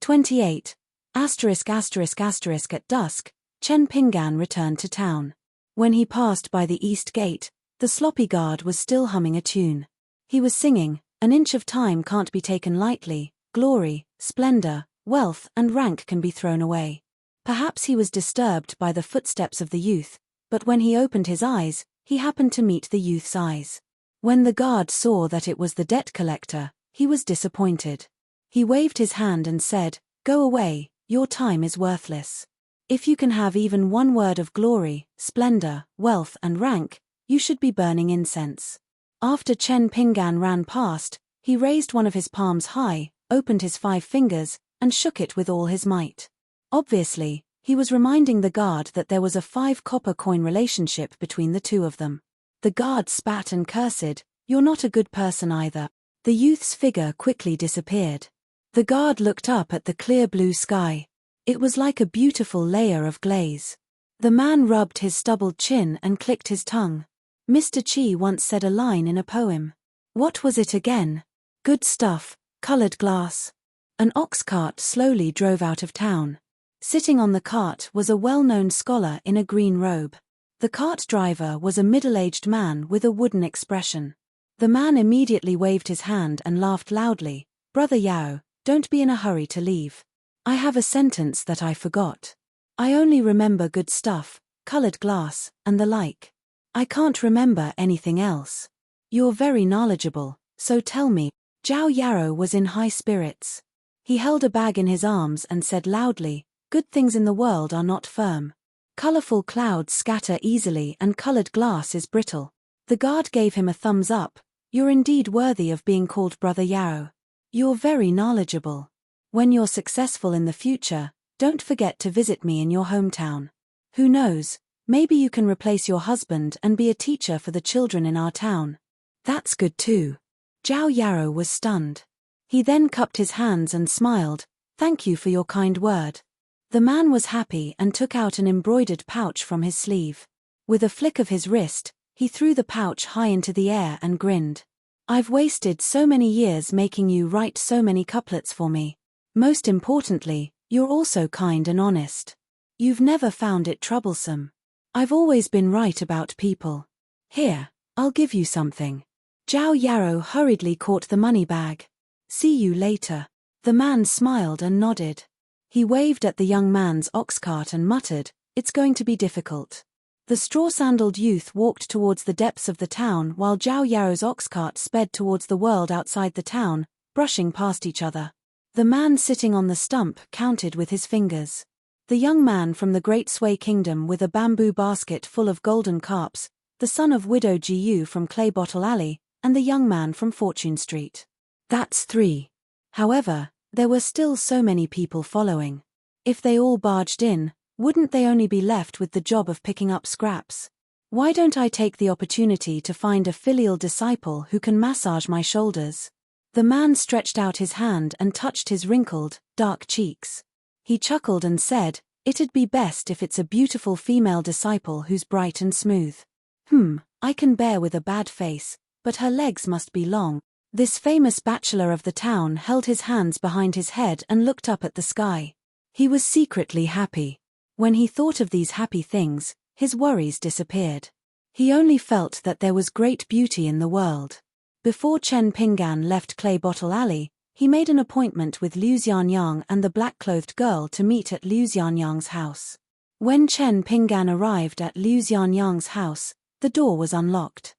28. At dusk, Chen Pinggan returned to town. When he passed by the east gate, the sloppy guard was still humming a tune. He was singing, "An inch of time can't be taken lightly, glory, splendor, wealth and rank can be thrown away." Perhaps he was disturbed by the footsteps of the youth, but when he opened his eyes, he happened to meet the youth's eyes. When the guard saw that it was the debt collector, he was disappointed. He waved his hand and said, "Go away, your time is worthless. If you can have even one word of glory, splendor, wealth and rank, you should be burning incense." After Chen Pinggan ran past, he raised one of his palms high, opened his 5 fingers, and shook it with all his might. Obviously, he was reminding the guard that there was a 5 copper coin relationship between the two of them. The guard spat and cursed, "You're not a good person either." The youth's figure quickly disappeared. The guard looked up at the clear blue sky. It was like a beautiful layer of glaze. The man rubbed his stubbled chin and clicked his tongue. Mr. Chi once said a line in a poem. What was it again? Good stuff, colored glass. An ox cart slowly drove out of town. Sitting on the cart was a well-known scholar in a green robe. The cart driver was a middle-aged man with a wooden expression. The man immediately waved his hand and laughed loudly. "Brother Yao, don't be in a hurry to leave. I have a sentence that I forgot. I only remember good stuff, colored glass, and the like. I can't remember anything else." "You're very knowledgeable, so tell me." Zhao Yarrow was in high spirits. He held a bag in his arms and said loudly, "Good things in the world are not firm. Colorful clouds scatter easily and colored glass is brittle." The guard gave him a thumbs up. "You're indeed worthy of being called Brother Yarrow. You're very knowledgeable. When you're successful in the future, don't forget to visit me in your hometown. Who knows, maybe you can replace your husband and be a teacher for the children in our town." "That's good too." Zhao Yarrow was stunned. He then cupped his hands and smiled, "Thank you for your kind word." The man was happy and took out an embroidered pouch from his sleeve. With a flick of his wrist, he threw the pouch high into the air and grinned. "I've wasted so many years making you write so many couplets for me. Most importantly, you're also kind and honest. You've never found it troublesome. I've always been right about people. Here, I'll give you something." Zhao Yarrow hurriedly caught the money bag. "See you later." The man smiled and nodded. He waved at the young man's ox cart and muttered, "It's going to be difficult." The straw-sandaled youth walked towards the depths of the town while Zhao Yarrow's ox cart sped towards the world outside the town, brushing past each other. The man sitting on the stump counted with his fingers. The young man from the Great Sway Kingdom with a bamboo basket full of golden carps, the son of Widow Jiu from Clay Bottle Alley, and the young man from Fortune Street. That's 3. However, there were still so many people following. If they all barged in, wouldn't they only be left with the job of picking up scraps? Why don't I take the opportunity to find a filial disciple who can massage my shoulders? The man stretched out his hand and touched his wrinkled, dark cheeks. He chuckled and said, "It'd be best if it's a beautiful female disciple who's bright and smooth. I can bear with a bad face, but her legs must be long." This famous bachelor of the town held his hands behind his head and looked up at the sky. He was secretly happy. When he thought of these happy things, his worries disappeared. He only felt that there was great beauty in the world. Before Chen Pinggan left Clay Bottle Alley, he made an appointment with Liu Xianyang and the black-clothed girl to meet at Liu Xianyang's house. When Chen Pinggan arrived at Liu Xianyang's house, the door was unlocked.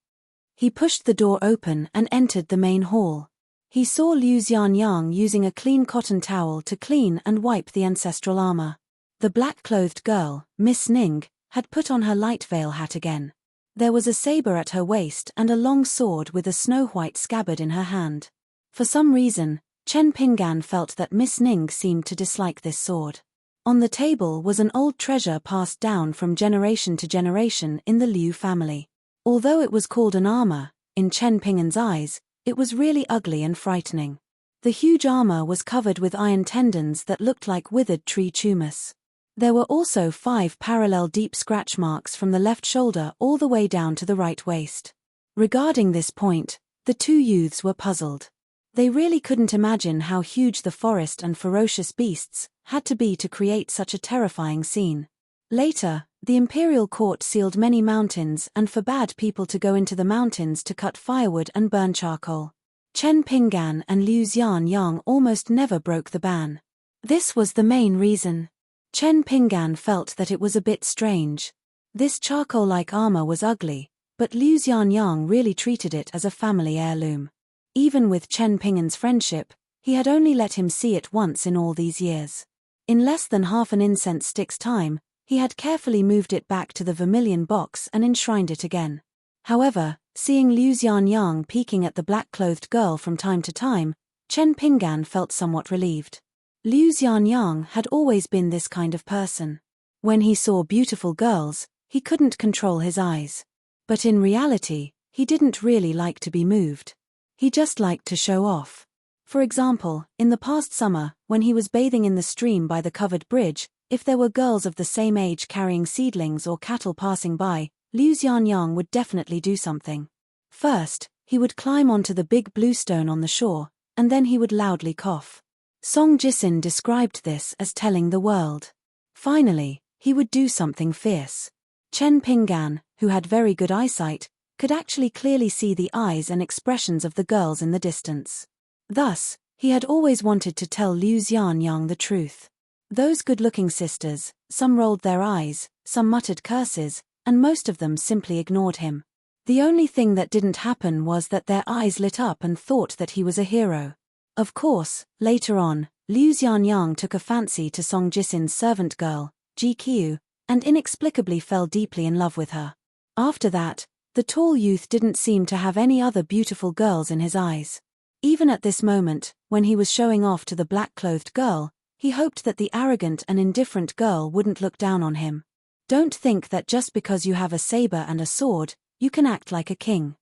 He pushed the door open and entered the main hall. He saw Liu Xianyang using a clean cotton towel to clean and wipe the ancestral armor. The black-clothed girl, Miss Ning, had put on her light veil hat again. There was a saber at her waist and a long sword with a snow-white scabbard in her hand. For some reason, Chen Pinggan felt that Miss Ning seemed to dislike this sword. On the table was an old treasure passed down from generation to generation in the Liu family. Although it was called an armor, in Chen Pinggan's eyes, it was really ugly and frightening. The huge armor was covered with iron tendons that looked like withered tree tumors. There were also 5 parallel deep scratch marks from the left shoulder all the way down to the right waist. Regarding this point, the two youths were puzzled. They really couldn't imagine how huge the forest and ferocious beasts had to be to create such a terrifying scene. Later, the imperial court sealed many mountains and forbade people to go into the mountains to cut firewood and burn charcoal. Chen Pinggan and Liu Xianyang almost never broke the ban. This was the main reason. Chen Pinggan felt that it was a bit strange. This charcoal-like armor was ugly, but Liu Xianyang really treated it as a family heirloom. Even with Chen Pinggan's friendship, he had only let him see it once in all these years. In less than half an incense stick's time, he had carefully moved it back to the vermilion box and enshrined it again. However, seeing Liu Xianyang peeking at the black-clothed girl from time to time, Chen Pinggan felt somewhat relieved. Liu Xianyang had always been this kind of person. When he saw beautiful girls, he couldn't control his eyes. But in reality, he didn't really like to be moved. He just liked to show off. For example, in the past summer, when he was bathing in the stream by the covered bridge, if there were girls of the same age carrying seedlings or cattle passing by, Liu Xianyang would definitely do something. First, he would climb onto the big blue stone on the shore, and then he would loudly cough. Song Jisin described this as telling the world. Finally, he would do something fierce. Chen Pinggan, who had very good eyesight, could actually clearly see the eyes and expressions of the girls in the distance. Thus, he had always wanted to tell Liu Xianyang the truth. Those good-looking sisters, some rolled their eyes, some muttered curses, and most of them simply ignored him. The only thing that didn't happen was that their eyes lit up and thought that he was a hero. Of course, later on, Liu Xianyang took a fancy to Song Jisin's servant girl, Ji Qiu, and inexplicably fell deeply in love with her. After that, the tall youth didn't seem to have any other beautiful girls in his eyes. Even at this moment, when he was showing off to the black-clothed girl, he hoped that the arrogant and indifferent girl wouldn't look down on him. Don't think that just because you have a saber and a sword, you can act like a king.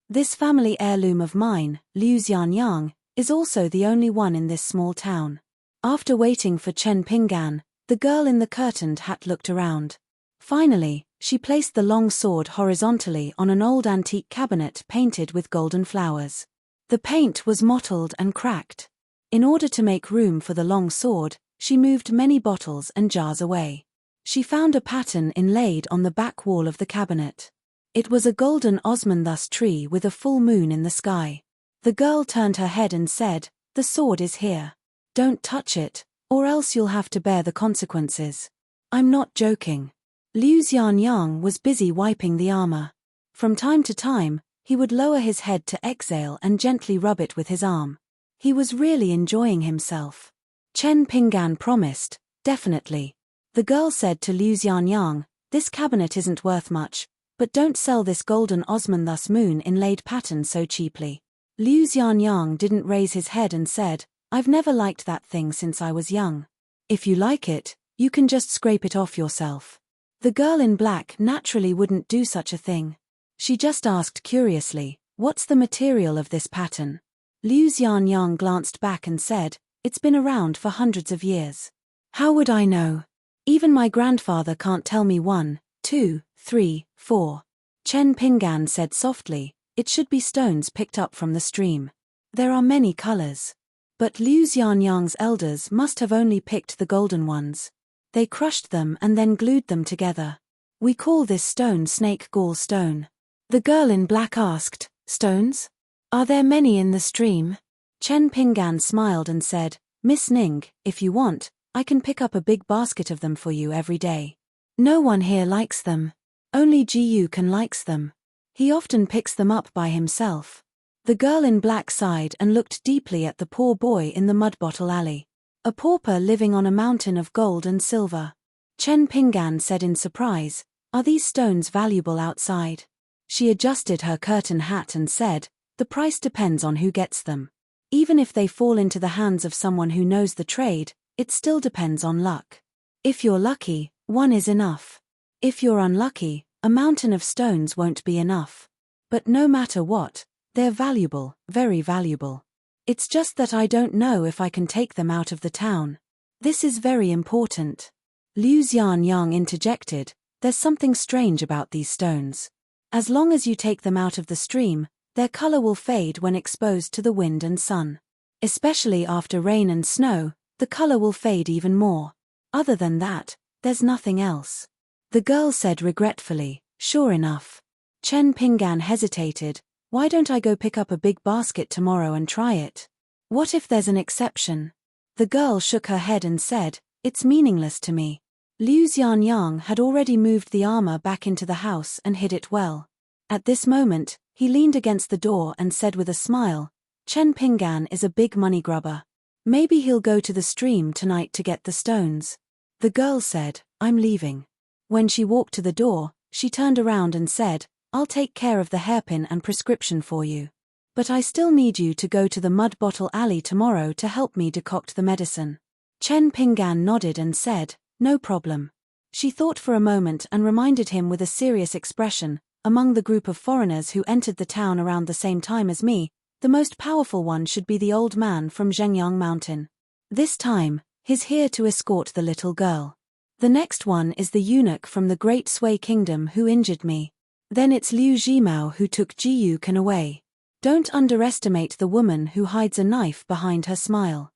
This family heirloom of mine, Liu Xianyang, is also the only one in this small town. After waiting for Chen Pinggan, the girl in the curtained hat looked around. Finally, she placed the long sword horizontally on an old antique cabinet painted with golden flowers. The paint was mottled and cracked. In order to make room for the long sword, she moved many bottles and jars away. She found a pattern inlaid on the back wall of the cabinet. It was a golden osmanthus tree with a full moon in the sky. The girl turned her head and said, "The sword is here. Don't touch it, or else you'll have to bear the consequences." "I'm not joking." Liu Xianyang was busy wiping the armor. From time to time, he would lower his head to exhale and gently rub it with his arm. He was really enjoying himself. Chen Pinggan promised, "Definitely." The girl said to Liu Xianyang, "This cabinet isn't worth much, but don't sell this golden osmanthus moon inlaid pattern so cheaply." Liu Xianyang didn't raise his head and said, "I've never liked that thing since I was young. If you like it, you can just scrape it off yourself." The girl in black naturally wouldn't do such a thing. She just asked curiously, "What's the material of this pattern?" Liu Xianyang glanced back and said, "It's been around for hundreds of years. How would I know? Even my grandfather can't tell me 1, 2, 3, 4. Chen Pinggan said softly, "It should be stones picked up from the stream. There are many colors." But Liu Xianyang's elders must have only picked the golden ones. They crushed them and then glued them together. "We call this stone snake gall stone." The girl in black asked, "Stones? Are there many in the stream?" Chen Pinggan smiled and said, "Miss Ning, if you want, I can pick up a big basket of them for you every day. No one here likes them. Only Jiyu can likes them. He often picks them up by himself." The girl in black sighed and looked deeply at the poor boy in the mud bottle alley. A pauper living on a mountain of gold and silver. Chen Pinggan said in surprise, "Are these stones valuable outside?" She adjusted her curtain hat and said, "The price depends on who gets them. Even if they fall into the hands of someone who knows the trade, it still depends on luck. If you're lucky, one is enough. If you're unlucky, a mountain of stones won't be enough. But no matter what, they're valuable, very valuable. It's just that I don't know if I can take them out of the town. This is very important." Liu Xianyang interjected, "There's something strange about these stones. As long as you take them out of the stream, Their color will fade when exposed to the wind and sun. Especially after rain and snow, the color will fade even more. Other than that, there's nothing else. The girl said regretfully, sure enough. Chen Pinggan hesitated. Why don't I go pick up a big basket tomorrow and try it? What if there's an exception? The girl shook her head and said, it's meaningless to me. Liu Xianyang had already moved the armor back into the house and hid it well. At this moment, he leaned against the door and said with a smile, Chen Pinggan is a big money grubber. Maybe he'll go to the stream tonight to get the stones. The girl said, I'm leaving. When she walked to the door, she turned around and said, I'll take care of the hairpin and prescription for you. But I still need you to go to the mud bottle alley tomorrow to help me decoct the medicine. Chen Pinggan nodded and said, no problem. She thought for a moment and reminded him with a serious expression, among the group of foreigners who entered the town around the same time as me, the most powerful one should be the old man from Zhengyang Mountain. This time, he's here to escort the little girl. The next one is the eunuch from the Great Sui Kingdom who injured me. Then it's Liu Zhimao who took Jiyu Kan away. Don't underestimate the woman who hides a knife behind her smile.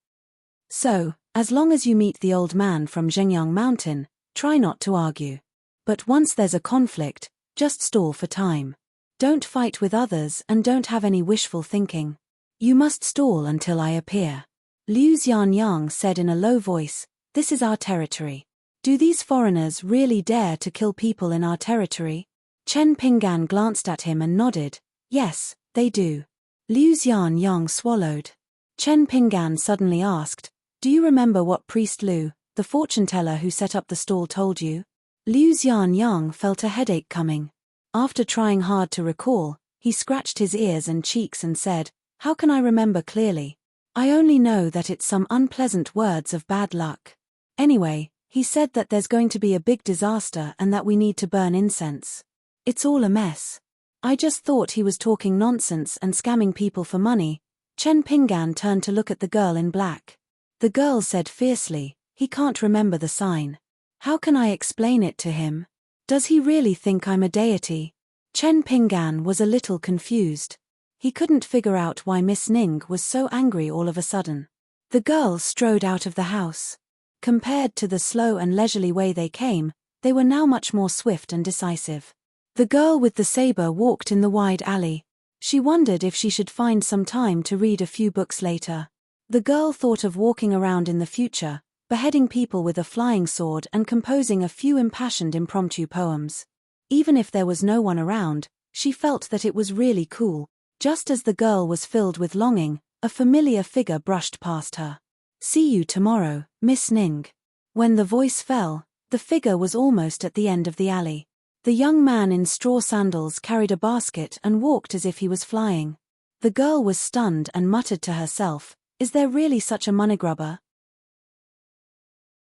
So, as long as you meet the old man from Zhengyang Mountain, try not to argue. But once there's a conflict, just stall for time. Don't fight with others and don't have any wishful thinking. You must stall until I appear. Liu Xianyang said in a low voice, this is our territory. Do these foreigners really dare to kill people in our territory? Chen Pinggan glanced at him and nodded, yes, they do. Liu Xianyang swallowed. Chen Pinggan suddenly asked, do you remember what Priest Lu, the fortune teller who set up the stall, told you? Liu Xianyang felt a headache coming. After trying hard to recall, he scratched his ears and cheeks and said, how can I remember clearly? I only know that it's some unpleasant words of bad luck. Anyway, he said that there's going to be a big disaster and that we need to burn incense. It's all a mess. I just thought he was talking nonsense and scamming people for money. Chen Pinggan turned to look at the girl in black. The girl said fiercely, he can't remember the sign. How can I explain it to him? Does he really think I'm a deity? Chen Pinggan was a little confused. He couldn't figure out why Miss Ning was so angry all of a sudden. The girls strode out of the house. Compared to the slow and leisurely way they came, they were now much more swift and decisive. The girl with the saber walked in the wide alley. She wondered if she should find some time to read a few books later. The girl thought of walking around in the future, beheading people with a flying sword and composing a few impassioned impromptu poems. Even if there was no one around, she felt that it was really cool. Just as the girl was filled with longing, a familiar figure brushed past her. See you tomorrow, Miss Ning. When the voice fell, the figure was almost at the end of the alley. The young man in straw sandals carried a basket and walked as if he was flying. The girl was stunned and muttered to herself, is there really such a moneygrubber?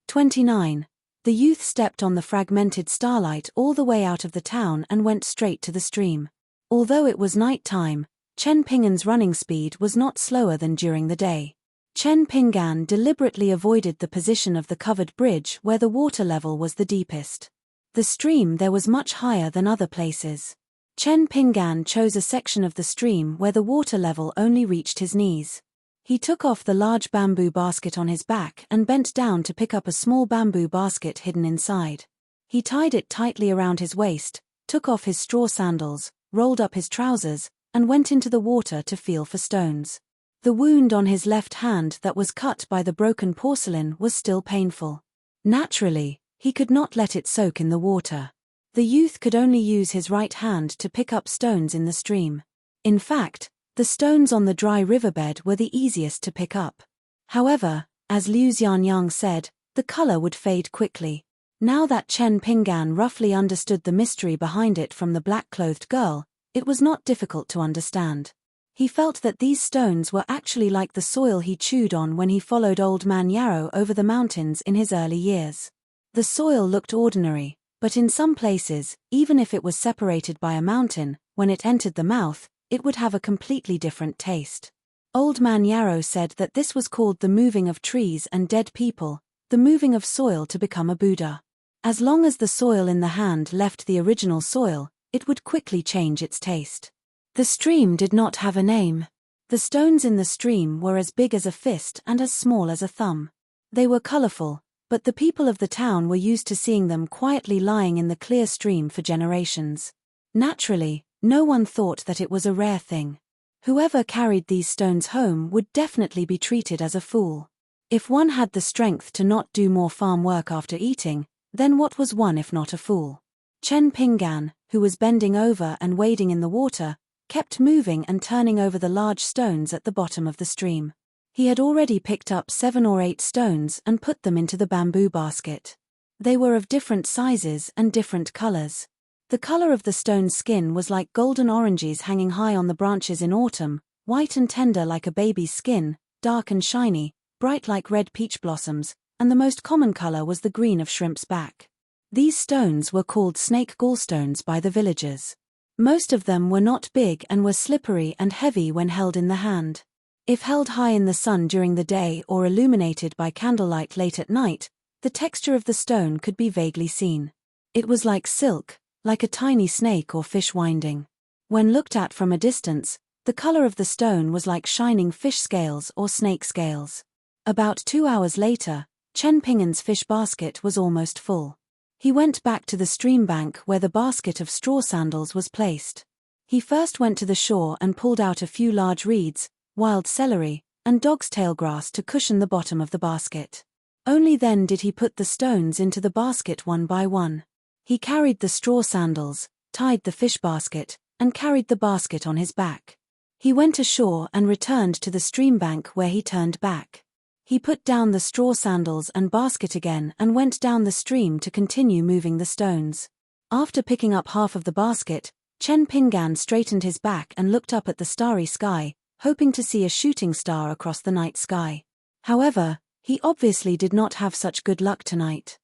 29. The youth stepped on the fragmented starlight all the way out of the town and went straight to the stream. Although it was night time, Chen Pinggan's running speed was not slower than during the day. Chen Pinggan deliberately avoided the position of the covered bridge where the water level was the deepest. The stream there was much higher than other places. Chen Pinggan chose a section of the stream where the water level only reached his knees. He took off the large bamboo basket on his back and bent down to pick up a small bamboo basket hidden inside. He tied it tightly around his waist, took off his straw sandals, rolled up his trousers, and went into the water to feel for stones. The wound on his left hand that was cut by the broken porcelain was still painful. Naturally, he could not let it soak in the water. The youth could only use his right hand to pick up stones in the stream. In fact, the stones on the dry riverbed were the easiest to pick up. However, as Liu Xianyang said, the color would fade quickly. Now that Chen Pinggan roughly understood the mystery behind it from the black-clothed girl, it was not difficult to understand. He felt that these stones were actually like the soil he chewed on when he followed Old Man Yarrow over the mountains in his early years. The soil looked ordinary, but in some places, even if it was separated by a mountain, when it entered the mouth, it would have a completely different taste. Old Man Yarrow said that this was called the moving of trees and dead people, the moving of soil to become a Buddha. As long as the soil in the hand left the original soil, it would quickly change its taste. The stream did not have a name. The stones in the stream were as big as a fist and as small as a thumb. They were colorful, but the people of the town were used to seeing them quietly lying in the clear stream for generations. Naturally, no one thought that it was a rare thing. Whoever carried these stones home would definitely be treated as a fool. If one had the strength to not do more farm work after eating, then what was one if not a fool? Chen Pinggan, who was bending over and wading in the water, kept moving and turning over the large stones at the bottom of the stream. He had already picked up 7 or 8 stones and put them into the bamboo basket. They were of different sizes and different colors. The color of the stone's skin was like golden oranges hanging high on the branches in autumn, white and tender like a baby's skin, dark and shiny, bright like red peach blossoms, and the most common color was the green of shrimp's back. These stones were called snake gallstones by the villagers. Most of them were not big and were slippery and heavy when held in the hand. If held high in the sun during the day or illuminated by candlelight late at night, the texture of the stone could be vaguely seen. It was like silk, like a tiny snake or fish winding. When looked at from a distance, the color of the stone was like shining fish scales or snake scales. About 2 hours later, Chen Pinggan's fish basket was almost full. He went back to the stream bank where the basket of straw sandals was placed. He first went to the shore and pulled out a few large reeds, wild celery, and dog's tail grass to cushion the bottom of the basket. Only then did he put the stones into the basket one by one. He carried the straw sandals, tied the fish basket, and carried the basket on his back. He went ashore and returned to the stream bank where he turned back. He put down the straw sandals and basket again and went down the stream to continue moving the stones. After picking up half of the basket, Chen Pinggan straightened his back and looked up at the starry sky, hoping to see a shooting star across the night sky. However, he obviously did not have such good luck tonight.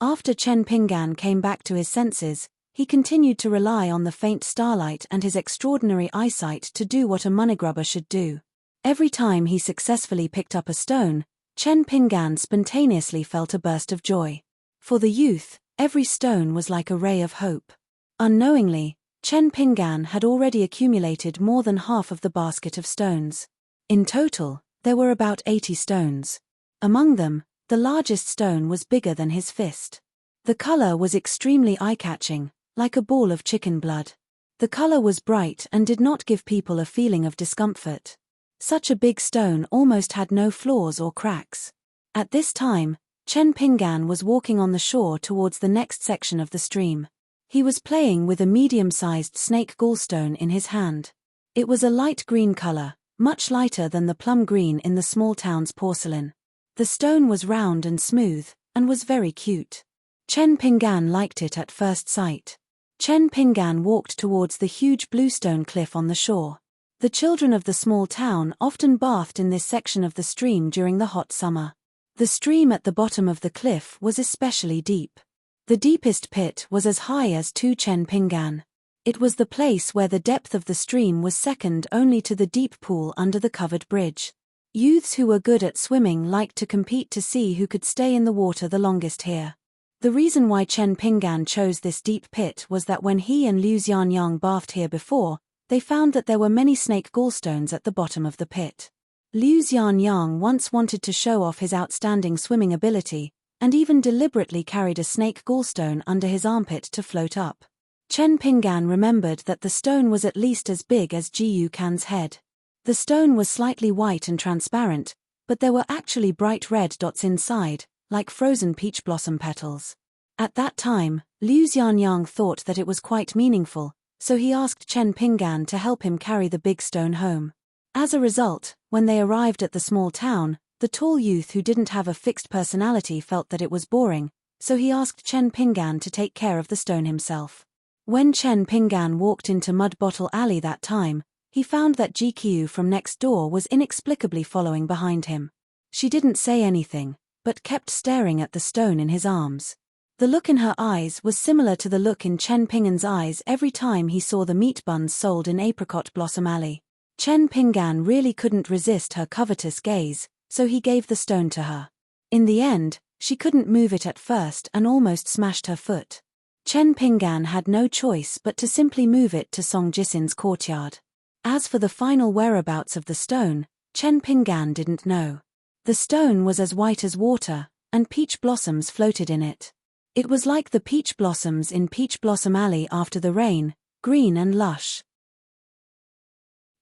After Chen Pinggan came back to his senses, he continued to rely on the faint starlight and his extraordinary eyesight to do what a moneygrubber should do. Every time he successfully picked up a stone, Chen Pinggan spontaneously felt a burst of joy. For the youth, every stone was like a ray of hope. Unknowingly, Chen Pinggan had already accumulated more than half of the basket of stones. In total, there were about 80 stones. Among them, the largest stone was bigger than his fist. The color was extremely eye-catching, like a ball of chicken blood. The color was bright and did not give people a feeling of discomfort. Such a big stone almost had no flaws or cracks. At this time, Chen Pinggan was walking on the shore towards the next section of the stream. He was playing with a medium-sized snake gallstone in his hand. It was a light green color, much lighter than the plum green in the small town's porcelain. The stone was round and smooth, and was very cute. Chen Pinggan liked it at first sight. Chen Pinggan walked towards the huge bluestone cliff on the shore. The children of the small town often bathed in this section of the stream during the hot summer. The stream at the bottom of the cliff was especially deep. The deepest pit was as high as 2 Chen Pinggan. It was the place where the depth of the stream was second only to the deep pool under the covered bridge. Youths who were good at swimming liked to compete to see who could stay in the water the longest here. The reason why Chen Pinggan chose this deep pit was that when he and Liu Xianyang bathed here before, they found that there were many snake gallstones at the bottom of the pit. Liu Xianyang once wanted to show off his outstanding swimming ability, and even deliberately carried a snake gallstone under his armpit to float up. Chen Pinggan remembered that the stone was at least as big as Ji Yukan's head. The stone was slightly white and transparent, but there were actually bright red dots inside, like frozen peach blossom petals. At that time, Liu Xianyang thought that it was quite meaningful, so he asked Chen Pinggan to help him carry the big stone home. As a result, when they arrived at the small town, the tall youth who didn't have a fixed personality felt that it was boring, so he asked Chen Pinggan to take care of the stone himself. When Chen Pinggan walked into Mud Bottle Alley that time, he found that GQ from next door was inexplicably following behind him. She didn't say anything, but kept staring at the stone in his arms. The look in her eyes was similar to the look in Chen Pinggan's eyes every time he saw the meat buns sold in Apricot Blossom Alley. Chen Pinggan really couldn't resist her covetous gaze, so he gave the stone to her. In the end, she couldn't move it at first and almost smashed her foot. Chen Pinggan had no choice but to simply move it to Song Jisin's courtyard. As for the final whereabouts of the stone, Chen Pinggan didn't know. The stone was as white as water, and peach blossoms floated in it. It was like the peach blossoms in Peach Blossom Alley after the rain, green and lush.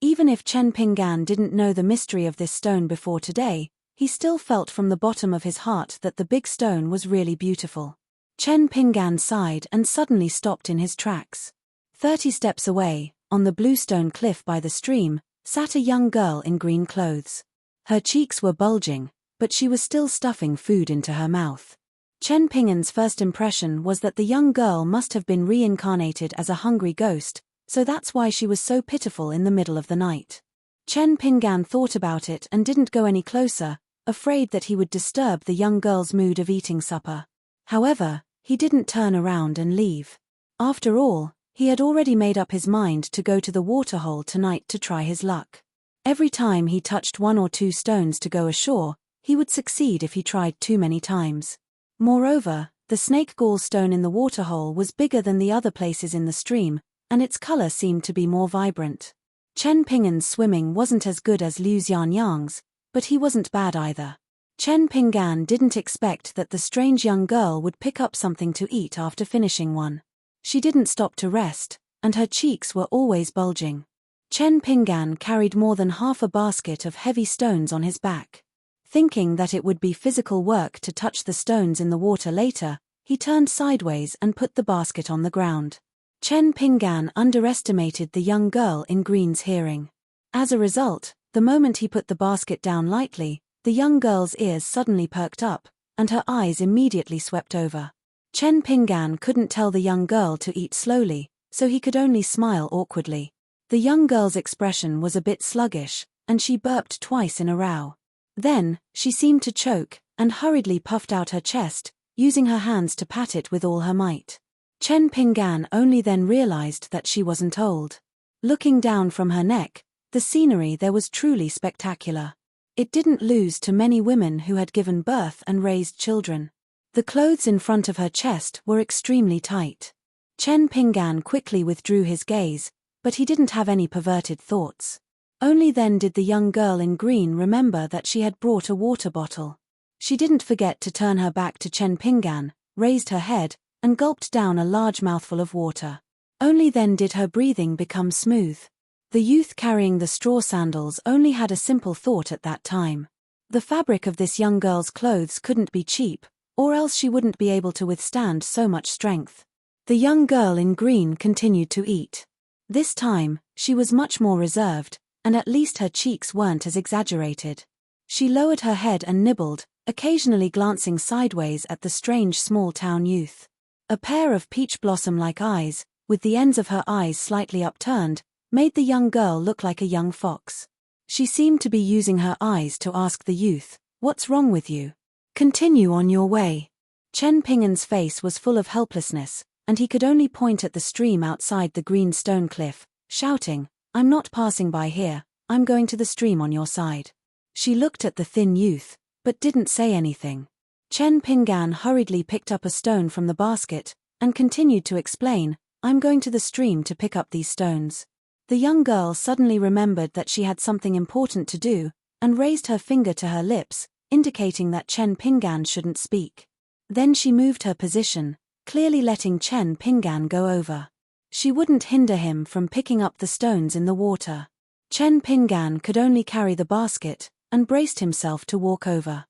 Even if Chen Pinggan didn't know the mystery of this stone before today, he still felt from the bottom of his heart that the big stone was really beautiful. Chen Pinggan sighed and suddenly stopped in his tracks. 30 steps away, on the bluestone cliff by the stream, sat a young girl in green clothes. Her cheeks were bulging, but she was still stuffing food into her mouth. Chen Pinggan's first impression was that the young girl must have been reincarnated as a hungry ghost, so that's why she was so pitiful in the middle of the night. Chen Pinggan thought about it and didn't go any closer, afraid that he would disturb the young girl's mood of eating supper. However, he didn't turn around and leave. After all, he had already made up his mind to go to the waterhole tonight to try his luck. Every time he touched 1 or 2 stones to go ashore, he would succeed if he tried too many times. Moreover, the snake gall stone in the waterhole was bigger than the other places in the stream, and its color seemed to be more vibrant. Chen Pinggan's swimming wasn't as good as Liu Xianyang's, but he wasn't bad either. Chen Pinggan didn't expect that the strange young girl would pick up something to eat after finishing one. She didn't stop to rest, and her cheeks were always bulging. Chen Pinggan carried more than half a basket of heavy stones on his back. Thinking that it would be physical work to touch the stones in the water later, he turned sideways and put the basket on the ground. Chen Pinggan underestimated the young girl in green's hearing. As a result, the moment he put the basket down lightly, the young girl's ears suddenly perked up, and her eyes immediately swept over. Chen Pinggan couldn't tell the young girl to eat slowly, so he could only smile awkwardly. The young girl's expression was a bit sluggish, and she burped twice in a row. Then, she seemed to choke, and hurriedly puffed out her chest, using her hands to pat it with all her might. Chen Pinggan only then realized that she wasn't old. Looking down from her neck, the scenery there was truly spectacular. It didn't lose to many women who had given birth and raised children. The clothes in front of her chest were extremely tight. Chen Pinggan quickly withdrew his gaze, but he didn't have any perverted thoughts. Only then did the young girl in green remember that she had brought a water bottle. She didn't forget to turn her back to Chen Pinggan, raised her head, and gulped down a large mouthful of water. Only then did her breathing become smooth. The youth carrying the straw sandals only had a simple thought at that time. The fabric of this young girl's clothes couldn't be cheap, or else she wouldn't be able to withstand so much strength. The young girl in green continued to eat. This time, she was much more reserved, and at least her cheeks weren't as exaggerated. She lowered her head and nibbled, occasionally glancing sideways at the strange small-town youth. A pair of peach blossom-like eyes, with the ends of her eyes slightly upturned, made the young girl look like a young fox. She seemed to be using her eyes to ask the youth, "What's wrong with you? Continue on your way." Chen Pinggan's face was full of helplessness, and he could only point at the stream outside the green stone cliff, shouting, "I'm not passing by here, I'm going to the stream on your side." She looked at the thin youth, but didn't say anything. Chen Pinggan hurriedly picked up a stone from the basket, and continued to explain, "I'm going to the stream to pick up these stones." The young girl suddenly remembered that she had something important to do, and raised her finger to her lips, indicating that Chen Pinggan shouldn't speak. Then she moved her position, clearly letting Chen Pinggan go over. She wouldn't hinder him from picking up the stones in the water. Chen Pinggan could only carry the basket, and braced himself to walk over.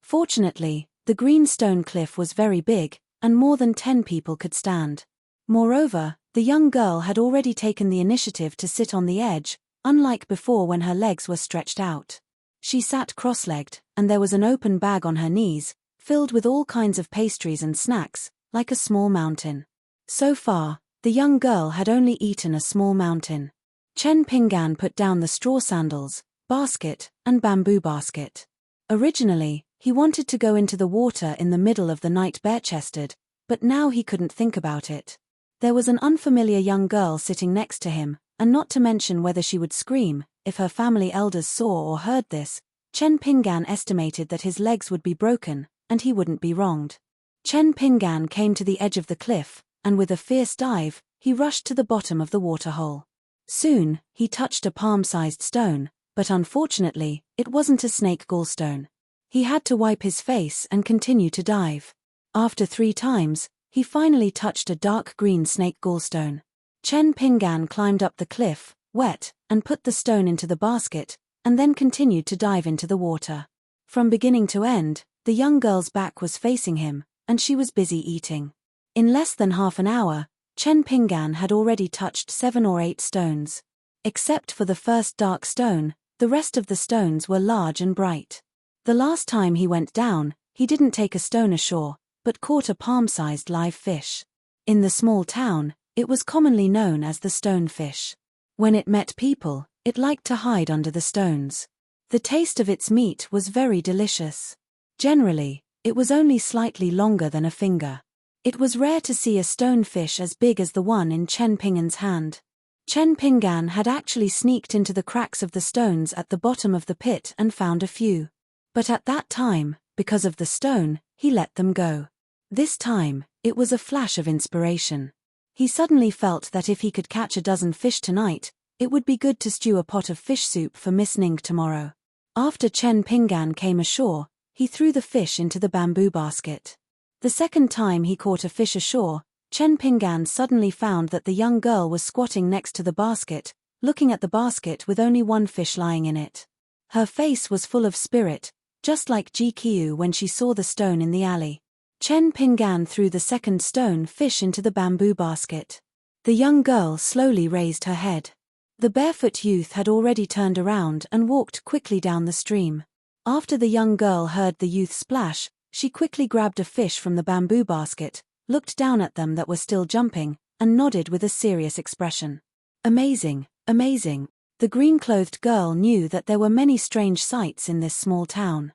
Fortunately, the green stone cliff was very big, and more than 10 people could stand. Moreover, the young girl had already taken the initiative to sit on the edge, unlike before when her legs were stretched out. She sat cross-legged, and there was an open bag on her knees, filled with all kinds of pastries and snacks, like a small mountain. So far, the young girl had only eaten a small mountain. Chen Pinggan put down the straw sandals, basket, and bamboo basket. Originally, he wanted to go into the water in the middle of the night bare-chested, but now he couldn't think about it. There was an unfamiliar young girl sitting next to him, and not to mention whether she would scream, if her family elders saw or heard this, Chen Pinggan estimated that his legs would be broken, and he wouldn't be wronged. Chen Pinggan came to the edge of the cliff, and with a fierce dive, he rushed to the bottom of the waterhole. Soon, he touched a palm-sized stone, but unfortunately, it wasn't a snake gallstone. He had to wipe his face and continue to dive. After 3 times, he finally touched a dark green snake gallstone. Chen Pinggan climbed up the cliff, wet, and put the stone into the basket, and then continued to dive into the water. From beginning to end, the young girl's back was facing him, and she was busy eating. In less than half an hour, Chen Pinggan had already touched 7 or 8 stones. Except for the first dark stone, the rest of the stones were large and bright. The last time he went down, he didn't take a stone ashore, but caught a palm-sized live fish. In the small town, it was commonly known as the stonefish. When it met people, it liked to hide under the stones. The taste of its meat was very delicious. Generally, it was only slightly longer than a finger. It was rare to see a stonefish as big as the one in Chen Pinggan's hand. Chen Pinggan had actually sneaked into the cracks of the stones at the bottom of the pit and found a few. But at that time, because of the stone, he let them go. This time, it was a flash of inspiration. He suddenly felt that if he could catch a dozen fish tonight, it would be good to stew a pot of fish soup for Miss Ning tomorrow. After Chen Pinggan came ashore, he threw the fish into the bamboo basket. The second time he caught a fish ashore, Chen Pinggan suddenly found that the young girl was squatting next to the basket, looking at the basket with only one fish lying in it. Her face was full of spirit, just like Ji Qiu when she saw the stone in the alley. Chen Pinggan threw the second stone fish into the bamboo basket. The young girl slowly raised her head. The barefoot youth had already turned around and walked quickly down the stream. After the young girl heard the youth splash, she quickly grabbed a fish from the bamboo basket, looked down at them that were still jumping, and nodded with a serious expression. Amazing, amazing. The green-clothed girl knew that there were many strange sights in this small town.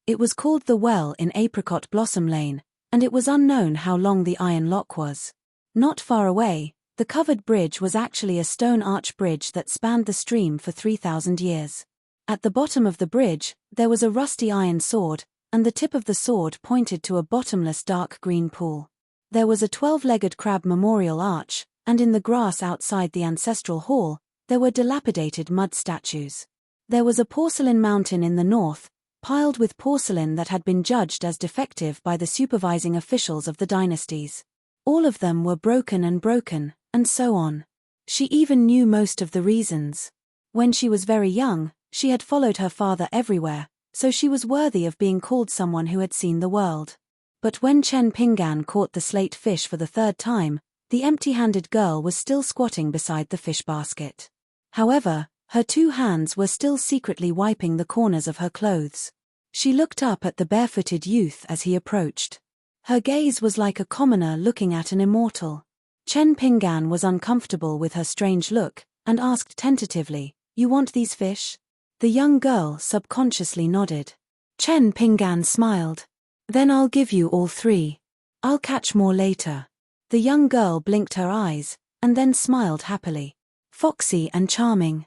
It was called the Well in Apricot Blossom Lane, and it was unknown how long the iron lock was. Not far away, the covered bridge was actually a stone arch bridge that spanned the stream for 3,000 years. At the bottom of the bridge, there was a rusty iron sword, and the tip of the sword pointed to a bottomless dark green pool. There was a 12-legged crab memorial arch, and in the grass outside the ancestral hall, there were dilapidated mud statues. There was a porcelain mountain in the north, piled with porcelain that had been judged as defective by the supervising officials of the dynasties. All of them were broken, and so on. She even knew most of the reasons. When she was very young, she had followed her father everywhere, so she was worthy of being called someone who had seen the world. But when Chen Pinggan caught the slate fish for the 3rd time, the empty-handed girl was still squatting beside the fish basket. However, her 2 hands were still secretly wiping the corners of her clothes. She looked up at the barefooted youth as he approached. Her gaze was like a commoner looking at an immortal. Chen Pinggan was uncomfortable with her strange look, and asked tentatively, "You want these fish?" The young girl subconsciously nodded. Chen Pinggan smiled. "Then I'll give you all 3. I'll catch more later." The young girl blinked her eyes, and then smiled happily. Foxy and charming.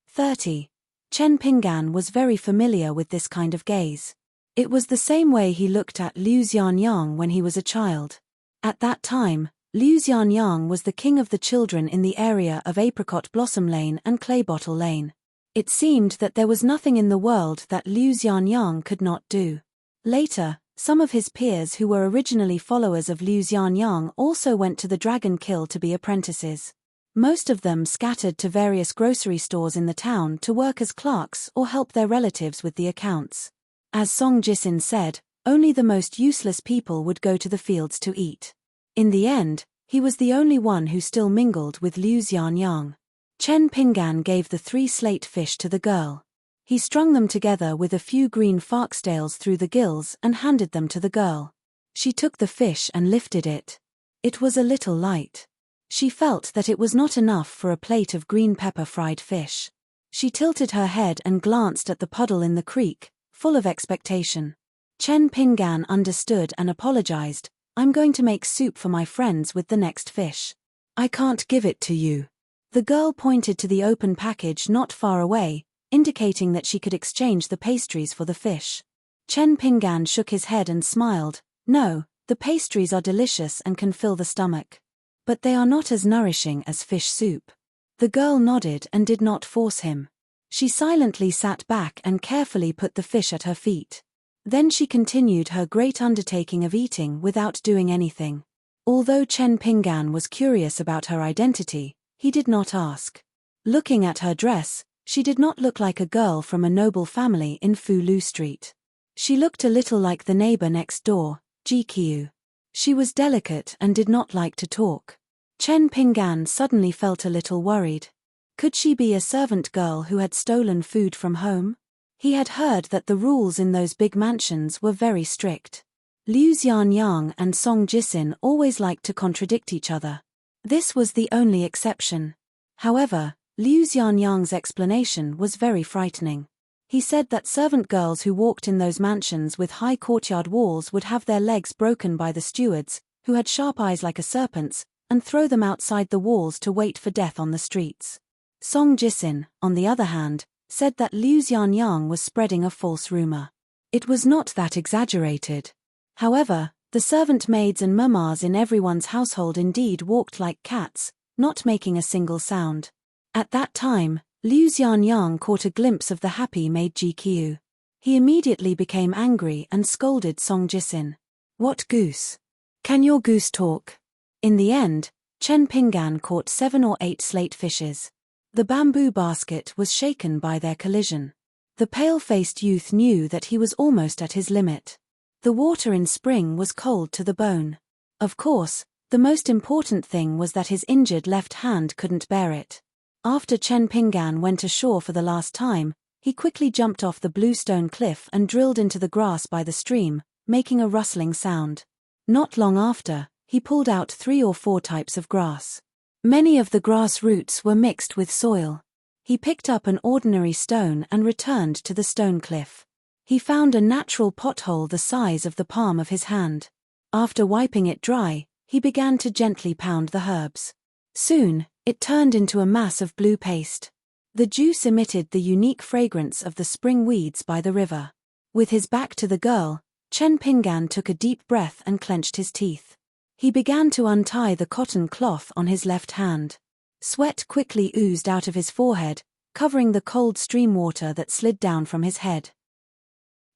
30. Chen Pinggan was very familiar with this kind of gaze. It was the same way he looked at Liu Xianyang when he was a child. At that time, Liu Xianyang was the king of the children in the area of Apricot Blossom Lane and Clay Bottle Lane. It seemed that there was nothing in the world that Liu Xianyang could not do. Later, some of his peers who were originally followers of Liu Xianyang also went to the Dragon Kill to be apprentices. Most of them scattered to various grocery stores in the town to work as clerks or help their relatives with the accounts. As Song Jisin said, only the most useless people would go to the fields to eat. In the end, he was the only one who still mingled with Liu Xianyang. Chen Pinggan gave the 3 slate fish to the girl. He strung them together with a few green foxtails through the gills and handed them to the girl. She took the fish and lifted it. It was a little light. She felt that it was not enough for a plate of green pepper fried fish. She tilted her head and glanced at the puddle in the creek, full of expectation. Chen Pinggan understood and apologized. "I'm going to make soup for my friends with the next fish. I can't give it to you." The girl pointed to the open package not far away, indicating that she could exchange the pastries for the fish. Chen Pinggan shook his head and smiled. "No, The pastries are delicious and can fill the stomach. But they are not as nourishing as fish soup. The girl nodded and did not force him. She silently sat back and carefully put the fish at her feet. Then she continued her great undertaking of eating without doing anything. Although Chen Pinggan was curious about her identity, he did not ask. Looking at her dress, she did not look like a girl from a noble family in Fulu Street. She looked a little like the neighbor next door, GQ. She was delicate and did not like to talk. Chen Pinggan suddenly felt a little worried. Could she be a servant girl who had stolen food from home? He had heard that the rules in those big mansions were very strict. Liu Xianyang and Song Jisin always liked to contradict each other. This was the only exception. However, Liu Xianyang's explanation was very frightening. He said that servant girls who walked in those mansions with high courtyard walls would have their legs broken by the stewards, who had sharp eyes like a serpent's, and throw them outside the walls to wait for death on the streets. Song Jisin, on the other hand, said that Liu Xianyang was spreading a false rumor. It was not that exaggerated. However, the servant maids and mamas in everyone's household indeed walked like cats, not making a single sound. At that time, Liu Xianyang caught a glimpse of the happy maid GQ. He immediately became angry and scolded Song Jisin. What goose? Can your goose talk? In the end, Chen Pinggan caught 7 or 8 slate fishes. The bamboo basket was shaken by their collision. The pale-faced youth knew that he was almost at his limit. The water in spring was cold to the bone. Of course, the most important thing was that his injured left hand couldn't bear it. After Chen Pinggan went ashore for the last time, he quickly jumped off the blue stone cliff and drilled into the grass by the stream, making a rustling sound. Not long after, he pulled out 3 or 4 types of grass. Many of the grass roots were mixed with soil. He picked up an ordinary stone and returned to the stone cliff. He found a natural pothole the size of the palm of his hand. After wiping it dry, he began to gently pound the herbs. Soon, it turned into a mass of blue paste. The juice emitted the unique fragrance of the spring weeds by the river. With his back to the girl, Chen Pinggan took a deep breath and clenched his teeth. He began to untie the cotton cloth on his left hand. Sweat quickly oozed out of his forehead, covering the cold stream water that slid down from his head.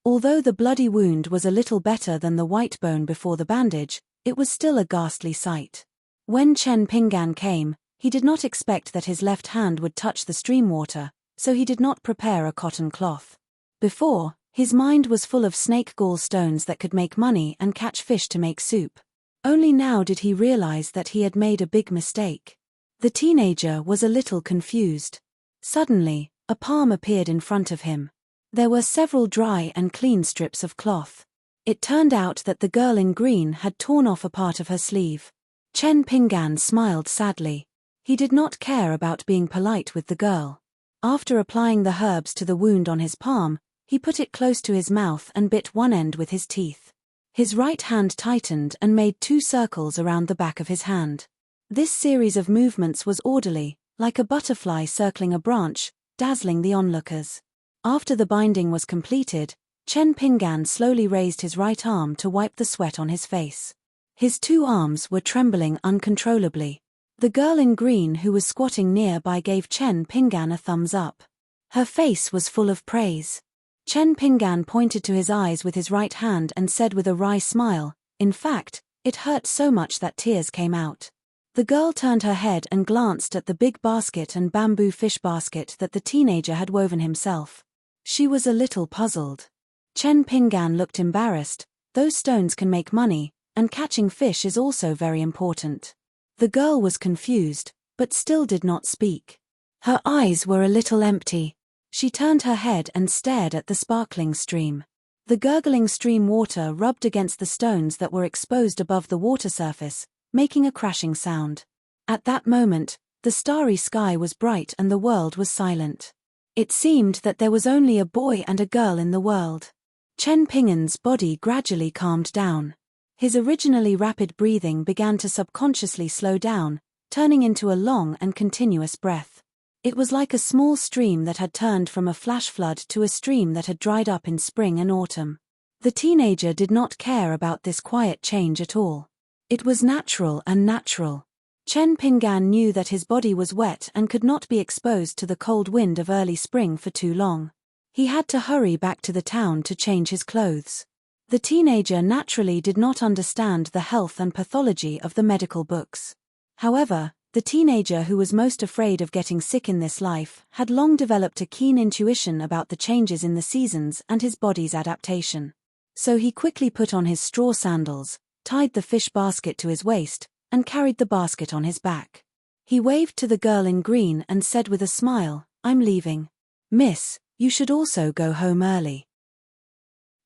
Although the bloody wound was a little better than the white bone before the bandage, it was still a ghastly sight. When Chen Pinggan came, he did not expect that his left hand would touch the stream water, so he did not prepare a cotton cloth. Before, his mind was full of snake gall stones that could make money and catch fish to make soup. Only now did he realize that he had made a big mistake. The teenager was a little confused. Suddenly, a palm appeared in front of him. There were several dry and clean strips of cloth. It turned out that the girl in green had torn off a part of her sleeve. Chen Pinggan smiled sadly. He did not care about being polite with the girl. After applying the herbs to the wound on his palm, he put it close to his mouth and bit one end with his teeth. His right hand tightened and made 2 circles around the back of his hand. This series of movements was orderly, like a butterfly circling a branch, dazzling the onlookers. After the binding was completed, Chen Pinggan slowly raised his right arm to wipe the sweat on his face. His 2 arms were trembling uncontrollably. The girl in green who was squatting nearby gave Chen Pinggan a thumbs up. Her face was full of praise. Chen Pinggan pointed to his eyes with his right hand and said with a wry smile, "In fact, it hurt so much that tears came out." The girl turned her head and glanced at the big basket and bamboo fish basket that the teenager had woven himself. She was a little puzzled. Chen Pinggan looked embarrassed. Those stones can make money, and catching fish is also very important. The girl was confused, but still did not speak. Her eyes were a little empty. She turned her head and stared at the sparkling stream. The gurgling stream water rubbed against the stones that were exposed above the water surface, making a crashing sound. At that moment, the starry sky was bright and the world was silent. It seemed that there was only a boy and a girl in the world. Chen Pinggan's body gradually calmed down. His originally rapid breathing began to subconsciously slow down, turning into a long and continuous breath. It was like a small stream that had turned from a flash flood to a stream that had dried up in spring and autumn. The teenager did not care about this quiet change at all. It was natural and natural. Chen Pingan knew that his body was wet and could not be exposed to the cold wind of early spring for too long. He had to hurry back to the town to change his clothes. The teenager naturally did not understand the health and pathology of the medical books. However, the teenager who was most afraid of getting sick in this life had long developed a keen intuition about the changes in the seasons and his body's adaptation. So he quickly put on his straw sandals, tied the fish basket to his waist, and carried the basket on his back. He waved to the girl in green and said with a smile, "I'm leaving. Miss, you should also go home early."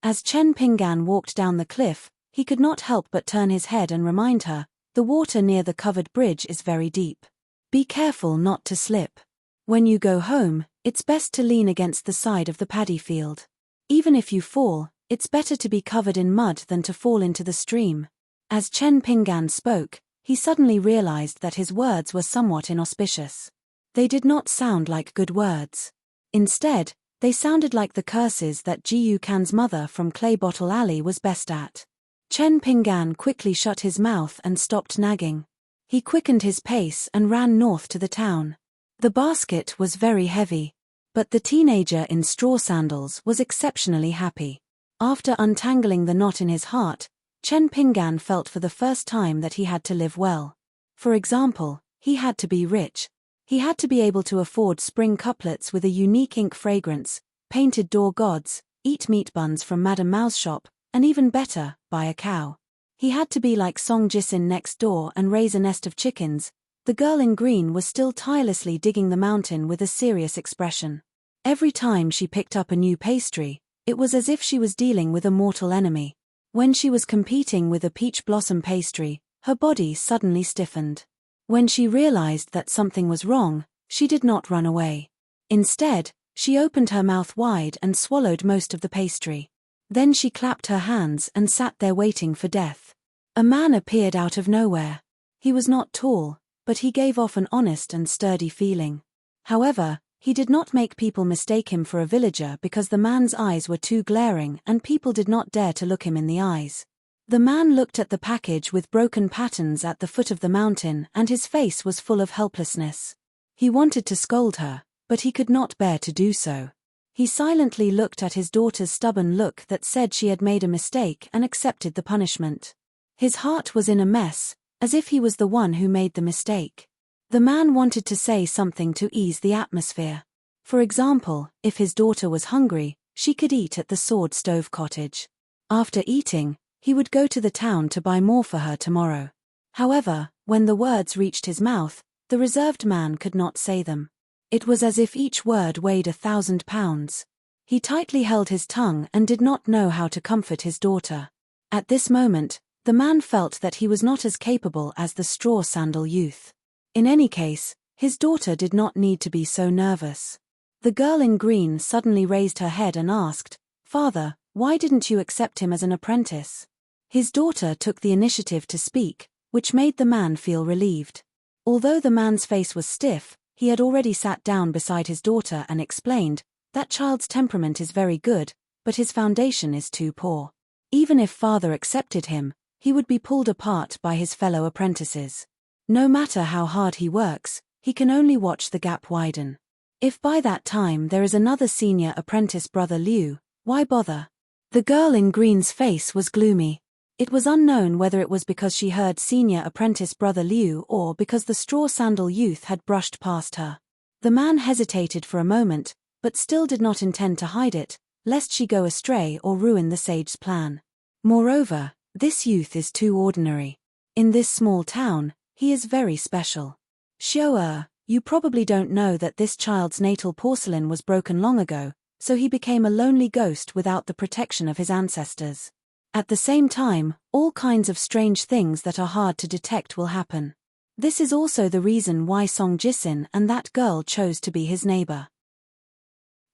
As Chen Pingan walked down the cliff, he could not help but turn his head and remind her, "The water near the covered bridge is very deep. Be careful not to slip. When you go home, it's best to lean against the side of the paddy field. Even if you fall, it's better to be covered in mud than to fall into the stream." As Chen Pingan spoke, he suddenly realized that his words were somewhat inauspicious. They did not sound like good words. Instead, they sounded like the curses that Jiu Kan's mother from Clay Bottle Alley was best at. Chen Pingan quickly shut his mouth and stopped nagging. He quickened his pace and ran north to the town. The basket was very heavy, but the teenager in straw sandals was exceptionally happy. After untangling the knot in his heart, Chen Pingan felt for the first time that he had to live well. For example, he had to be rich. He had to be able to afford spring couplets with a unique ink fragrance, painted door gods, eat meat buns from Madame Mao's shop, and even better, buy a cow. He had to be like Song Jisin next door and raise a nest of chickens. The girl in green was still tirelessly digging the mountain with a serious expression. Every time she picked up a new pastry, it was as if she was dealing with a mortal enemy. When she was competing with a peach blossom pastry, her body suddenly stiffened. When she realized that something was wrong, she did not run away. Instead, she opened her mouth wide and swallowed most of the pastry. Then she clapped her hands and sat there waiting for death. A man appeared out of nowhere. He was not tall, but he gave off an honest and sturdy feeling. However, he did not make people mistake him for a villager because the man's eyes were too glaring and people did not dare to look him in the eyes. The man looked at the package with broken patterns at the foot of the mountain and his face was full of helplessness. He wanted to scold her, but he could not bear to do so. He silently looked at his daughter's stubborn look that said she had made a mistake and accepted the punishment. His heart was in a mess, as if he was the one who made the mistake. The man wanted to say something to ease the atmosphere. For example, if his daughter was hungry, she could eat at the Sword Stove Cottage. After eating, he would go to the town to buy more for her tomorrow. However, when the words reached his mouth, the reserved man could not say them. It was as if each word weighed 1,000 pounds. He tightly held his tongue and did not know how to comfort his daughter. At this moment, the man felt that he was not as capable as the straw sandal youth. In any case, his daughter did not need to be so nervous. The girl in green suddenly raised her head and asked, "Father, why didn't you accept him as an apprentice?" His daughter took the initiative to speak, which made the man feel relieved. Although the man's face was stiff, he had already sat down beside his daughter and explained, "That child's temperament is very good, but his foundation is too poor. Even if father accepted him, he would be pulled apart by his fellow apprentices. No matter how hard he works, he can only watch the gap widen. If by that time there is another senior apprentice brother Liu, why bother?" The girl in green's face was gloomy. It was unknown whether it was because she heard senior apprentice brother Liu or because the straw sandal youth had brushed past her. The man hesitated for a moment, but still did not intend to hide it, lest she go astray or ruin the sage's plan. Moreover, this youth is too ordinary. In this small town, he is very special. "Xiao, you probably don't know that this child's natal porcelain was broken long ago, so he became a lonely ghost without the protection of his ancestors. At the same time, all kinds of strange things that are hard to detect will happen. This is also the reason why Song Jisin and that girl chose to be his neighbor.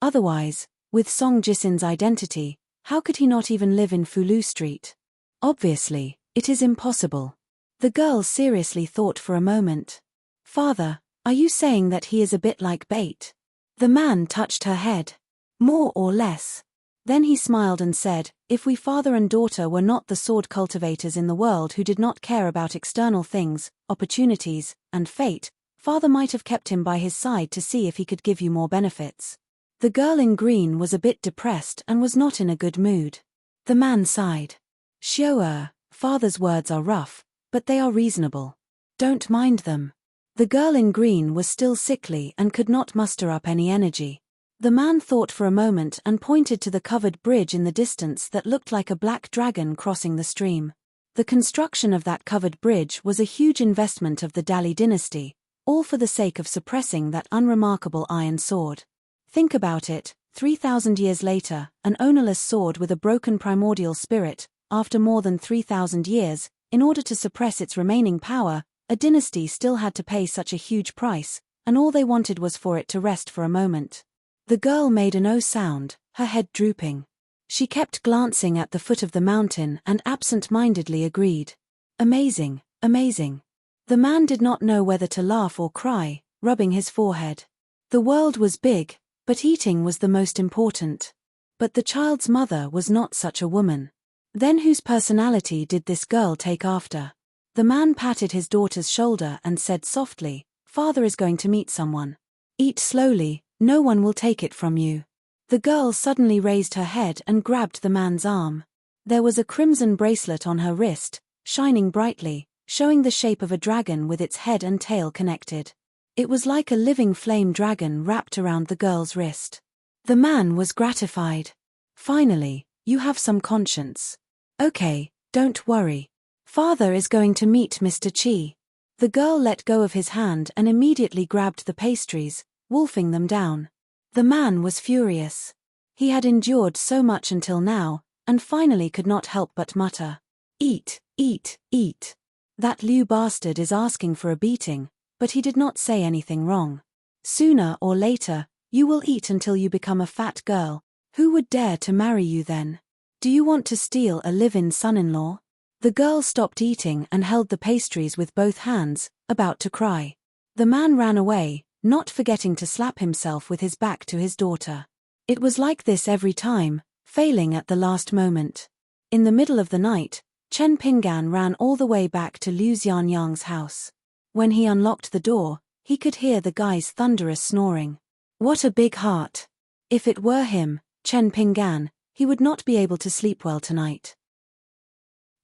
Otherwise, with Song Jisin's identity, how could he not even live in Fulu Street? Obviously, it is impossible." The girl seriously thought for a moment. "Father, are you saying that he is a bit like bait?" The man touched her head. "More or less. Then he smiled and said, "If we father and daughter were not the sword cultivators in the world who did not care about external things, opportunities, and fate, father might have kept him by his side to see if he could give you more benefits." The girl in green was a bit depressed and was not in a good mood. The man sighed. "Xiao, father's words are rough, but they are reasonable. Don't mind them." The girl in green was still sickly and could not muster up any energy. The man thought for a moment and pointed to the covered bridge in the distance that looked like a black dragon crossing the stream. The construction of that covered bridge was a huge investment of the Dali dynasty, all for the sake of suppressing that unremarkable iron sword. Think about it, 3,000 years later, an ownerless sword with a broken primordial spirit, after more than 3,000 years, in order to suppress its remaining power, a dynasty still had to pay such a huge price, and all they wanted was for it to rest for a moment. The girl made a no sound, her head drooping. She kept glancing at the foot of the mountain and absent-mindedly agreed. Amazing, amazing. The man did not know whether to laugh or cry, rubbing his forehead. The world was big, but eating was the most important. But the child's mother was not such a woman. Then whose personality did this girl take after? The man patted his daughter's shoulder and said softly, "Father is going to meet someone. Eat slowly, no one will take it from you." The girl suddenly raised her head and grabbed the man's arm. There was a crimson bracelet on her wrist, shining brightly, showing the shape of a dragon with its head and tail connected. It was like a living flame dragon wrapped around the girl's wrist. The man was gratified. "Finally, you have some conscience. Okay, don't worry. Father is going to meet Mr. Chi." The girl let go of his hand and immediately grabbed the pastries, wolfing them down. The man was furious. He had endured so much until now, and finally could not help but mutter, "Eat, eat, eat. That Liu bastard is asking for a beating," but he did not say anything wrong. "Sooner or later, you will eat until you become a fat girl. Who would dare to marry you then? Do you want to steal a live-in son-in-law?" The girl stopped eating and held the pastries with both hands, about to cry. The man ran away, not forgetting to slap himself with his back to his daughter. It was like this every time, failing at the last moment. In the middle of the night, Chen Pinggan ran all the way back to Liu Xianyang's house. When he unlocked the door, he could hear the guy's thunderous snoring. What a big heart! If it were him, Chen Pinggan, he would not be able to sleep well tonight.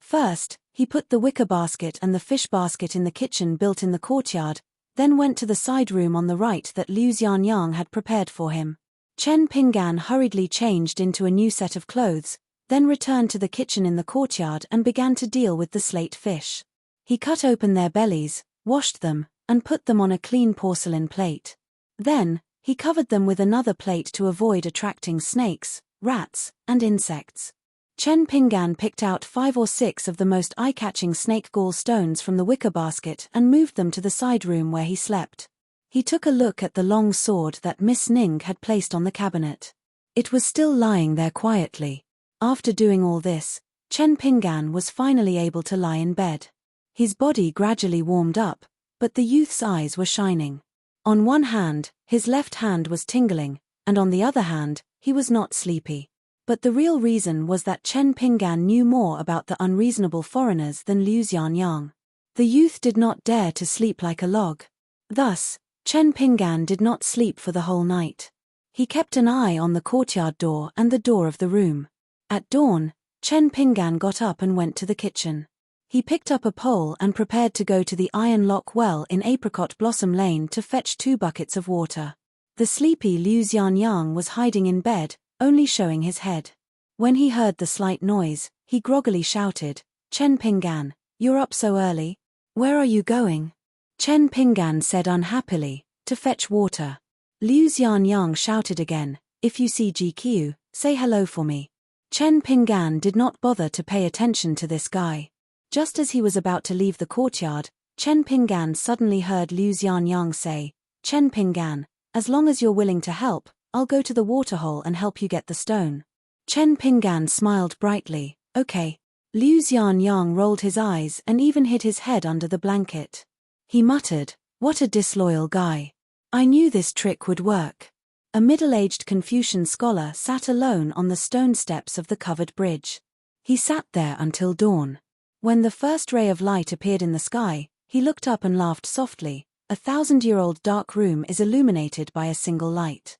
First, he put the wicker basket and the fish basket in the kitchen built in the courtyard, then went to the side room on the right that Liu Xianyang had prepared for him. Chen Pinggan hurriedly changed into a new set of clothes, then returned to the kitchen in the courtyard and began to deal with the slate fish. He cut open their bellies, washed them, and put them on a clean porcelain plate. Then, he covered them with another plate to avoid attracting snakes, rats, and insects. Chen Pinggan picked out 5 or 6 of the most eye-catching snake gall stones from the wicker basket and moved them to the side room where he slept. He took a look at the long sword that Miss Ning had placed on the cabinet. It was still lying there quietly. After doing all this, Chen Pinggan was finally able to lie in bed. His body gradually warmed up, but the youth's eyes were shining. On one hand, his left hand was tingling, and on the other hand, he was not sleepy. But the real reason was that Chen Pinggan knew more about the unreasonable foreigners than Liu Xianyang. The youth did not dare to sleep like a log. Thus, Chen Pinggan did not sleep for the whole night. He kept an eye on the courtyard door and the door of the room. At dawn, Chen Pinggan got up and went to the kitchen. He picked up a pole and prepared to go to the Iron Lock Well in Apricot Blossom Lane to fetch 2 buckets of water. The sleepy Liu Xianyang was hiding in bed, only showing his head. When he heard the slight noise, he groggily shouted, "Chen Pinggan, you're up so early? Where are you going?" Chen Pinggan said unhappily, "To fetch water." Liu Xianyang shouted again, "If you see GQ, say hello for me." Chen Pinggan did not bother to pay attention to this guy. Just as he was about to leave the courtyard, Chen Pinggan suddenly heard Liu Xianyang say, "Chen Pinggan, as long as you're willing to help, I'll go to the waterhole and help you get the stone." Chen Pinggan smiled brightly, "Okay." Liu Xianyang rolled his eyes and even hid his head under the blanket. He muttered, "What a disloyal guy. I knew this trick would work." A middle-aged Confucian scholar sat alone on the stone steps of the covered bridge. He sat there until dawn. When the first ray of light appeared in the sky, he looked up and laughed softly. 1,000-year-old dark room is illuminated by a single light.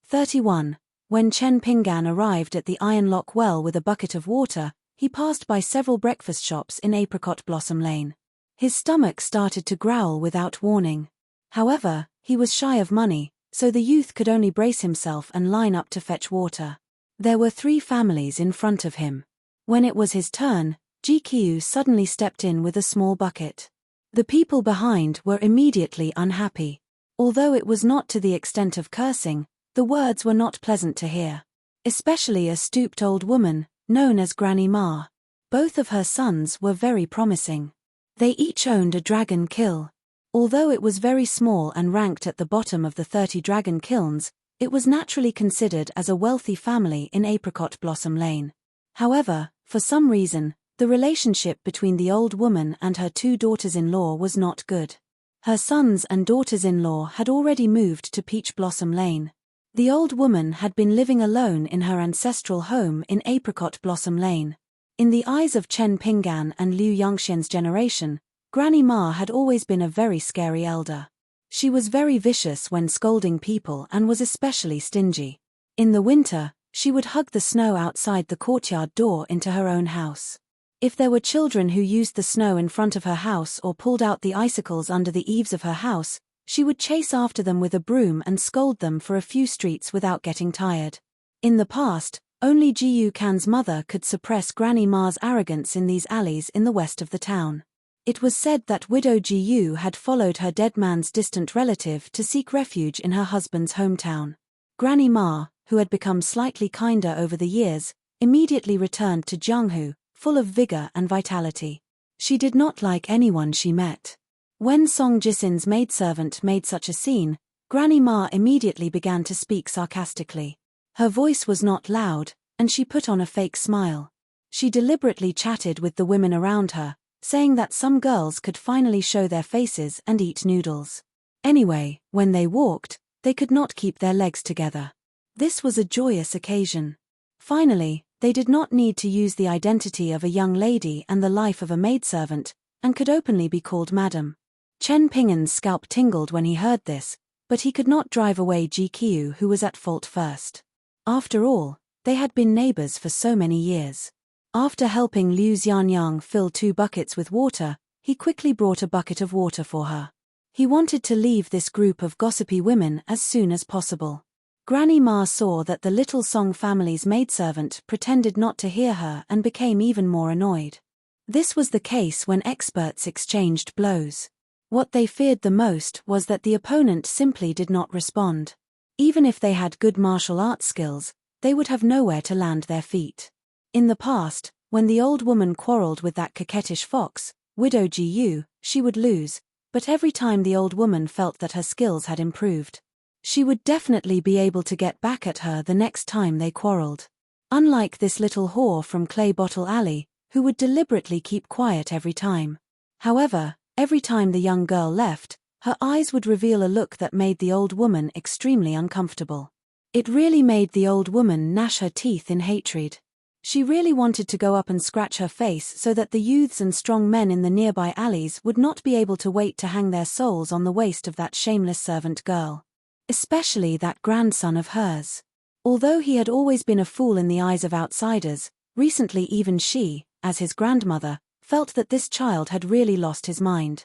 31. When Chen Pinggan arrived at the Iron Lock Well with a bucket of water, he passed by several breakfast shops in Apricot Blossom Lane. His stomach started to growl without warning. However, he was shy of money, so the youth could only brace himself and line up to fetch water. There were 3 families in front of him. When it was his turn, GQ suddenly stepped in with a small bucket. The people behind were immediately unhappy. Although it was not to the extent of cursing, the words were not pleasant to hear. Especially a stooped old woman, known as Granny Ma. Both of her sons were very promising. They each owned a dragon kill. Although it was very small and ranked at the bottom of the 30 dragon kilns, it was naturally considered as a wealthy family in Apricot Blossom Lane. However, for some reason, the relationship between the old woman and her 2 daughters-in-law was not good. Her sons and daughters-in-law had already moved to Peach Blossom Lane. The old woman had been living alone in her ancestral home in Apricot Blossom Lane. In the eyes of Chen Pinggan and Liu Yongxian's generation, Granny Ma had always been a very scary elder. She was very vicious when scolding people and was especially stingy. In the winter, she would hug the snow outside the courtyard door into her own house. If there were children who used the snow in front of her house or pulled out the icicles under the eaves of her house, she would chase after them with a broom and scold them for a few streets without getting tired. In the past, only Jiyu Kan's mother could suppress Granny Ma's arrogance in these alleys in the west of the town. It was said that widow Jiyu had followed her dead man's distant relative to seek refuge in her husband's hometown. Granny Ma, who had become slightly kinder over the years, immediately returned to Jianghu, full of vigor and vitality. She did not like anyone she met. When Song Jisin's maidservant made such a scene, Granny Ma immediately began to speak sarcastically. Her voice was not loud, and she put on a fake smile. She deliberately chatted with the women around her, saying that some girls could finally show their faces and eat noodles. Anyway, when they walked, they could not keep their legs together. This was a joyous occasion. Finally, they did not need to use the identity of a young lady and the life of a maidservant, and could openly be called Madam. Chen Pinggan's scalp tingled when he heard this, but he could not drive away Ji Qiu, who was at fault first. After all, they had been neighbors for so many years. After helping Liu Xianyang fill 2 buckets with water, he quickly brought a bucket of water for her. He wanted to leave this group of gossipy women as soon as possible. Granny Ma saw that the Little Song family's maidservant pretended not to hear her and became even more annoyed. This was the case when experts exchanged blows. What they feared the most was that the opponent simply did not respond. Even if they had good martial arts skills, they would have nowhere to land their feet. In the past, when the old woman quarreled with that coquettish fox, widow Jiyu, she would lose, but every time the old woman felt that her skills had improved, she would definitely be able to get back at her the next time they quarreled. Unlike this little whore from Clay Bottle Alley, who would deliberately keep quiet every time. However, every time the young girl left, her eyes would reveal a look that made the old woman extremely uncomfortable. It really made the old woman gnash her teeth in hatred. She really wanted to go up and scratch her face so that the youths and strong men in the nearby alleys would not be able to wait to hang their souls on the waist of that shameless servant girl. Especially that grandson of hers. Although he had always been a fool in the eyes of outsiders, recently even she, as his grandmother, felt that this child had really lost his mind.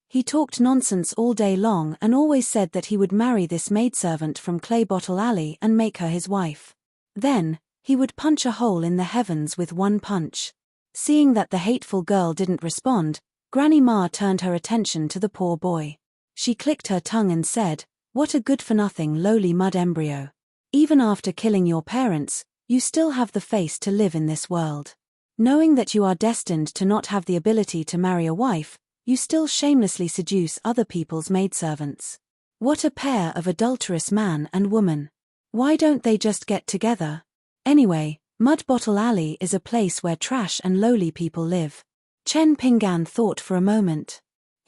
He talked nonsense all day long and always said that he would marry this maidservant from Clay Bottle Alley and make her his wife. Then, he would punch a hole in the heavens with one punch. Seeing that the hateful girl didn't respond, Granny Ma turned her attention to the poor boy. She clicked her tongue and said, "What a good-for-nothing lowly mud embryo. Even after killing your parents, you still have the face to live in this world. Knowing that you are destined to not have the ability to marry a wife, you still shamelessly seduce other people's maidservants. What a pair of adulterous man and woman. Why don't they just get together? Anyway, Mud Bottle Alley is a place where trash and lowly people live." Chen Pinggan thought for a moment.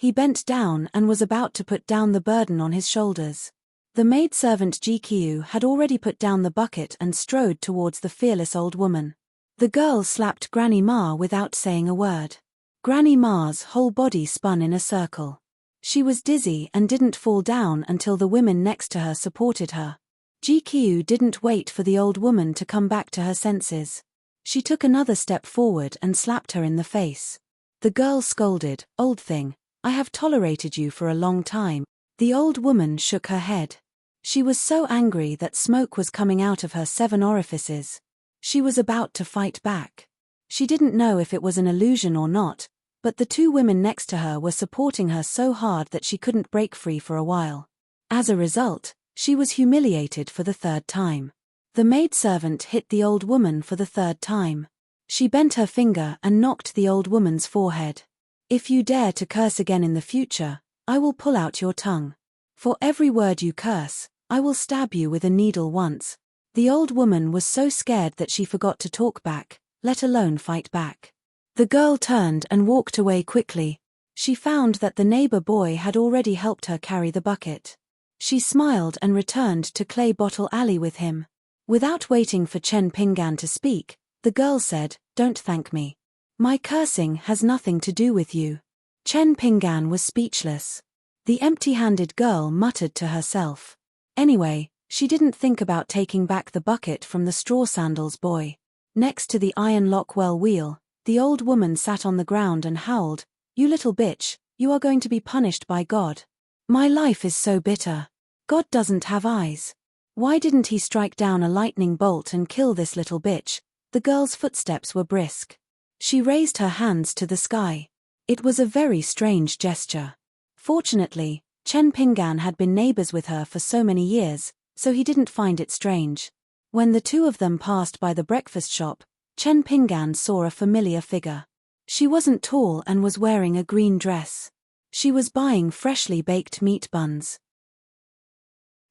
He bent down and was about to put down the burden on his shoulders. The maidservant GQ had already put down the bucket and strode towards the fearless old woman. The girl slapped Granny Ma without saying a word. Granny Ma's whole body spun in a circle. She was dizzy and didn't fall down until the women next to her supported her. GQ didn't wait for the old woman to come back to her senses. She took another step forward and slapped her in the face. The girl scolded, "Old thing, I have tolerated you for a long time." The old woman shook her head. She was so angry that smoke was coming out of her 7 orifices. She was about to fight back. She didn't know if it was an illusion or not, but the 2 women next to her were supporting her so hard that she couldn't break free for a while. As a result, she was humiliated for the 3rd time. The maidservant hit the old woman for the 3rd time. She bent her finger and knocked the old woman's forehead. "If you dare to curse again in the future, I will pull out your tongue. For every word you curse, I will stab you with a needle once." The old woman was so scared that she forgot to talk back, let alone fight back. The girl turned and walked away quickly. She found that the neighbor boy had already helped her carry the bucket. She smiled and returned to Clay Bottle Alley with him. Without waiting for Chen Pingan to speak, the girl said, "Don't thank me. My cursing has nothing to do with you." Chen Pingan was speechless. The empty-handed girl muttered to herself. Anyway, she didn't think about taking back the bucket from the straw sandals boy. Next to the iron lock well wheel, the old woman sat on the ground and howled, "You little bitch, you are going to be punished by God. My life is so bitter. God doesn't have eyes. Why didn't he strike down a lightning bolt and kill this little bitch?" The girl's footsteps were brisk. She raised her hands to the sky. It was a very strange gesture. Fortunately, Chen Pingan had been neighbors with her for so many years, so he didn't find it strange. When the 2 of them passed by the breakfast shop, Chen Pingan saw a familiar figure. She wasn't tall and was wearing a green dress. She was buying freshly baked meat buns.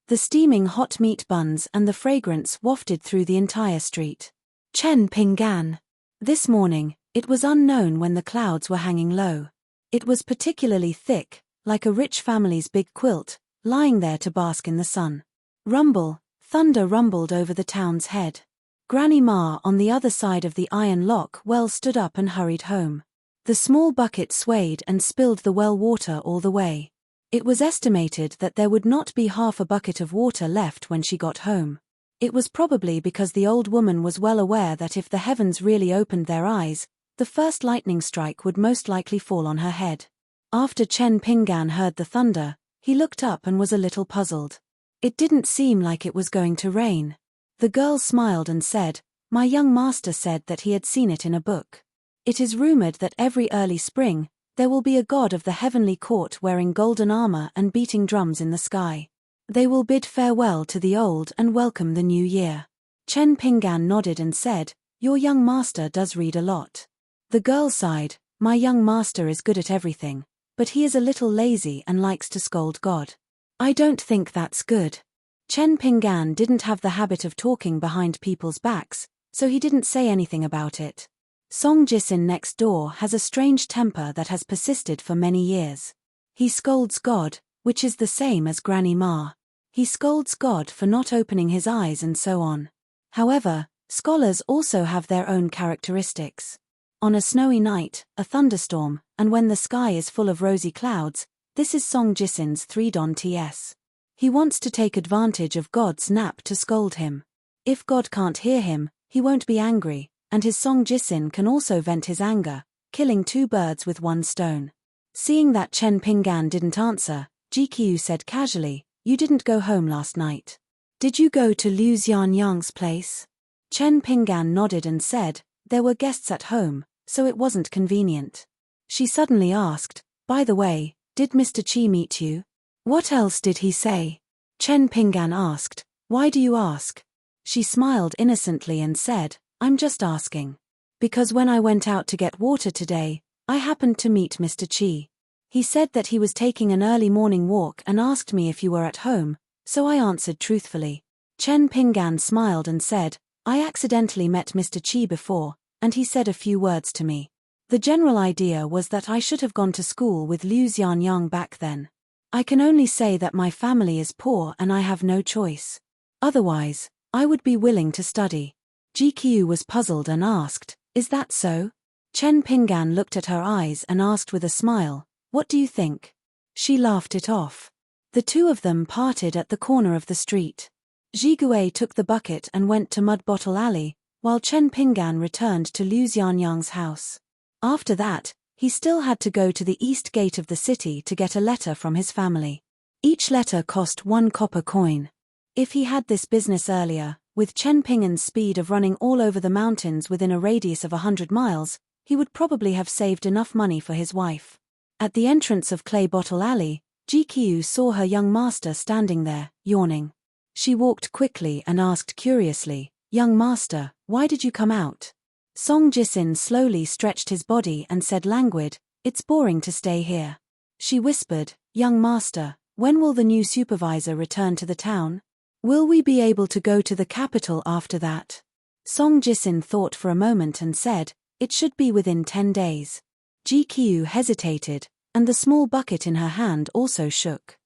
The steaming hot meat buns and the fragrance wafted through the entire street. Chen Pingan. This morning, it was unknown when the clouds were hanging low. It was particularly thick, like a rich family's big quilt, lying there to bask in the sun. Rumble, thunder rumbled over the town's head. Granny Ma on the other side of the iron lock well stood up and hurried home. The small bucket swayed and spilled the well water all the way. It was estimated that there would not be half a bucket of water left when she got home. It was probably because the old woman was well aware that if the heavens really opened their eyes, the first lightning strike would most likely fall on her head. After Chen Pingan heard the thunder, he looked up and was a little puzzled. It didn't seem like it was going to rain. The girl smiled and said, "My young master said that he had seen it in a book. It is rumored that every early spring, there will be a god of the heavenly court wearing golden armor and beating drums in the sky. They will bid farewell to the old and welcome the new year." Chen Pingan nodded and said, "Your young master does read a lot." The girl sighed, "My young master is good at everything, but he is a little lazy and likes to scold God. I don't think that's good." Chen Pingan didn't have the habit of talking behind people's backs, so he didn't say anything about it. Song Jisin next door has a strange temper that has persisted for many years. He scolds God, which is the same as Granny Ma. He scolds God for not opening his eyes and so on. However, scholars also have their own characteristics. On a snowy night, a thunderstorm, and when the sky is full of rosy clouds, this is Song Jisin's 3.ts. He wants to take advantage of God's nap to scold him. If God can't hear him, he won't be angry, and his Song Jisin can also vent his anger, killing 2 birds with 1 stone. Seeing that Chen Pingan didn't answer, GQ said casually, "You didn't go home last night. Did you go to Liu Xianyang's place?" Chen Pingan nodded and said, "There were guests at home, so it wasn't convenient." She suddenly asked, "By the way, did Mr. Qi meet you?" "What else did he say?" Chen Pingan asked. "Why do you ask?" She smiled innocently and said, "I'm just asking. Because when I went out to get water today, I happened to meet Mr. Qi. He said that he was taking an early morning walk and asked me if you were at home, so I answered truthfully." Chen Pingan smiled and said, "I accidentally met Mr. Qi before, and he said a few words to me." The general idea was that I should have gone to school with Liu Xianyang back then. I can only say that my family is poor and I have no choice. Otherwise, I would be willing to study. GQ was puzzled and asked, "Is that so?" Chen Pinggan looked at her eyes and asked with a smile, "What do you think?" She laughed it off. The two of them parted at the corner of the street. Jigue took the bucket and went to Mud Bottle Alley, while Chen Pinggan returned to Liu Xianyang's house. After that, he still had to go to the east gate of the city to get a letter from his family. Each letter cost 1 copper coin. If he had this business earlier, with Chen Pinggan's speed of running all over the mountains within a radius of 100 miles, he would probably have saved enough money for his wife. At the entrance of Clay Bottle Alley, GQ saw her young master standing there, yawning. She walked quickly and asked curiously, "Young master, why did you come out?" Song Jisin slowly stretched his body and said languid, "It's boring to stay here." She whispered, "Young master, when will the new supervisor return to the town? Will we be able to go to the capital after that?" Song Jisin thought for a moment and said, "It should be within 10 days. GQ hesitated, and the small bucket in her hand also shook.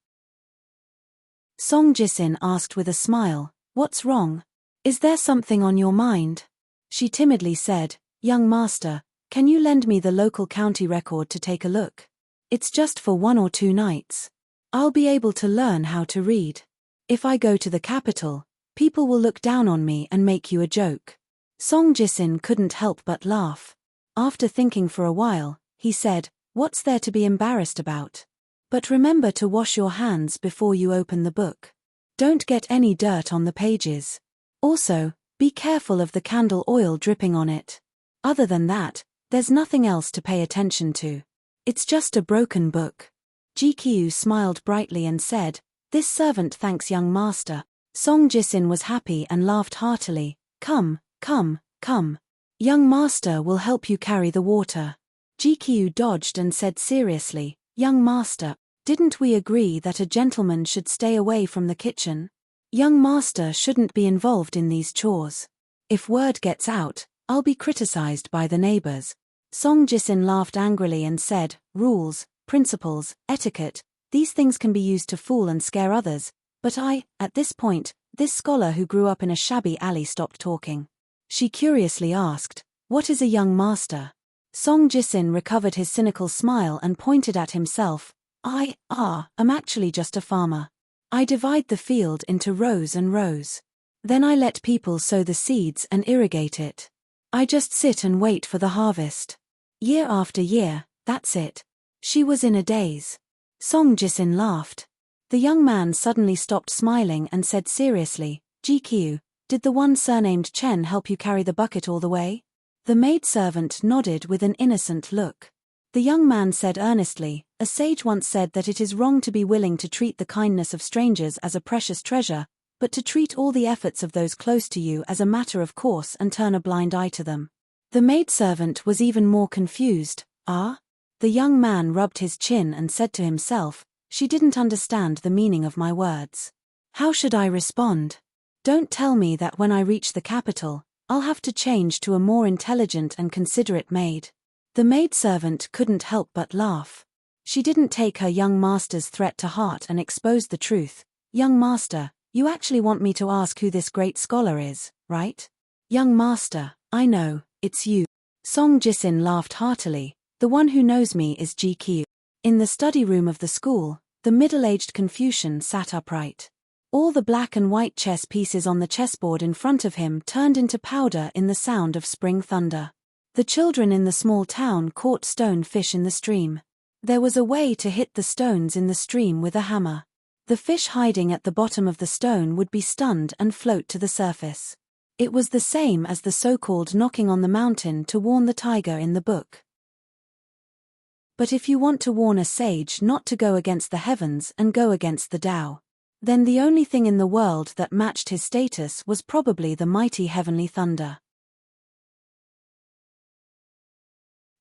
Song Jisin asked with a smile, "What's wrong? Is there something on your mind?" She timidly said, "Young master, can you lend me the local county record to take a look? It's just for 1 or 2 nights. I'll be able to learn how to read. If I go to the capital, people will look down on me and make you a joke." Song Jisin couldn't help but laugh. After thinking for a while, he said, "What's there to be embarrassed about? But remember to wash your hands before you open the book. Don't get any dirt on the pages. Also, be careful of the candle oil dripping on it. Other than that, there's nothing else to pay attention to. It's just a broken book." GQ smiled brightly and said, "This servant thanks young master." Song Jisin was happy and laughed heartily. Come. Young master will help you carry the water." GQ dodged and said seriously, "Young master, didn't we agree that a gentleman should stay away from the kitchen? Young master shouldn't be involved in these chores. If word gets out, I'll be criticized by the neighbors." Song Jisin laughed angrily and said, "Rules, principles, etiquette, these things can be used to fool and scare others, but at this point, this scholar who grew up in a shabby alley stopped talking. She curiously asked, "What is a young master?" Song Jisin recovered his cynical smile and pointed at himself. I'm actually just a farmer. I divide the field into rows and rows. Then I let people sow the seeds and irrigate it. I just sit and wait for the harvest. Year after year, that's it." She was in a daze. Song Jisin laughed. The young man suddenly stopped smiling and said seriously, "GQ, did the one surnamed Chen help you carry the bucket all the way?" The maidservant nodded with an innocent look. The young man said earnestly, "A sage once said that it is wrong to be willing to treat the kindness of strangers as a precious treasure, but to treat all the efforts of those close to you as a matter of course and turn a blind eye to them." The maidservant was even more confused. "Ah?" The young man rubbed his chin and said to himself, "She didn't understand the meaning of my words. How should I respond? Don't tell me that when I reach the capital, I'll have to change to a more intelligent and considerate maid." The maidservant couldn't help but laugh. She didn't take her young master's threat to heart and exposed the truth. "Young master, you actually want me to ask who this great scholar is, right?" "Young master, I know, it's you." Song Jisin laughed heartily. "The one who knows me is GQ." In the study room of the school, the middle-aged Confucian sat upright. All the black and white chess pieces on the chessboard in front of him turned into powder in the sound of spring thunder. The children in the small town caught stone fish in the stream. There was a way to hit the stones in the stream with a hammer. The fish hiding at the bottom of the stone would be stunned and float to the surface. It was the same as the so-called knocking on the mountain to warn the tiger in the book. But if you want to warn a sage not to go against the heavens and go against the Tao, then the only thing in the world that matched his status was probably the mighty heavenly thunder.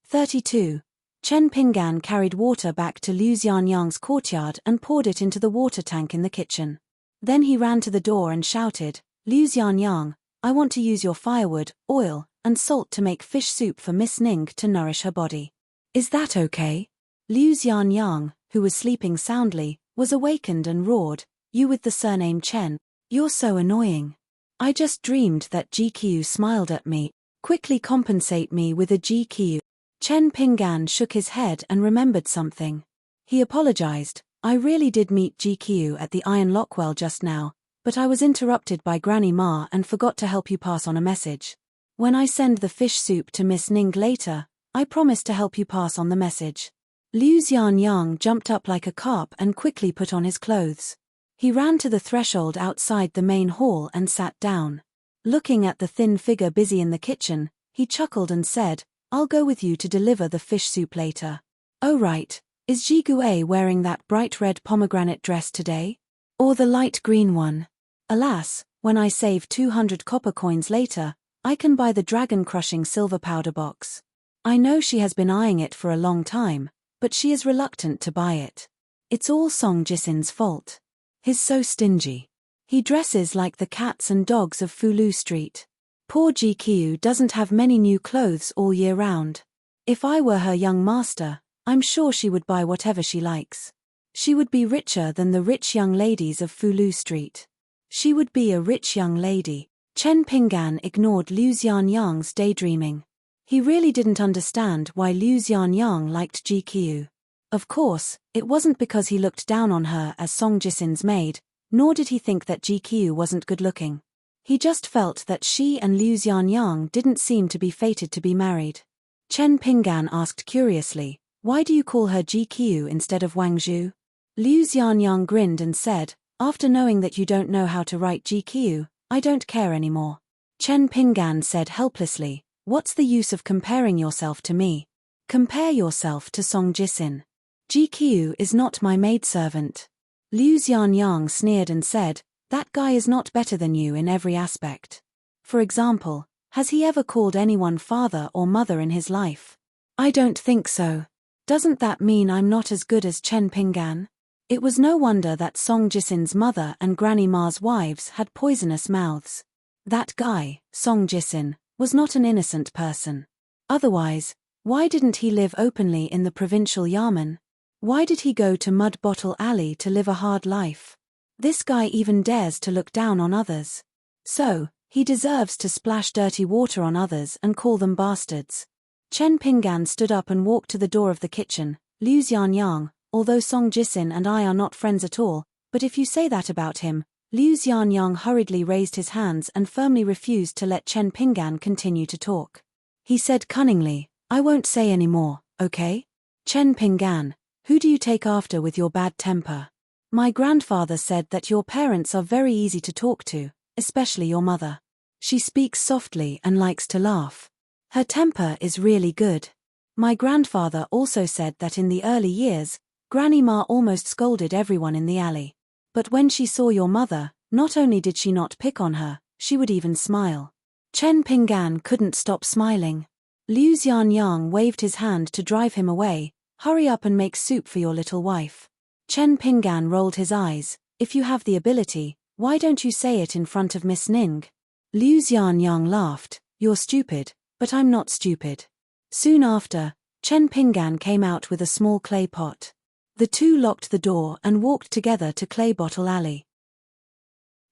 32. Chen Pinggan carried water back to Liu Xianyang's courtyard and poured it into the water tank in the kitchen. Then he ran to the door and shouted, "Liu Xianyang, I want to use your firewood, oil, and salt to make fish soup for Miss Ning to nourish her body. Is that okay? Liu Xianyang, who was sleeping soundly, was awakened and roared, "You with the surname Chen. You're so annoying. I just dreamed that GQ smiled at me. Quickly compensate me with a GQ." Chen Pinggan shook his head and remembered something. He apologized. "I really did meet GQ at the Iron Lockwell just now, but I was interrupted by Granny Ma and forgot to help you pass on a message. When I send the fish soup to Miss Ning later, I promise to help you pass on the message." Liu Xianyang jumped up like a carp and quickly put on his clothes. He ran to the threshold outside the main hall and sat down. Looking at the thin figure busy in the kitchen, he chuckled and said, "I'll go with you to deliver the fish soup later." "Oh right, is Jigue wearing that bright red pomegranate dress today? Or the light green one? Alas, when I save 200 copper coins later, I can buy the dragon-crushing silver powder box. I know she has been eyeing it for a long time, but she is reluctant to buy it. It's all Song Jisin's fault. He's so stingy. He dresses like the cats and dogs of Fulu Street. Poor GQ doesn't have many new clothes all year round. If I were her young master, I'm sure she would buy whatever she likes. She would be richer than the rich young ladies of Fulu Street. She would be a rich young lady." Chen Pinggan ignored Liu Xianyang's daydreaming. He really didn't understand why Liu Xianyang liked GQ. Of course, it wasn't because he looked down on her as Song Jisin's maid, nor did he think that GQ wasn't good-looking. He just felt that she and Liu Xianyang didn't seem to be fated to be married. Chen Pinggan asked curiously, "Why do you call her GQ instead of Wang Zhu?" Liu Xianyang grinned and said, "After knowing that you don't know how to write GQ, I don't care anymore." Chen Pinggan said helplessly, "What's the use of comparing yourself to me? Compare yourself to Song Jisin. GQ is not my maidservant." Liu Xianyang sneered and said, "That guy is not better than you in every aspect. For example, has he ever called anyone father or mother in his life? I don't think so. Doesn't that mean I'm not as good as Chen Pinggan?" It was no wonder that Song Jisin's mother and Granny Ma's wives had poisonous mouths. That guy, Song Jisin, was not an innocent person. Otherwise, why didn't he live openly in the provincial Yamen? Why did he go to Mud Bottle Alley to live a hard life? This guy even dares to look down on others. So, he deserves to splash dirty water on others and call them bastards. Chen Pinggan stood up and walked to the door of the kitchen. "Liu Xianyang, although Song Jisin and I are not friends at all, but if you say that about him." Liu Xianyang hurriedly raised his hands and firmly refused to let Chen Pinggan continue to talk. He said cunningly, "I won't say any more, okay? Chen Pinggan, who do you take after with your bad temper? My grandfather said that your parents are very easy to talk to, especially your mother. She speaks softly and likes to laugh. Her temper is really good. My grandfather also said that in the early years, Granny Ma almost scolded everyone in the alley. But when she saw your mother, not only did she not pick on her, she would even smile." Chen Pinggan couldn't stop smiling. Liu Xianyang waved his hand to drive him away. "Hurry up and make soup for your little wife." Chen Pinggan rolled his eyes. "If you have the ability, why don't you say it in front of Miss Ning?" Liu Xianyang laughed. "You're stupid, but I'm not stupid." Soon after, Chen Pinggan came out with a small clay pot. The two locked the door and walked together to Clay Bottle Alley.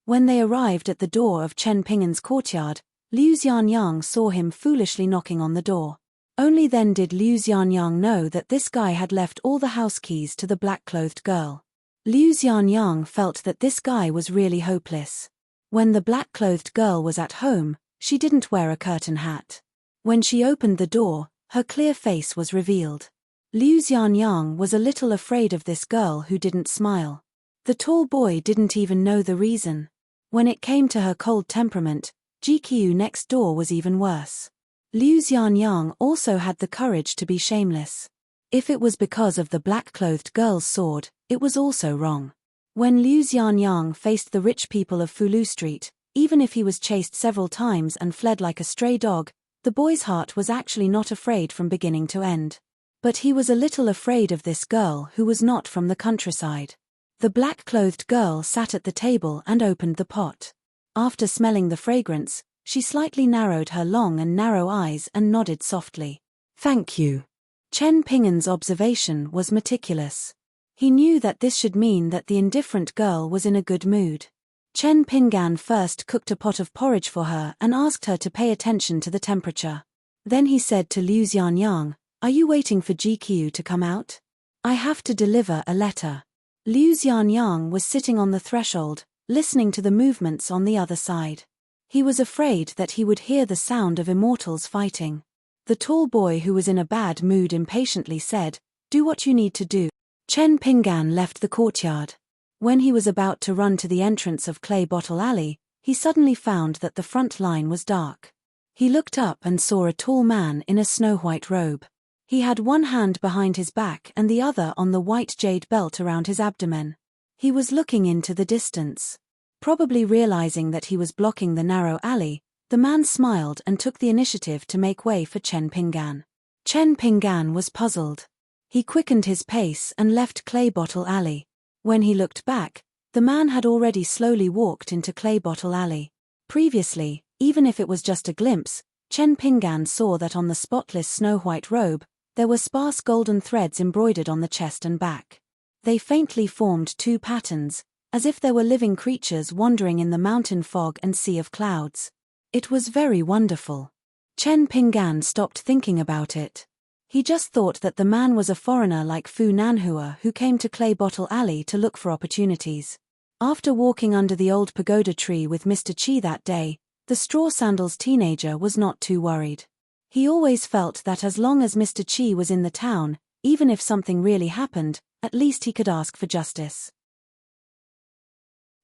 When they arrived at the door of Chen Pinggan's courtyard, Liu Xianyang saw him foolishly knocking on the door. Only then did Liu Xianyang know that this guy had left all the house keys to the black-clothed girl. Liu Xianyang felt that this guy was really hopeless. When the black-clothed girl was at home, she didn't wear a curtain hat. When she opened the door, her clear face was revealed. Liu Xianyang was a little afraid of this girl who didn't smile. The tall boy didn't even know the reason. When it came to her cold temperament, GQ next door was even worse. Liu Xianyang also had the courage to be shameless. If it was because of the black-clothed girl's sword, it was also wrong. When Liu Xianyang faced the rich people of Fulu Street, even if he was chased several times and fled like a stray dog, the boy's heart was actually not afraid from beginning to end. But he was a little afraid of this girl who was not from the countryside. The black-clothed girl sat at the table and opened the pot. After smelling the fragrance, She slightly narrowed her long and narrow eyes and nodded softly. "Thank you." Chen Ping'an's observation was meticulous. He knew that this should mean that the indifferent girl was in a good mood. Chen Ping'an first cooked a pot of porridge for her and asked her to pay attention to the temperature. Then he said to Liu Xianyang, "Are you waiting for GQ to come out? I have to deliver a letter." Liu Xianyang was sitting on the threshold, listening to the movements on the other side. He was afraid that he would hear the sound of immortals fighting. The tall boy who was in a bad mood impatiently said, "Do what you need to do." Chen Ping'an left the courtyard. When he was about to run to the entrance of Clay Bottle Alley, he suddenly found that the front line was dark. He looked up and saw a tall man in a snow-white robe. He had one hand behind his back and the other on the white jade belt around his abdomen. He was looking into the distance. Probably realizing that he was blocking the narrow alley, the man smiled and took the initiative to make way for Chen Ping'an. Chen Ping'an was puzzled. He quickened his pace and left Clay Bottle Alley. When he looked back, the man had already slowly walked into Clay Bottle Alley. Previously, even if it was just a glimpse, Chen Ping'an saw that on the spotless snow-white robe, there were sparse golden threads embroidered on the chest and back. They faintly formed two patterns, as if there were living creatures wandering in the mountain fog and sea of clouds. It was very wonderful. Chen Ping'an stopped thinking about it. He just thought that the man was a foreigner like Fu Nanhua who came to Clay Bottle Alley to look for opportunities. After walking under the old pagoda tree with Mr. Chi that day, the straw sandals teenager was not too worried. He always felt that as long as Mr. Chi was in the town, even if something really happened, at least he could ask for justice.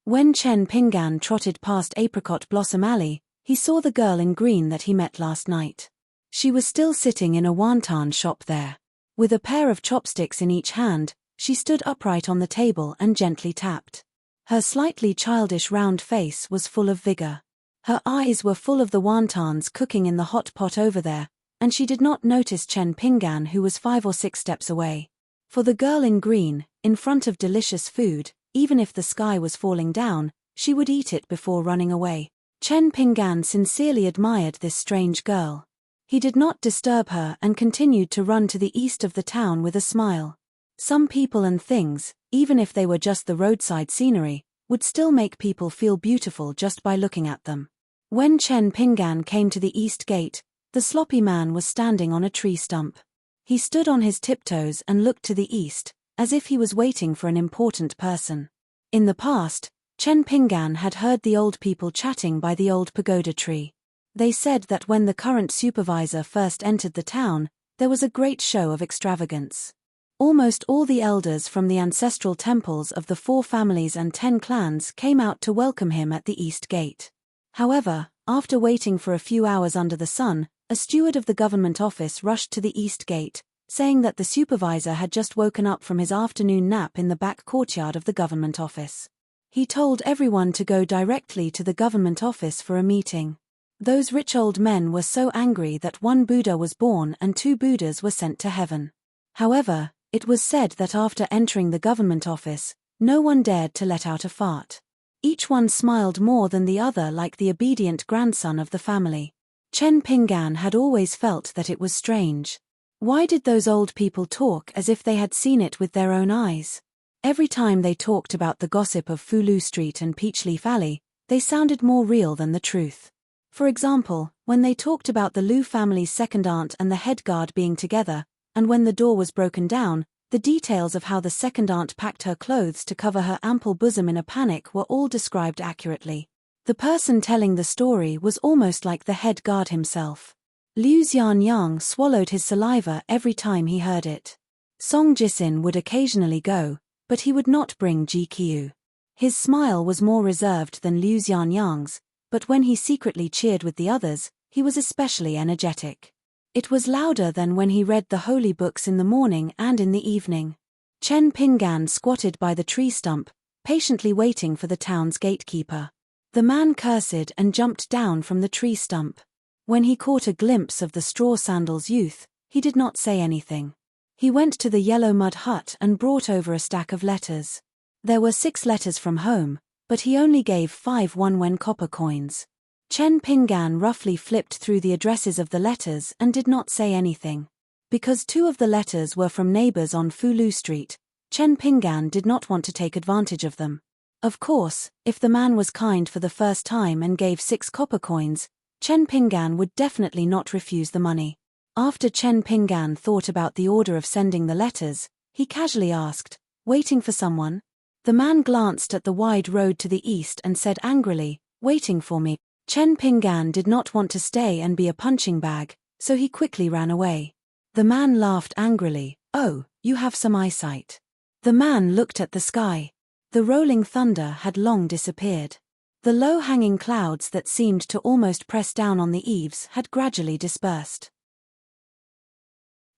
When Chen Ping'an trotted past Apricot Blossom Alley, he saw the girl in green that he met last night. She was still sitting in a wonton shop there. With a pair of chopsticks in each hand, she stood upright on the table and gently tapped. Her slightly childish round face was full of vigor. Her eyes were full of the wontons cooking in the hot pot over there, and she did not notice Chen Ping'an who was 5 or 6 steps away. For the girl in green, in front of delicious food, even if the sky was falling down, she would eat it before running away. Chen Ping'an sincerely admired this strange girl. He did not disturb her and continued to run to the east of the town with a smile. Some people and things, even if they were just the roadside scenery, would still make people feel beautiful just by looking at them. When Chen Ping'an came to the east gate, the sloppy man was standing on a tree stump. He stood on his tiptoes and looked to the east, as if he was waiting for an important person. In the past, Chen Ping'an had heard the old people chatting by the old pagoda tree. They said that when the current supervisor first entered the town, there was a great show of extravagance. Almost all the elders from the ancestral temples of the 4 families and 10 clans came out to welcome him at the east gate. However, after waiting for a few hours under the sun, a steward of the government office rushed to the east gate, saying that the supervisor had just woken up from his afternoon nap in the back courtyard of the government office. He told everyone to go directly to the government office for a meeting. Those rich old men were so angry that 1 Buddha was born and 2 Buddhas were sent to heaven. However, it was said that after entering the government office, no one dared to let out a fart. Each one smiled more than the other like the obedient grandson of the family. Chen Ping'an had always felt that it was strange. Why did those old people talk as if they had seen it with their own eyes? Every time they talked about the gossip of Fulu Street and Peachleaf Alley, they sounded more real than the truth. For example, when they talked about the Liu family's second aunt and the head guard being together, and when the door was broken down, the details of how the second aunt packed her clothes to cover her ample bosom in a panic were all described accurately. The person telling the story was almost like the head guard himself. Liu Xianyang swallowed his saliva every time he heard it. Song Jisin would occasionally go, but he would not bring GQ. His smile was more reserved than Liu Xianyang's, but when he secretly cheered with the others, he was especially energetic. It was louder than when he read the holy books in the morning and in the evening. Chen Ping'an squatted by the tree stump, patiently waiting for the town's gatekeeper. The man cursed and jumped down from the tree stump. When he caught a glimpse of the straw sandals youth, he did not say anything. He went to the yellow mud hut and brought over a stack of letters. There were 6 letters from home, but he only gave 5 1 wen copper coins. Chen Pinggan roughly flipped through the addresses of the letters and did not say anything. Because 2 of the letters were from neighbors on Fulu Street, Chen Pinggan did not want to take advantage of them. Of course, if the man was kind for the first time and gave 6 copper coins, Chen Pinggan would definitely not refuse the money. After Chen Pinggan thought about the order of sending the letters, he casually asked, "Waiting for someone?" The man glanced at the wide road to the east and said angrily, "Waiting for me." Chen Pinggan did not want to stay and be a punching bag, so he quickly ran away. The man laughed angrily, "Oh, you have some eyesight." The man looked at the sky. The rolling thunder had long disappeared. The low-hanging clouds that seemed to almost press down on the eaves had gradually dispersed.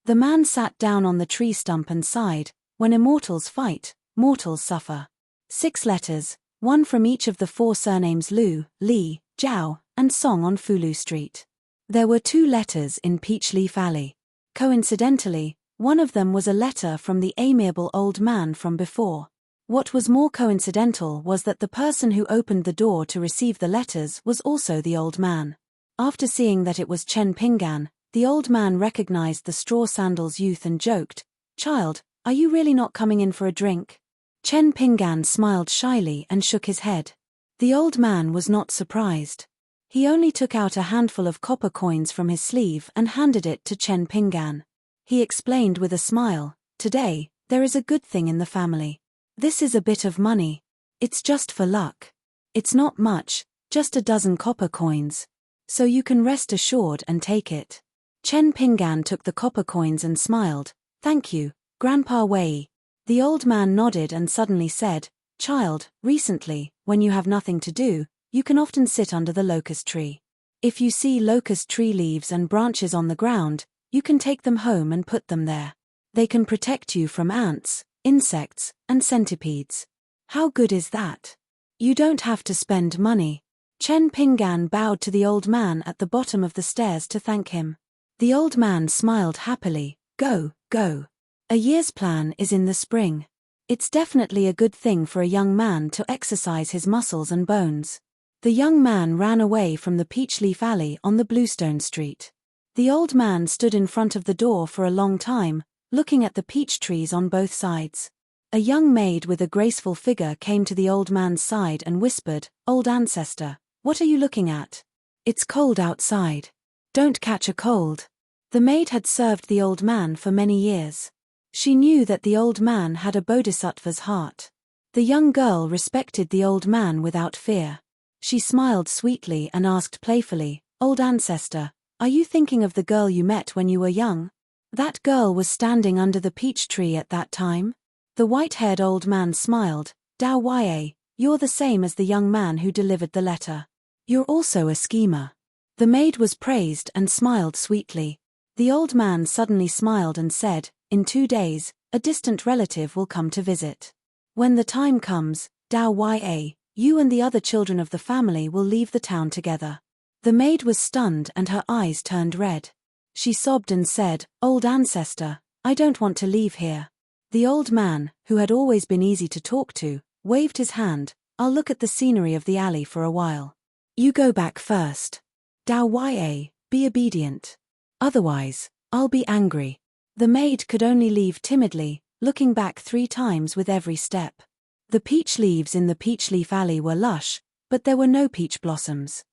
The man sat down on the tree stump and sighed, "When immortals fight, mortals suffer." 6 letters, 1 from each of the 4 surnames Lu, Li, Zhao, and Song on Fulu Street. There were 2 letters in Peachleaf Alley. Coincidentally, one of them was a letter from the amiable old man from before. What was more coincidental was that the person who opened the door to receive the letters was also the old man. After seeing that it was Chen Pinggan, the old man recognized the straw sandals youth and joked, "Child, are you really not coming in for a drink?" Chen Pinggan smiled shyly and shook his head. The old man was not surprised. He only took out a handful of copper coins from his sleeve and handed it to Chen Pinggan. He explained with a smile, "Today, there is a good thing in the family. This is a bit of money. It's just for luck. It's not much, just a dozen copper coins. So you can rest assured and take it." Chen Pinggan took the copper coins and smiled, "Thank you, Grandpa Wei." The old man nodded and suddenly said, "Child, recently, when you have nothing to do, you can often sit under the locust tree. If you see locust tree leaves and branches on the ground, you can take them home and put them there. They can protect you from ants, insects, and centipedes. How good is that? You don't have to spend money." Chen Pinggan bowed to the old man at the bottom of the stairs to thank him. The old man smiled happily, "Go, go. A year's plan is in the spring. It's definitely a good thing for a young man to exercise his muscles and bones." The young man ran away from the Peachleaf Alley on the Bluestone Street. The old man stood in front of the door for a long time, looking at the peach trees on both sides. A young maid with a graceful figure came to the old man's side and whispered, "Old ancestor, what are you looking at? It's cold outside. Don't catch a cold." The maid had served the old man for many years. She knew that the old man had a bodhisattva's heart. The young girl respected the old man without fear. She smiled sweetly and asked playfully, "Old ancestor, are you thinking of the girl you met when you were young? That girl was standing under the peach tree at that time?" The white-haired old man smiled, "Dao Ye, you're the same as the young man who delivered the letter. You're also a schemer." The maid was praised and smiled sweetly. The old man suddenly smiled and said, "In 2 days, a distant relative will come to visit. When the time comes, Dao Ye, you and the other children of the family will leave the town together." The maid was stunned and her eyes turned red. She sobbed and said, "Old ancestor, I don't want to leave here." The old man, who had always been easy to talk to, waved his hand, "I'll look at the scenery of the alley for a while. You go back first. Dao Ye, be obedient. Otherwise, I'll be angry." The maid could only leave timidly, looking back 3 times with every step. The peach leaves in the Peachleaf Alley were lush, but there were no peach blossoms.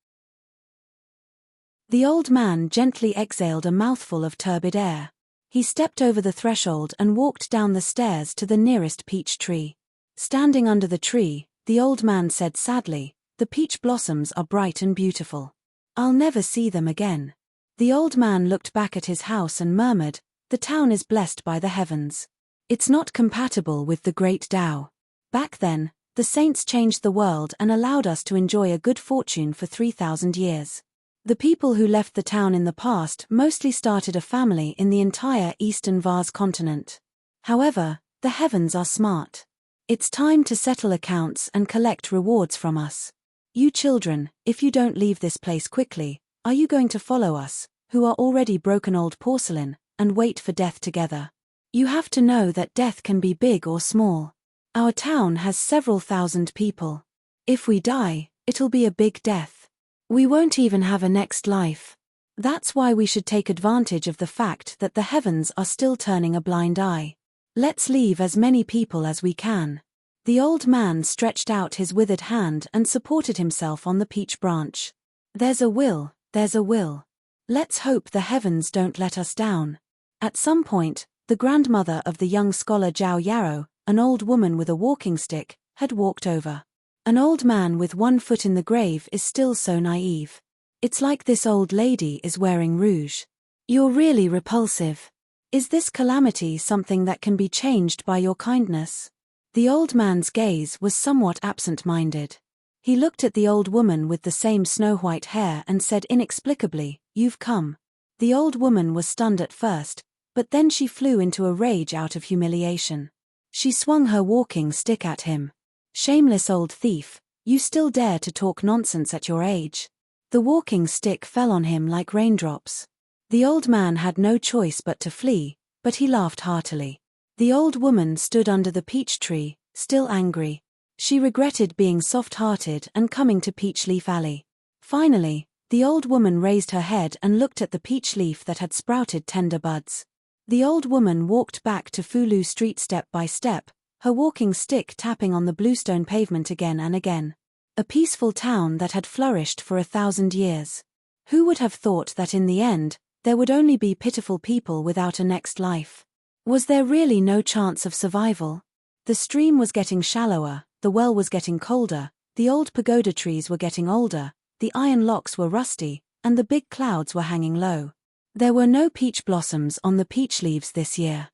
The old man gently exhaled a mouthful of turbid air. He stepped over the threshold and walked down the stairs to the nearest peach tree. Standing under the tree, the old man said sadly, "The peach blossoms are bright and beautiful. I'll never see them again." The old man looked back at his house and murmured, "The town is blessed by the heavens. It's not compatible with the great Tao. Back then, the saints changed the world and allowed us to enjoy a good fortune for 3,000 years. The people who left the town in the past mostly started a family in the entire eastern vase continent. However, the heavens are smart. It's time to settle accounts and collect rewards from us. You children, if you don't leave this place quickly, are you going to follow us, who are already broken old porcelain, and wait for death together? You have to know that death can be big or small. Our town has several thousand people. If we die, it'll be a big death. We won't even have a next life. That's why we should take advantage of the fact that the heavens are still turning a blind eye. Let's leave as many people as we can." The old man stretched out his withered hand and supported himself on the peach branch. "There's a will, there's a will. Let's hope the heavens don't let us down." At some point, the grandmother of the young scholar Zhao Yarrow, an old woman with a walking stick, had walked over. An old man with one foot in the grave is still so naive. It's like this old lady is wearing rouge. You're really repulsive. Is this calamity something that can be changed by your kindness? The old man's gaze was somewhat absent-minded. He looked at the old woman with the same snow-white hair and said inexplicably, "You've come." The old woman was stunned at first, but then she flew into a rage out of humiliation. She swung her walking stick at him. "Shameless old thief, you still dare to talk nonsense at your age." The walking stick fell on him like raindrops. The old man had no choice but to flee, but he laughed heartily. The old woman stood under the peach tree, still angry. She regretted being soft-hearted and coming to Peach Leaf Alley. Finally, the old woman raised her head and looked at the peach leaf that had sprouted tender buds. The old woman walked back to Fulu Street step by step, her walking stick tapping on the bluestone pavement again and again. A peaceful town that had flourished for 1,000 years. Who would have thought that in the end, there would only be pitiful people without a next life? Was there really no chance of survival? The stream was getting shallower, the well was getting colder, the old pagoda trees were getting older, the iron locks were rusty, and the big clouds were hanging low. There were no peach blossoms on the peach leaves this year.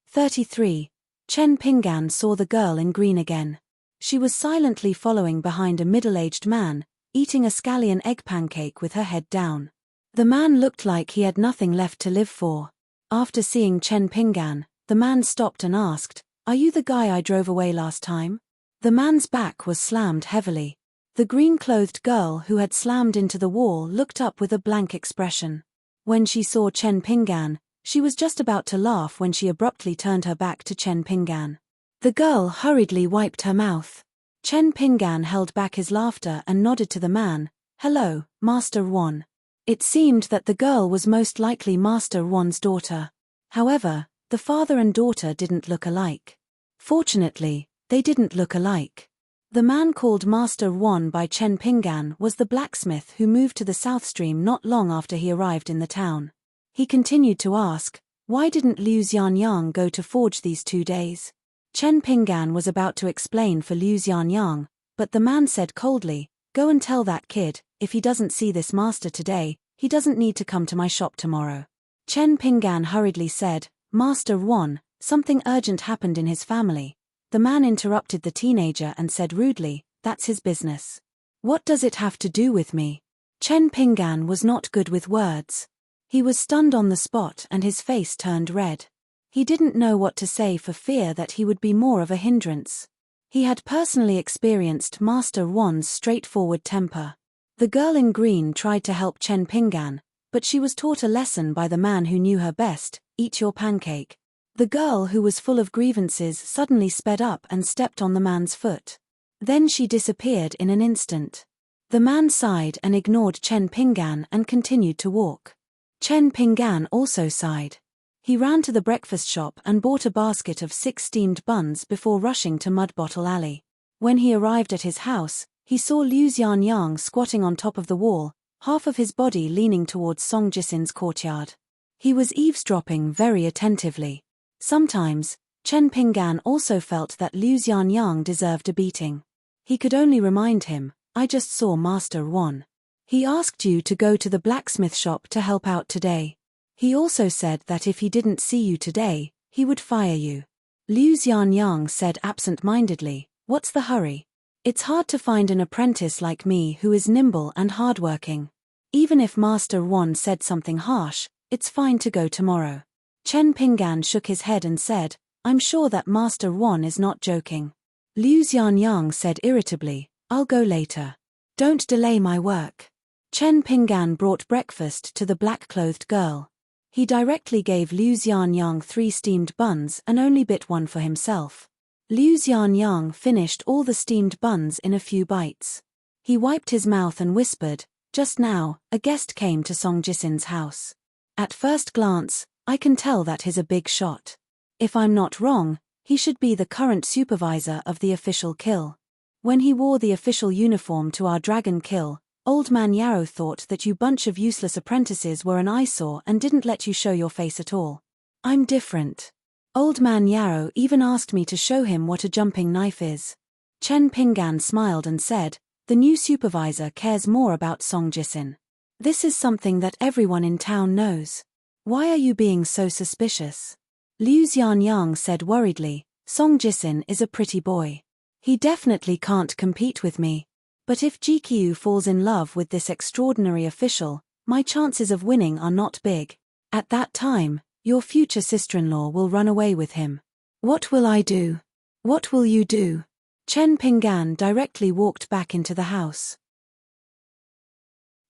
33. Chen Pinggan saw the girl in green again. She was silently following behind a middle-aged man, eating a scallion egg pancake with her head down. The man looked like he had nothing left to live for. After seeing Chen Pinggan, the man stopped and asked, "Are you the guy I drove away last time?" The man's back was slammed heavily. The green-clothed girl who had slammed into the wall looked up with a blank expression. When she saw Chen Pinggan, she was just about to laugh when she abruptly turned her back to Chen Pinggan. The girl hurriedly wiped her mouth. Chen Pinggan held back his laughter and nodded to the man, "Hello, Master Wan." It seemed that the girl was most likely Master Wan's daughter. However, the father and daughter didn't look alike. Fortunately, they didn't look alike. The man called Master Wan by Chen Pinggan was the blacksmith who moved to the South Stream not long after he arrived in the town. He continued to ask, "Why didn't Liu Xianyang go to forge these 2 days?" Chen Pinggan was about to explain for Liu Xianyang, but the man said coldly, "Go and tell that kid, if he doesn't see this master today, he doesn't need to come to my shop tomorrow." Chen Pinggan hurriedly said, "Master Wan, something urgent happened in his family." The man interrupted the teenager and said rudely, "That's his business. What does it have to do with me?" Chen Pinggan was not good with words. He was stunned on the spot and his face turned red. He didn't know what to say for fear that he would be more of a hindrance. He had personally experienced Master Wan's straightforward temper. The girl in green tried to help Chen Pinggan, but she was taught a lesson by the man who knew her best, "Eat your pancake." The girl who was full of grievances suddenly sped up and stepped on the man's foot. Then she disappeared in an instant. The man sighed and ignored Chen Pinggan and continued to walk. Chen Pinggan also sighed. He ran to the breakfast shop and bought a basket of 6 steamed buns before rushing to Mud Bottle Alley. When he arrived at his house, he saw Liu Xianyang squatting on top of the wall, half of his body leaning towards Song Jisin's courtyard. He was eavesdropping very attentively. Sometimes, Chen Pinggan also felt that Liu Xianyang deserved a beating. He could only remind him, "I just saw Master Wan. He asked you to go to the blacksmith shop to help out today. He also said that if he didn't see you today, he would fire you." Liu Xianyang said absent-mindedly, "What's the hurry? It's hard to find an apprentice like me who is nimble and hardworking. Even if Master Wan said something harsh, it's fine to go tomorrow." Chen Pinggan shook his head and said, "I'm sure that Master Wan is not joking." Liu Xianyang said irritably, "I'll go later. Don't delay my work." Chen Pinggan brought breakfast to the black-clothed girl. He directly gave Liu Xianyang 3 steamed buns and only bit one for himself. Liu Xianyang finished all the steamed buns in a few bites. He wiped his mouth and whispered, "Just now, a guest came to Song Jisin's house. At first glance, I can tell that he's a big shot. If I'm not wrong, he should be the current supervisor of the official kill. When he wore the official uniform to our dragon kill, Old Man Yarrow thought that you bunch of useless apprentices were an eyesore and didn't let you show your face at all. I'm different. Old Man Yarrow even asked me to show him what a jumping knife is." Chen Pinggan smiled and said, "The new supervisor cares more about Song Jisin. This is something that everyone in town knows. Why are you being so suspicious?" Liu Xianyang said worriedly, "Song Jisin is a pretty boy. He definitely can't compete with me. But if GQ falls in love with this extraordinary official, my chances of winning are not big. At that time, your future sister-in-law will run away with him. What will I do? What will you do?" Chen Pinggan directly walked back into the house.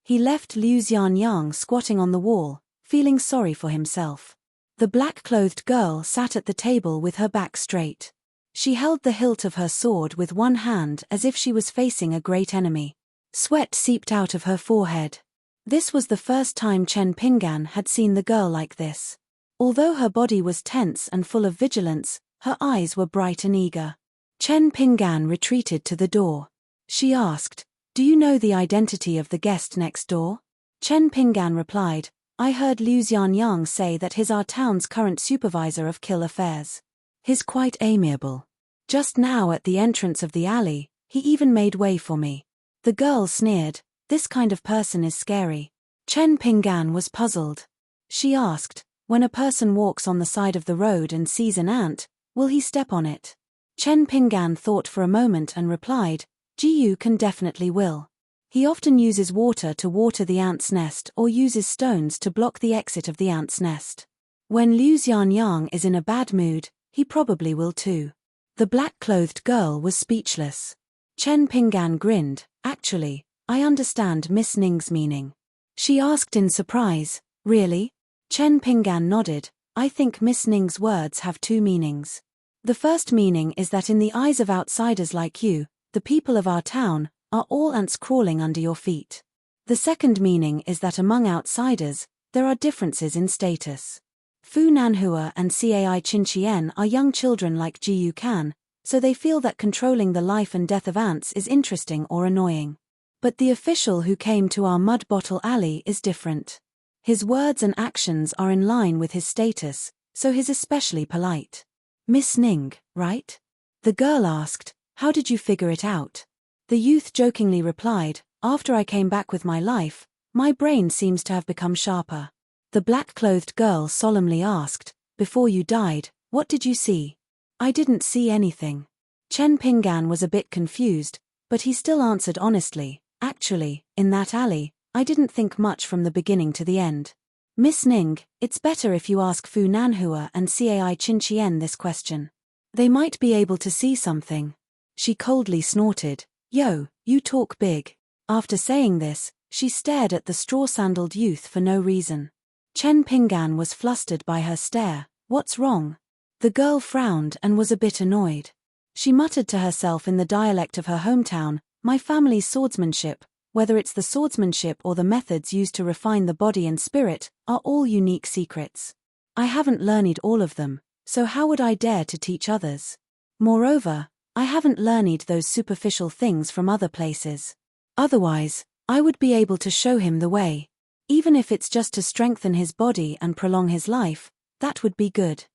He left Liu Xianyang squatting on the wall, feeling sorry for himself. The black-clothed girl sat at the table with her back straight. She held the hilt of her sword with one hand as if she was facing a great enemy. Sweat seeped out of her forehead. This was the first time Chen Pinggan had seen the girl like this. Although her body was tense and full of vigilance, her eyes were bright and eager. Chen Pinggan retreated to the door. She asked, "Do you know the identity of the guest next door?" Chen Pinggan replied, "I heard Liu Xianyang say that he's our town's current supervisor of kill affairs. He's quite amiable. Just now at the entrance of the alley, he even made way for me." The girl sneered, "This kind of person is scary." Chen Pinggan was puzzled. She asked, "When a person walks on the side of the road and sees an ant, will he step on it?" Chen Pinggan thought for a moment and replied, "Jiyu can definitely will. He often uses water to water the ant's nest or uses stones to block the exit of the ant's nest. When Liu Xianyang is in a bad mood, he probably will too." The black-clothed girl was speechless. Chen Pinggan grinned, "Actually, I understand Miss Ning's meaning." She asked in surprise, "Really?" Chen Pinggan nodded, "I think Miss Ning's words have two meanings. The first meaning is that in the eyes of outsiders like you, the people of our town, are all ants crawling under your feet. The second meaning is that among outsiders, there are differences in status. Fu Nanhua and Cai Qinqian are young children like Jiyu Kan, so they feel that controlling the life and death of ants is interesting or annoying. But the official who came to our mud bottle alley is different. His words and actions are in line with his status, so he's especially polite." "Miss Ning, right?" the girl asked, "How did you figure it out?" The youth jokingly replied, "After I came back with my life, my brain seems to have become sharper." The black-clothed girl solemnly asked, "Before you died, what did you see?" "I didn't see anything." Chen Pinggan was a bit confused, but he still answered honestly, "Actually, in that alley, I didn't think much from the beginning to the end. Miss Ning, it's better if you ask Fu Nanhua and Cai Qinqian this question. They might be able to see something." She coldly snorted, "Yo, you talk big." After saying this, she stared at the straw-sandaled youth for no reason. Chen Pinggan was flustered by her stare. "What's wrong?" The girl frowned and was a bit annoyed. She muttered to herself in the dialect of her hometown, "My family's swordsmanship, whether it's the swordsmanship or the methods used to refine the body and spirit, are all unique secrets. I haven't learned all of them, so how would I dare to teach others? Moreover, I haven't learned those superficial things from other places. Otherwise, I would be able to show him the way. Even if it's just to strengthen his body and prolong his life, that would be good.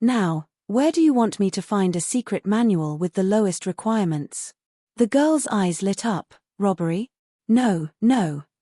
Now, where do you want me to find a secret manual with the lowest requirements?" The girl's eyes lit up. "Robbery? No,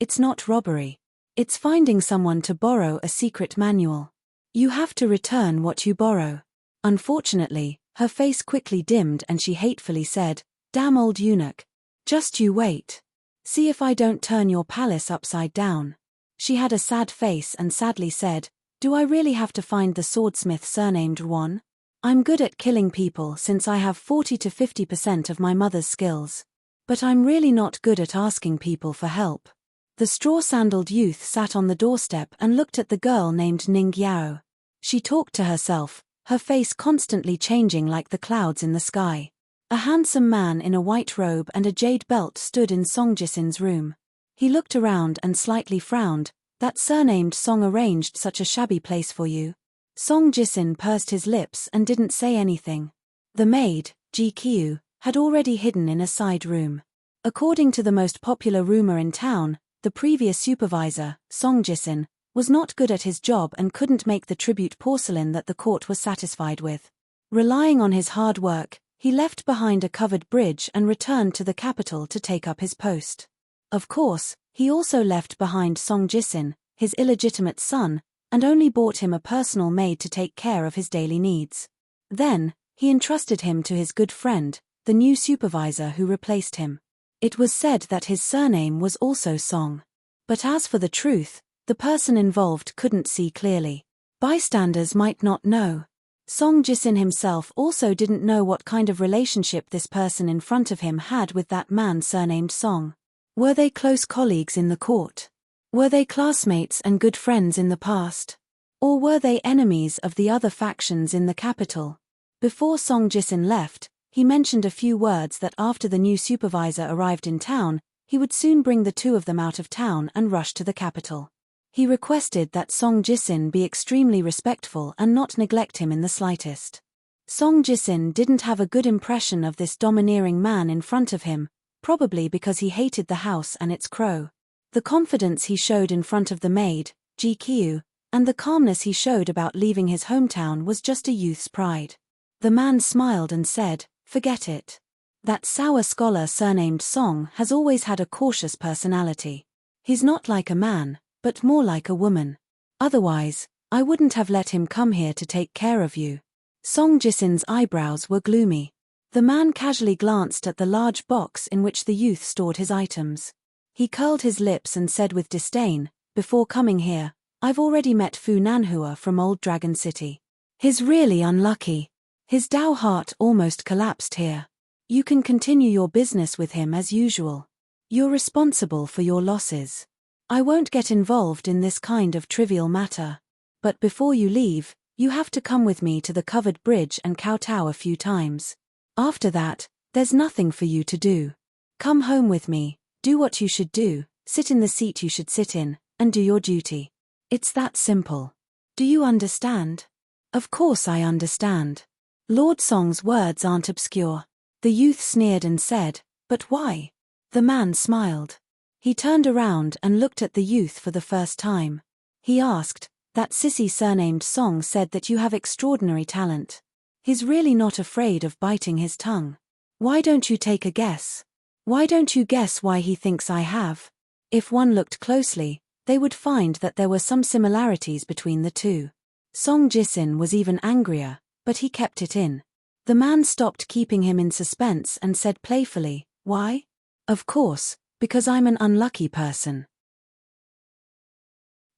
it's not robbery. It's finding someone to borrow a secret manual. You have to return what you borrow." Unfortunately, her face quickly dimmed and she hatefully said, "Damn old eunuch. Just you wait. See if I don't turn your palace upside down." She had a sad face and sadly said, "Do I really have to find the swordsmith surnamed Wan? I'm good at killing people since I have 40 to 50% of my mother's skills. But I'm really not good at asking people for help." The straw-sandaled youth sat on the doorstep and looked at the girl named Ning Yao. She talked to herself, her face constantly changing like the clouds in the sky. A handsome man in a white robe and a jade belt stood in Song Jisin's room. He looked around and slightly frowned. That surnamed Song arranged such a shabby place for you. Song Jisin pursed his lips and didn't say anything. The maid, Ji Kyu, had already hidden in a side room. According to the most popular rumor in town, the previous supervisor, Song Jisin, was not good at his job and couldn't make the tribute porcelain that the court was satisfied with. Relying on his hard work, he left behind a covered bridge and returned to the capital to take up his post. Of course, he also left behind Song Jisin, his illegitimate son, and only bought him a personal maid to take care of his daily needs. Then, he entrusted him to his good friend, the new supervisor who replaced him. It was said that his surname was also Song. But as for the truth, the person involved couldn't see clearly. Bystanders might not know. Song Jisin himself also didn't know what kind of relationship this person in front of him had with that man surnamed Song. Were they close colleagues in the court? Were they classmates and good friends in the past? Or were they enemies of the other factions in the capital? Before Song Jisin left, he mentioned a few words that after the new supervisor arrived in town, he would soon bring the two of them out of town and rush to the capital. He requested that Song Jisin be extremely respectful and not neglect him in the slightest. Song Jisin didn't have a good impression of this domineering man in front of him, probably because he hated the house and its crow. The confidence he showed in front of the maid, Ji Kyu, and the calmness he showed about leaving his hometown was just a youth's pride. The man smiled and said, "Forget it. That sour scholar surnamed Song has always had a cautious personality. He's not like a man, but more like a woman. Otherwise, I wouldn't have let him come here to take care of you." Song Jisin's eyebrows were gloomy. The man casually glanced at the large box in which the youth stored his items. He curled his lips and said with disdain, "Before coming here, I've already met Fu Nanhua from Old Dragon City. He's really unlucky. His Dao heart almost collapsed here. You can continue your business with him as usual. You're responsible for your losses. I won't get involved in this kind of trivial matter. But before you leave, you have to come with me to the covered bridge and kowtow a few times. After that, there's nothing for you to do. Come home with me, do what you should do, sit in the seat you should sit in, and do your duty. It's that simple. Do you understand?" "Of course I understand. Lord Song's words aren't obscure." The youth sneered and said, "But why?" The man smiled. He turned around and looked at the youth for the first time. He asked, "That sissy surnamed Song said that you have extraordinary talent. He's really not afraid of biting his tongue. Why don't you take a guess? Why don't you guess why he thinks I have?" If one looked closely, they would find that there were some similarities between the two. Song Jisin was even angrier, but he kept it in. The man stopped keeping him in suspense and said playfully, "Why? Of course, because I'm an unlucky person.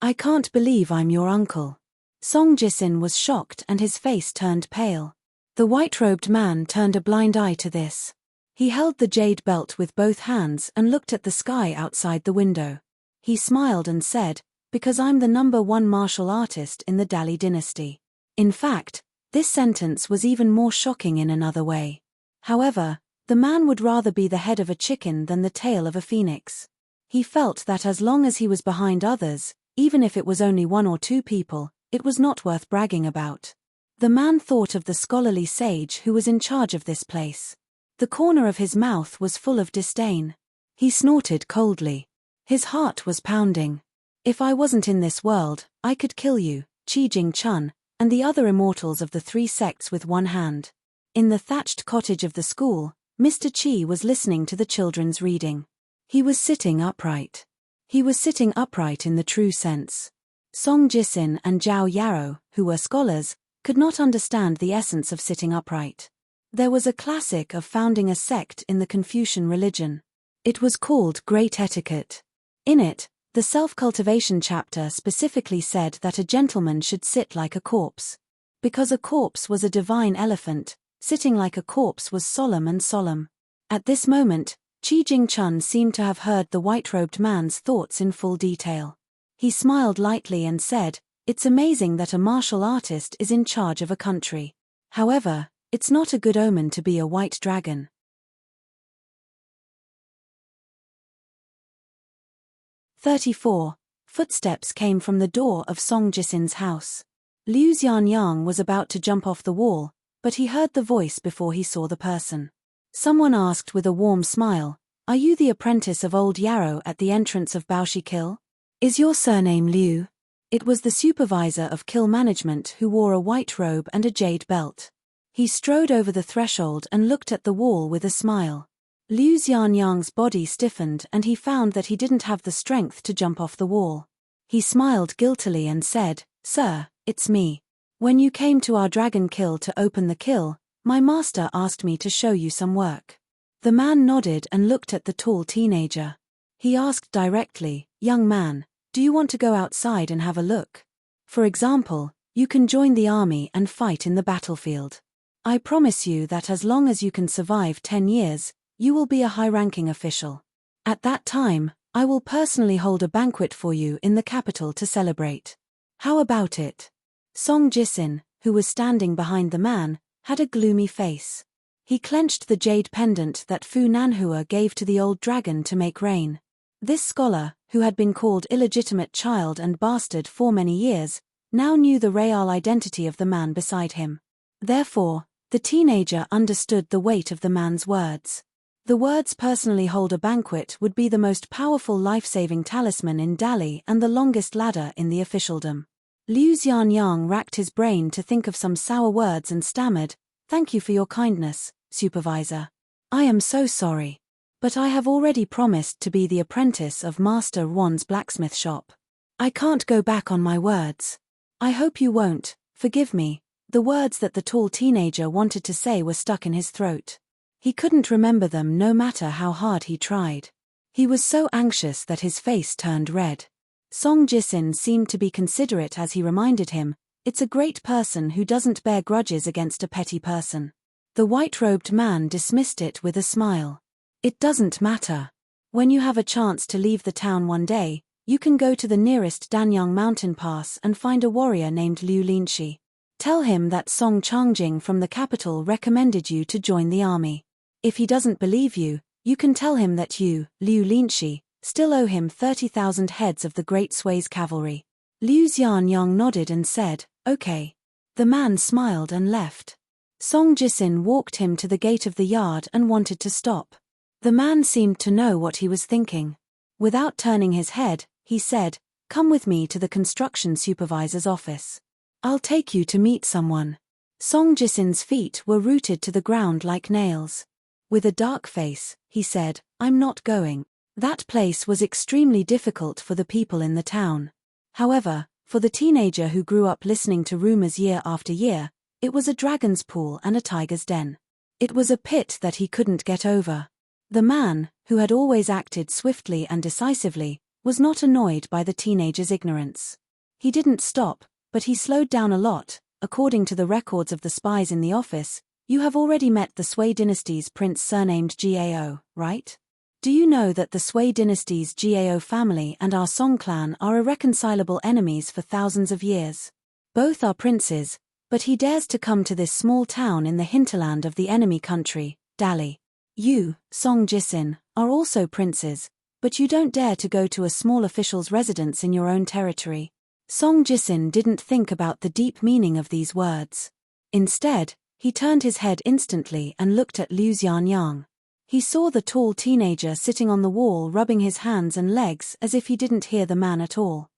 I can't believe I'm your uncle." Song Jisin was shocked and his face turned pale. The white-robed man turned a blind eye to this. He held the jade belt with both hands and looked at the sky outside the window. He smiled and said, "Because I'm the #1 martial artist in the Dali dynasty." In fact, this sentence was even more shocking in another way. However, the man would rather be the head of a chicken than the tail of a phoenix. He felt that as long as he was behind others, even if it was only 1 or 2 people, it was not worth bragging about. The man thought of the scholarly sage who was in charge of this place. The corner of his mouth was full of disdain. He snorted coldly. His heart was pounding. "If I wasn't in this world, I could kill you, Qi Jing-chun, and the other immortals of the 3 sects with one hand." In the thatched cottage of the school, Mr. Qi was listening to the children's reading. He was sitting upright. He was sitting upright in the true sense. Song Jisin and Zhao Yarrow, who were scholars, could not understand the essence of sitting upright. There was a classic of founding a sect in the Confucian religion. It was called Great Etiquette. In it, the self-cultivation chapter specifically said that a gentleman should sit like a corpse. Because a corpse was a divine elephant, sitting like a corpse was solemn and solemn. At this moment, Qi Jing-chun seemed to have heard the white-robed man's thoughts in full detail. He smiled lightly and said, It's amazing that a martial artist is in charge of a country. However, it's not a good omen to be a white dragon. 34. Footsteps came from the door of Song Jisin's house. Liu Xianyang was about to jump off the wall, but he heard the voice before he saw the person. Someone asked with a warm smile, "Are you the apprentice of old Yarrow at the entrance of Baoshi Kill? Is your surname Liu?" It was the supervisor of kill management who wore a white robe and a jade belt. He strode over the threshold and looked at the wall with a smile. Liu Xianyang's body stiffened and he found that he didn't have the strength to jump off the wall. He smiled guiltily and said, "Sir, it's me. When you came to our dragon kill to open the kill, my master asked me to show you some work." The man nodded and looked at the tall teenager. He asked directly, "Young man, do you want to go outside and have a look? For example, you can join the army and fight in the battlefield. I promise you that as long as you can survive 10 years, you will be a high-ranking official. At that time, I will personally hold a banquet for you in the capital to celebrate. How about it?" Song Jisin, who was standing behind the man, had a gloomy face. He clenched the jade pendant that Fu Nanhua gave to the old dragon to make rain. This scholar, who had been called illegitimate child and bastard for many years, now knew the real identity of the man beside him. Therefore, the teenager understood the weight of the man's words. The words "personally hold a banquet" would be the most powerful life-saving talisman in Dali and the longest ladder in the officialdom. Liu Xianyang racked his brain to think of some sour words and stammered, "Thank you for your kindness, supervisor. I am so sorry. But I have already promised to be the apprentice of Master Wan's blacksmith shop. I can't go back on my words." "I hope you won't, forgive me." The words that the tall teenager wanted to say were stuck in his throat. He couldn't remember them no matter how hard he tried. He was so anxious that his face turned red. Song Jisin seemed to be considerate as he reminded him, "It's a great person who doesn't bear grudges against a petty person." The white-robed man dismissed it with a smile. "It doesn't matter. When you have a chance to leave the town one day, you can go to the nearest Danyang mountain pass and find a warrior named Liu Linshi. Tell him that Song Changjing from the capital recommended you to join the army. If he doesn't believe you, you can tell him that you, Liu Linshi, still owe him 30,000 heads of the Great Sway's cavalry." Liu Xianyang nodded and said, "Okay." The man smiled and left. Song Jisin walked him to the gate of the yard and wanted to stop. The man seemed to know what he was thinking. Without turning his head, he said, "Come with me to the construction supervisor's office. I'll take you to meet someone." Song Jisin's feet were rooted to the ground like nails. With a dark face, he said, "I'm not going." That place was extremely difficult for the people in the town. However, for the teenager who grew up listening to rumors year after year, it was a dragon's pool and a tiger's den. It was a pit that he couldn't get over. The man, who had always acted swiftly and decisively, was not annoyed by the teenager's ignorance. He didn't stop, but he slowed down a lot. According to the records of the spies in the office, you have already met the Sui dynasty's prince surnamed Gao, right? Do you know that the Sui dynasty's Gao family and our Song clan are irreconcilable enemies for thousands of years? Both are princes, but he dares to come to this small town in the hinterland of the enemy country, Dali. You, Song Jisin, are also princes, but you don't dare to go to a small official's residence in your own territory. Song Jisin didn't think about the deep meaning of these words. Instead, he turned his head instantly and looked at Liu Xianyang. He saw the tall teenager sitting on the wall rubbing his hands and legs as if he didn't hear the man at all.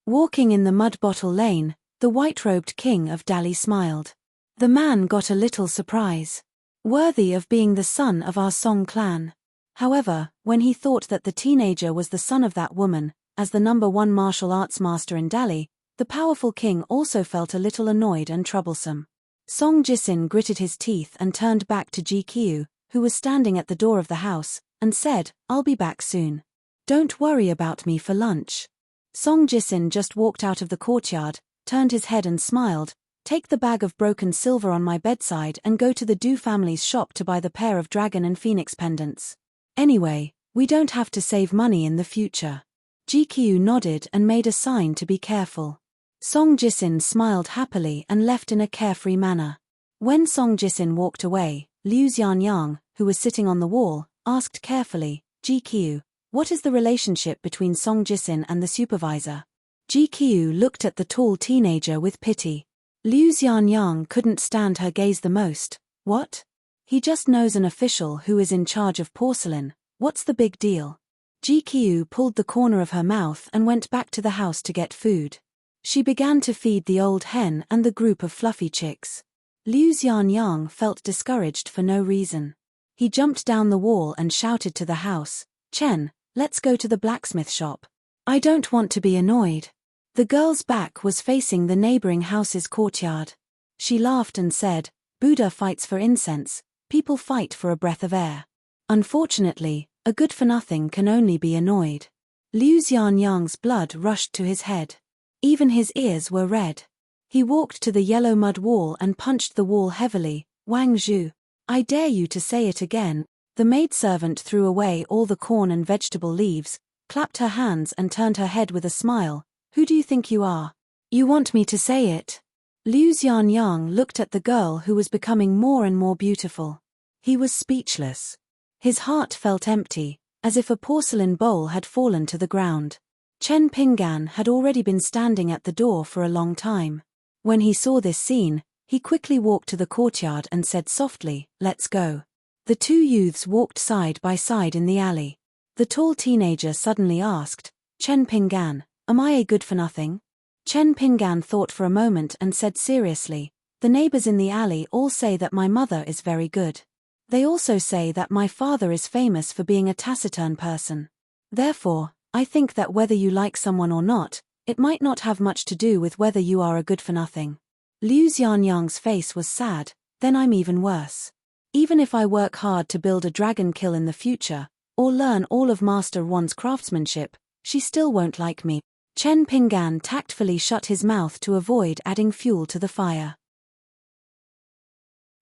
Walking in the mud bottle lane, the white-robed king of Dali smiled. The man got a little surprise. Worthy of being the son of our Song clan. However, when he thought that the teenager was the son of that woman, as the #1 martial arts master in Dali, the powerful king also felt a little annoyed and troublesome. Song Jisin gritted his teeth and turned back to GQ, who was standing at the door of the house, and said, "I'll be back soon. Don't worry about me for lunch." Song Jisin just walked out of the courtyard, turned his head and smiled, "Take the bag of broken silver on my bedside and go to the Du family's shop to buy the pair of dragon and phoenix pendants. Anyway, we don't have to save money in the future." GQ nodded and made a sign to be careful. Song Jisin smiled happily and left in a carefree manner. When Song Jisin walked away, Liu Xianyang, who was sitting on the wall, asked carefully, GQ, what is the relationship between Song Jisin and the supervisor? GQ looked at the tall teenager with pity. Liu Xianyang couldn't stand her gaze the most. What? He just knows an official who is in charge of porcelain. What's the big deal? GQ pulled the corner of her mouth and went back to the house to get food. She began to feed the old hen and the group of fluffy chicks. Liu Xianyang felt discouraged for no reason. He jumped down the wall and shouted to the house, Chen, let's go to the blacksmith shop. I don't want to be annoyed. The girl's back was facing the neighboring house's courtyard. She laughed and said, Buddha fights for incense, people fight for a breath of air. Unfortunately, a good-for-nothing can only be annoyed. Liu Xianyang's blood rushed to his head. Even his ears were red. He walked to the yellow mud wall and punched the wall heavily. Wang Zhu, I dare you to say it again. The maidservant threw away all the corn and vegetable leaves, clapped her hands and turned her head with a smile. Who do you think you are? You want me to say it? Liu Xianyang looked at the girl who was becoming more and more beautiful. He was speechless. His heart felt empty, as if a porcelain bowl had fallen to the ground. Chen Pinggan had already been standing at the door for a long time. When he saw this scene, he quickly walked to the courtyard and said softly, let's go. The two youths walked side by side in the alley. The tall teenager suddenly asked, Chen Pinggan, am I a good-for-nothing? Chen Pinggan thought for a moment and said seriously, the neighbors in the alley all say that my mother is very good. They also say that my father is famous for being a taciturn person. Therefore, I think that whether you like someone or not, it might not have much to do with whether you are a good-for-nothing. Liu Xianyang's face was sad. Then I'm even worse. Even if I work hard to build a dragon kill in the future, or learn all of Master Wan's craftsmanship, she still won't like me. Chen Pinggan tactfully shut his mouth to avoid adding fuel to the fire.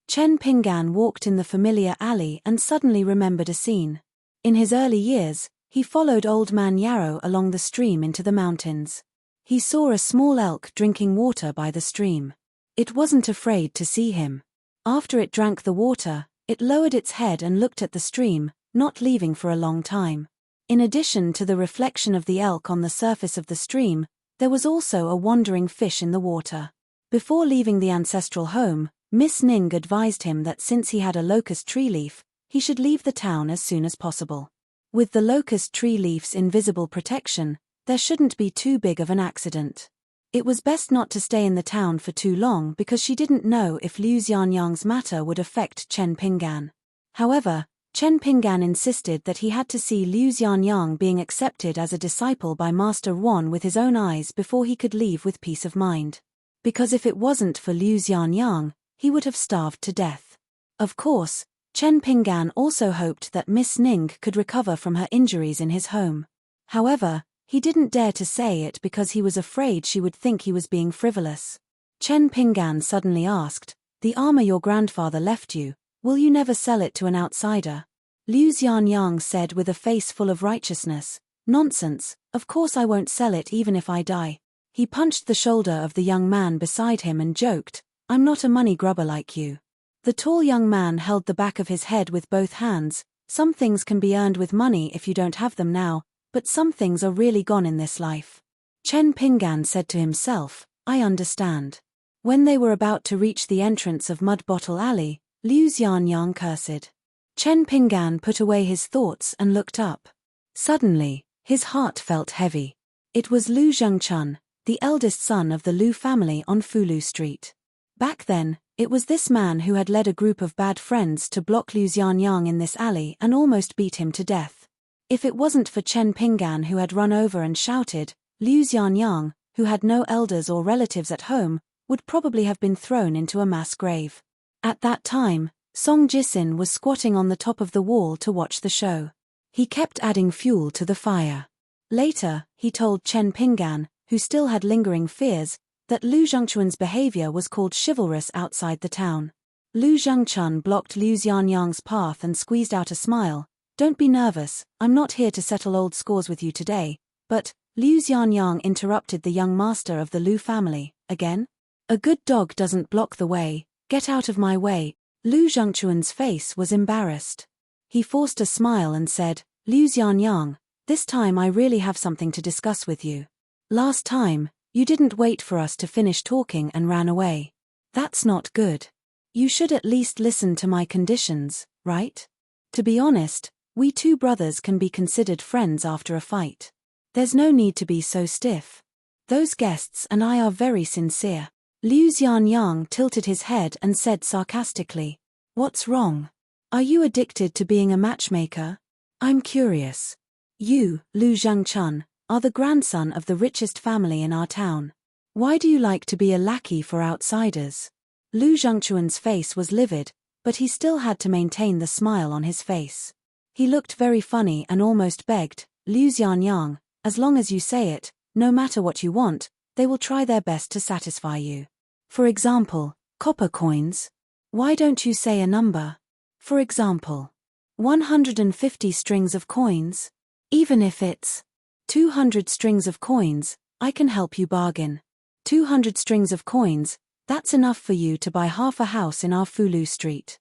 Chen Pinggan walked in the familiar alley and suddenly remembered a scene. In his early years, he followed Old Man Yarrow along the stream into the mountains. He saw a small elk drinking water by the stream. It wasn't afraid to see him. After it drank the water, it lowered its head and looked at the stream, not leaving for a long time. In addition to the reflection of the elk on the surface of the stream, there was also a wandering fish in the water. Before leaving the ancestral home, Miss Ning advised him that since he had a locust tree leaf, he should leave the town as soon as possible. With the locust tree leaf's invisible protection, there shouldn't be too big of an accident. It was best not to stay in the town for too long because she didn't know if Liu Xianyang's matter would affect Chen Pinggan. However, Chen Pinggan insisted that he had to see Liu Xianyang being accepted as a disciple by Master Wan with his own eyes before he could leave with peace of mind. Because if it wasn't for Liu Xianyang, he would have starved to death. Of course, Chen Pinggan also hoped that Miss Ning could recover from her injuries in his home. However, he didn't dare to say it because he was afraid she would think he was being frivolous. Chen Pinggan suddenly asked, the armor your grandfather left you, will you never sell it to an outsider? Liu Xianyang said with a face full of righteousness, nonsense, of course I won't sell it even if I die. He punched the shoulder of the young man beside him and joked, I'm not a money grubber like you. The tall young man held the back of his head with both hands. Some things can be earned with money if you don't have them now, but some things are really gone in this life. Chen Pinggan said to himself, I understand. When they were about to reach the entrance of Mud Bottle Alley, Liu Xianyang cursed. Chen Pinggan put away his thoughts and looked up. Suddenly, his heart felt heavy. It was Lu Zhengchun, the eldest son of the Lu family on Fulu Street. Back then, it was this man who had led a group of bad friends to block Liu Xianyang in this alley and almost beat him to death. If it wasn't for Chen Pinggan who had run over and shouted, Liu Xianyang, who had no elders or relatives at home, would probably have been thrown into a mass grave. At that time, Song Jisin was squatting on the top of the wall to watch the show. He kept adding fuel to the fire. Later, he told Chen Pinggan, who still had lingering fears, that Lu Zhengchun's behavior was called chivalrous outside the town. Lu Zhengchun blocked Liu Xianyang's path and squeezed out a smile. Don't be nervous, I'm not here to settle old scores with you today, But, Liu Xianyang interrupted the young master of the Lu family, again? A good dog doesn't block the way, get out of my way. Lu Zhengquan's face was embarrassed. He forced a smile and said, Liu Xianyang, this time I really have something to discuss with you. Last time, you didn't wait for us to finish talking and ran away. That's not good. You should at least listen to my conditions, right? To be honest, we two brothers can be considered friends after a fight. There's no need to be so stiff. Those guests and I are very sincere. Liu Xianyang tilted his head and said sarcastically, What's wrong? Are you addicted to being a matchmaker? I'm curious. You, Lu Zhengchun, are the grandson of the richest family in our town. Why do you like to be a lackey for outsiders? Lu Zhengquan's face was livid, but he still had to maintain the smile on his face. He looked very funny and almost begged, Liu Xianyang, as long as you say it, no matter what you want, they will try their best to satisfy you. For example, copper coins. Why don't you say a number? For example, 150 strings of coins? Even if it's 200 strings of coins, I can help you bargain. 200 strings of coins, that's enough for you to buy half a house in our Fulu Street.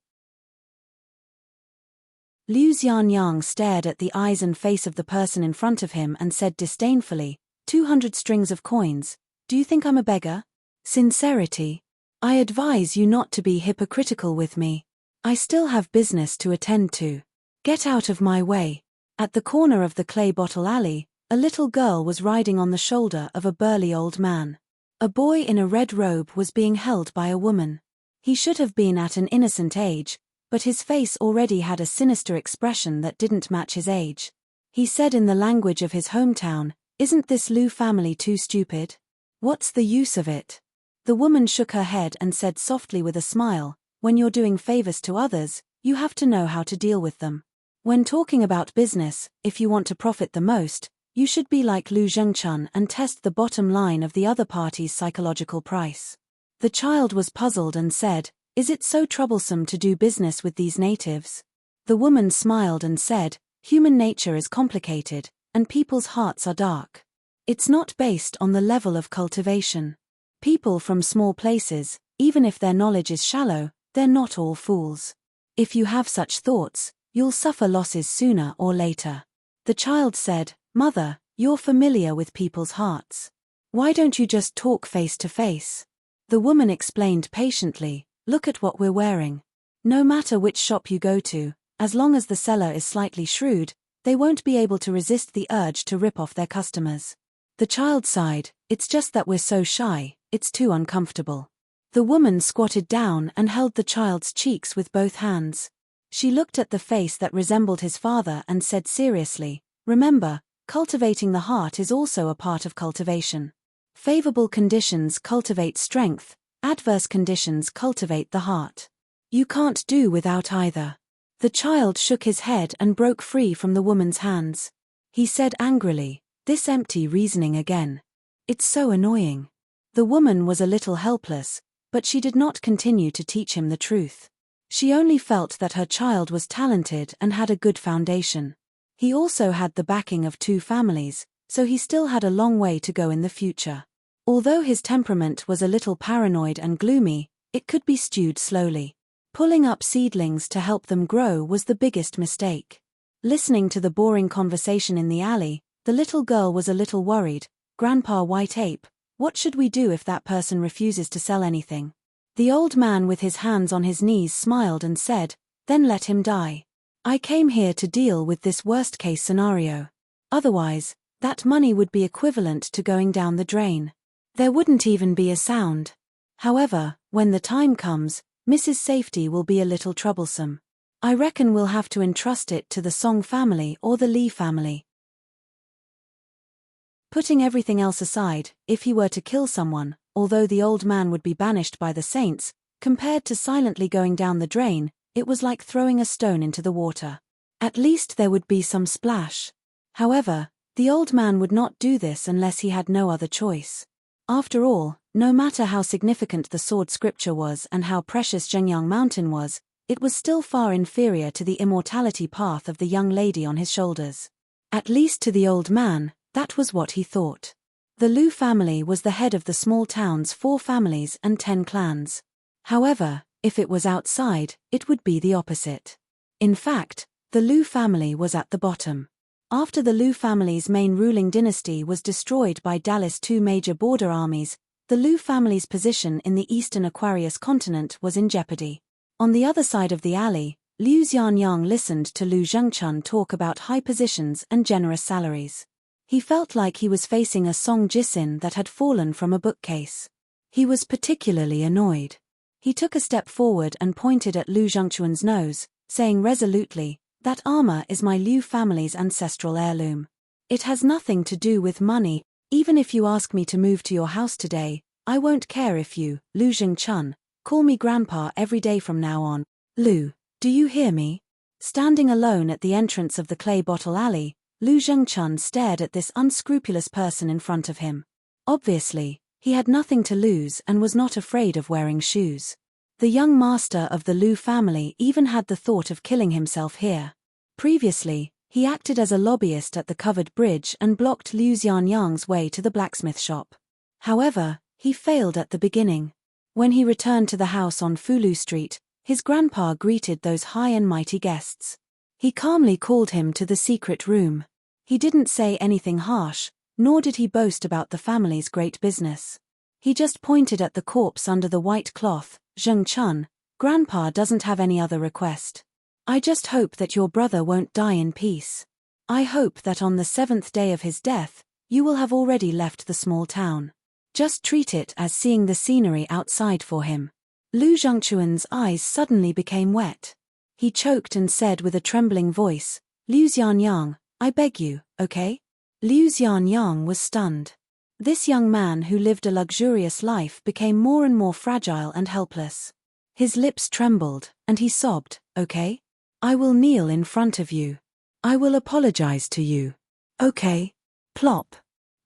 Liu Xianyang stared at the eyes and face of the person in front of him and said disdainfully, 200 strings of coins, do you think I'm a beggar? Sincerity. I advise you not to be hypocritical with me. I still have business to attend to. Get out of my way. At the corner of the clay bottle alley, a little girl was riding on the shoulder of a burly old man. A boy in a red robe was being held by a woman. He should have been at an innocent age, but his face already had a sinister expression that didn't match his age. He said in the language of his hometown, Isn't this Lu family too stupid? What's the use of it? The woman shook her head and said softly with a smile, When you're doing favors to others, you have to know how to deal with them. When talking about business, if you want to profit the most, you should be like Lu Zhengchun and test the bottom line of the other party's psychological price. The child was puzzled and said, Is it so troublesome to do business with these natives? The woman smiled and said, Human nature is complicated, and people's hearts are dark. It's not based on the level of cultivation. People from small places, even if their knowledge is shallow, they're not all fools. If you have such thoughts, you'll suffer losses sooner or later. The child said, Mother, you're familiar with people's hearts. Why don't you just talk face to face? The woman explained patiently, Look at what we're wearing. No matter which shop you go to, as long as the seller is slightly shrewd, they won't be able to resist the urge to rip off their customers. The child sighed, It's just that we're so shy, it's too uncomfortable. The woman squatted down and held the child's cheeks with both hands. She looked at the face that resembled his father and said seriously, Remember, cultivating the heart is also a part of cultivation. Favorable conditions cultivate strength, adverse conditions cultivate the heart. You can't do without either. The child shook his head and broke free from the woman's hands. He said angrily, This empty reasoning again. It's so annoying. The woman was a little helpless, but she did not continue to teach him the truth. She only felt that her child was talented and had a good foundation. He also had the backing of two families, so he still had a long way to go in the future. Although his temperament was a little paranoid and gloomy, it could be stewed slowly. Pulling up seedlings to help them grow was the biggest mistake. Listening to the boring conversation in the alley, the little girl was a little worried. Grandpa White Ape, what should we do if that person refuses to sell anything? The old man with his hands on his knees smiled and said, Then let him die. I came here to deal with this worst-case scenario. Otherwise, that money would be equivalent to going down the drain. There wouldn't even be a sound. However, when the time comes, Mrs. Safety will be a little troublesome. I reckon we'll have to entrust it to the Song family or the Li family. Putting everything else aside, if he were to kill someone, although the old man would be banished by the saints, compared to silently going down the drain, it was like throwing a stone into the water. At least there would be some splash. However, the old man would not do this unless he had no other choice. After all, no matter how significant the sword scripture was and how precious Zhengyang Mountain was, it was still far inferior to the immortality path of the young lady on his shoulders. At least to the old man, That was what he thought. The Liu family was the head of the small town's 4 families and 10 clans. However, if it was outside, it would be the opposite. In fact, the Liu family was at the bottom. After the Liu family's main ruling dynasty was destroyed by Dallas' 2 major border armies, the Liu family's position in the eastern Aquarius continent was in jeopardy. On the other side of the alley, Liu Xianyang listened to Lu Zhengchun talk about high positions and generous salaries. He felt like he was facing a Song Jisin that had fallen from a bookcase. He was particularly annoyed. He took a step forward and pointed at Lu Zhengchun's nose, saying resolutely, "That armor is my Liu family's ancestral heirloom. It has nothing to do with money. Even if you ask me to move to your house today, I won't care if you, Lu Zhengchun, call me grandpa every day from now on. Lu, do you hear me?" Standing alone at the entrance of the clay bottle alley, Lu Zhengchun stared at this unscrupulous person in front of him. Obviously, he had nothing to lose and was not afraid of wearing shoes. The young master of the Liu family even had the thought of killing himself here. Previously, he acted as a lobbyist at the covered bridge and blocked Liu Xianyang's way to the blacksmith shop. However, he failed at the beginning. When he returned to the house on Fulu Street, his grandpa greeted those high and mighty guests. He calmly called him to the secret room. He didn't say anything harsh, nor did he boast about the family's great business. He just pointed at the corpse under the white cloth. "Zhengchun, Grandpa doesn't have any other request. I just hope that your brother won't die in peace. I hope that on the 7th day of his death, you will have already left the small town. Just treat it as seeing the scenery outside for him." Lu Zhengchun's eyes suddenly became wet. He choked and said with a trembling voice, "Liu Xianyang, I beg you, okay?" Liu Xianyang was stunned. This young man who lived a luxurious life became more and more fragile and helpless. His lips trembled, and he sobbed, "Okay? I will kneel in front of you. I will apologize to you. Okay?" Plop.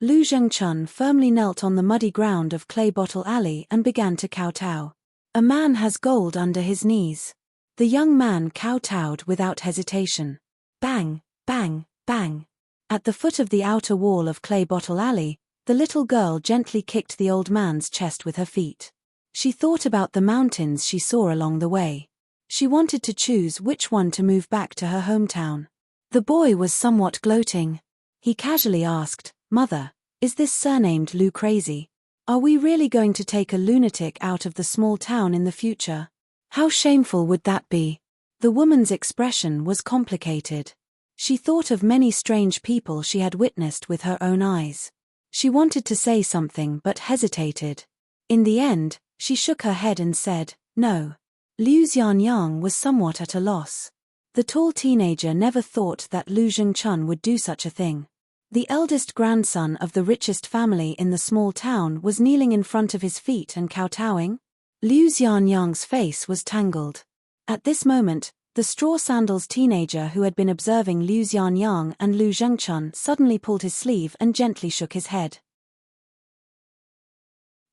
Lu Zhengchun firmly knelt on the muddy ground of Clay Bottle Alley and began to kowtow. A man has gold under his knees. The young man kowtowed without hesitation. Bang, bang, bang. At the foot of the outer wall of Clay Bottle Alley, the little girl gently kicked the old man's chest with her feet. She thought about the mountains she saw along the way. She wanted to choose which one to move back to her hometown. The boy was somewhat gloating. He casually asked, "Mother, is this surnamed Lu crazy? Are we really going to take a lunatic out of the small town in the future? How shameful would that be?" The woman's expression was complicated. She thought of many strange people she had witnessed with her own eyes. She wanted to say something but hesitated. In the end, she shook her head and said, "No." Liu Xianyang was somewhat at a loss. The tall teenager never thought that Lu Zhengchun would do such a thing. The eldest grandson of the richest family in the small town was kneeling in front of his feet and kowtowing. Liu Xianyang's face was tangled. At this moment, the straw sandals teenager who had been observing Liu Xianyang and Lu Zhengchun suddenly pulled his sleeve and gently shook his head.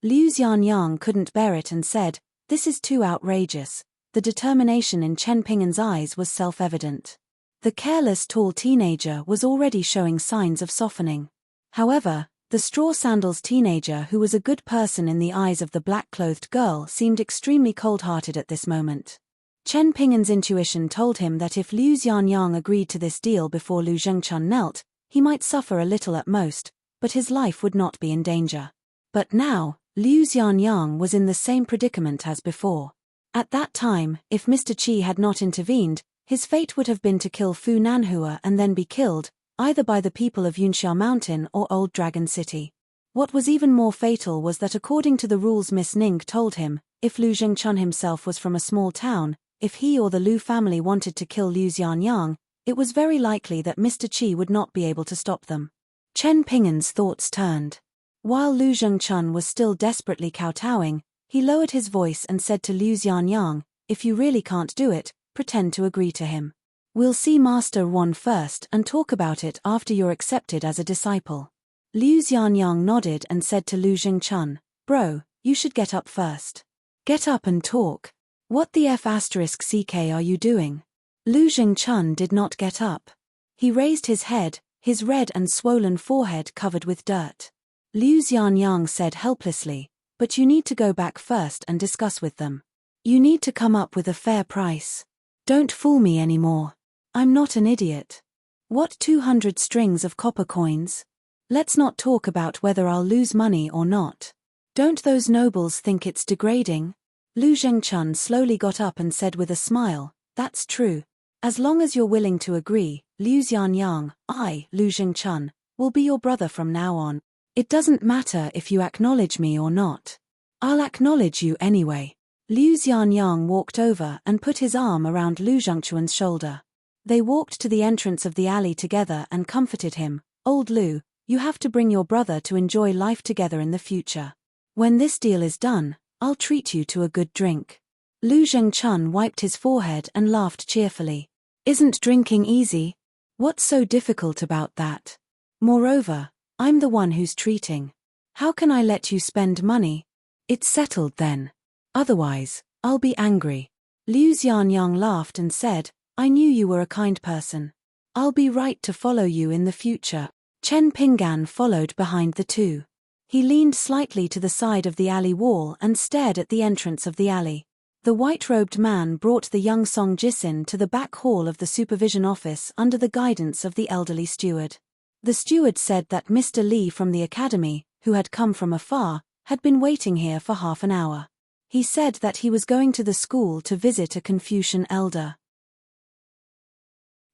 Liu Xianyang couldn't bear it and said, "This is too outrageous." The determination in Chen Ping'an's eyes was self-evident. The careless tall teenager was already showing signs of softening. However, the straw sandals teenager who was a good person in the eyes of the black-clothed girl seemed extremely cold-hearted at this moment. Chen Ping'an's intuition told him that if Liu Xianyang agreed to this deal before Lu Zhengchun knelt, he might suffer a little at most, but his life would not be in danger. But now, Liu Xianyang was in the same predicament as before. At that time, if Mr. Qi had not intervened, his fate would have been to kill Fu Nanhua and then be killed, either by the people of Yunxia Mountain or Old Dragon City. What was even more fatal was that according to the rules Miss Ning told him, if Lu Zhengchun himself was from a small town, if he or the Lu family wanted to kill Liu Xianyang, it was very likely that Mr. Qi would not be able to stop them. Chen Ping'an's thoughts turned. While Lu Zhengchun was still desperately kowtowing, he lowered his voice and said to Liu Xianyang, "If you really can't do it, pretend to agree to him. We'll see Master Wan first and talk about it after you're accepted as a disciple." Liu Xianyang nodded and said to Lu Zhengchun, "Bro, you should get up first. Get up and talk. What the F***ck are you doing?" Lu Zhengchun did not get up. He raised his head, his red and swollen forehead covered with dirt. Liu Xianyang said helplessly, "But you need to go back first and discuss with them. You need to come up with a fair price. Don't fool me anymore. I'm not an idiot. What 200 strings of copper coins? Let's not talk about whether I'll lose money or not. Don't those nobles think it's degrading?" Lu Zhengchun slowly got up and said with a smile, "That's true. As long as you're willing to agree, Liu Xianyang, I, Lu Zhengchun, will be your brother from now on. It doesn't matter if you acknowledge me or not. I'll acknowledge you anyway." Liu Xianyang walked over and put his arm around Lu Zhengchun's shoulder. They walked to the entrance of the alley together and comforted him. "Old Lu, you have to bring your brother to enjoy life together in the future. When this deal is done, I'll treat you to a good drink." Lu Zhengchun wiped his forehead and laughed cheerfully. "Isn't drinking easy? What's so difficult about that? Moreover, I'm the one who's treating. How can I let you spend money? It's settled then. Otherwise, I'll be angry." Liu Xianyang laughed and said, "I knew you were a kind person. I'll be right to follow you in the future." Chen Pinggan followed behind the two. He leaned slightly to the side of the alley wall and stared at the entrance of the alley. The white-robed man brought the young Song Jisin to the back hall of the supervision office under the guidance of the elderly steward. The steward said that Mr. Li from the academy, who had come from afar, had been waiting here for half an hour. He said that he was going to the school to visit a Confucian elder.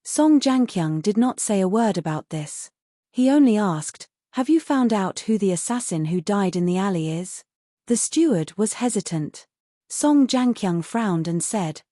Song Jianqiang did not say a word about this. He only asked, "Have you found out who the assassin who died in the alley is?" The steward was hesitant. Song Jianqiang frowned and said,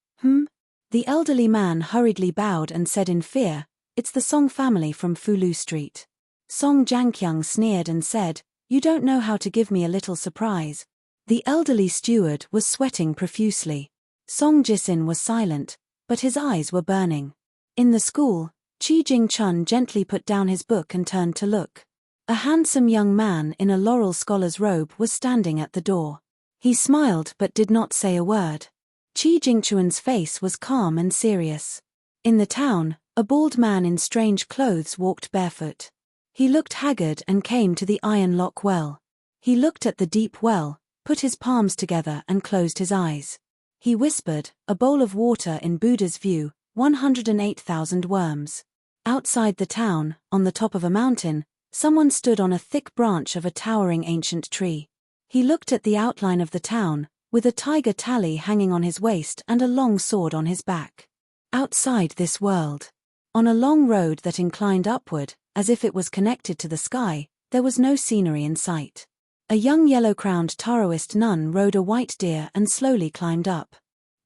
The elderly man hurriedly bowed and said in fear, "It's the Song family from Fulu Street." Song Jianqiang sneered and said, "You don't know how to give me a little surprise." The elderly steward was sweating profusely. Song Jisin was silent, but his eyes were burning. In the school, Qi Jingchun gently put down his book and turned to look. A handsome young man in a laurel scholar's robe was standing at the door. He smiled but did not say a word. Qi Jingchun's face was calm and serious. In the town, a bald man in strange clothes walked barefoot. He looked haggard and came to the iron lock well. He looked at the deep well, put his palms together and closed his eyes. He whispered, "A bowl of water in Buddha's view, 108,000 worms." Outside the town, on the top of a mountain, someone stood on a thick branch of a towering ancient tree. He looked at the outline of the town, with a tiger tally hanging on his waist and a long sword on his back. Outside this world, on a long road that inclined upward, as if it was connected to the sky, there was no scenery in sight. A young yellow-crowned Taoist nun rode a white deer and slowly climbed up.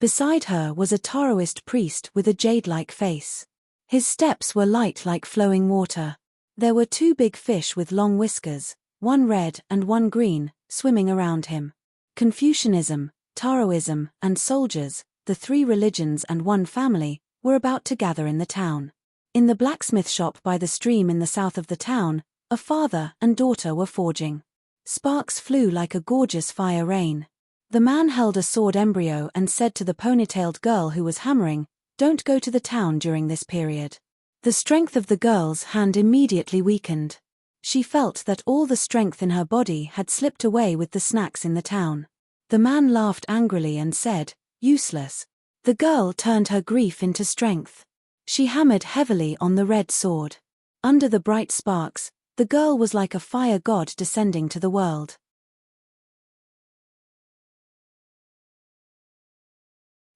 Beside her was a Taoist priest with a jade-like face. His steps were light like flowing water. There were two big fish with long whiskers, one red and one green, swimming around him. Confucianism, Taoism, and soldiers, the three religions and one family, were about to gather in the town. In the blacksmith shop by the stream in the south of the town, a father and daughter were forging. Sparks flew like a gorgeous fire rain. The man held a sword embryo and said to the ponytailed girl who was hammering, "Don't go to the town during this period." The strength of the girl's hand immediately weakened. She felt that all the strength in her body had slipped away with the snacks in the town. The man laughed angrily and said, "Useless." The girl turned her grief into strength. She hammered heavily on the red sword. Under the bright sparks, the girl was like a fire god descending to the world.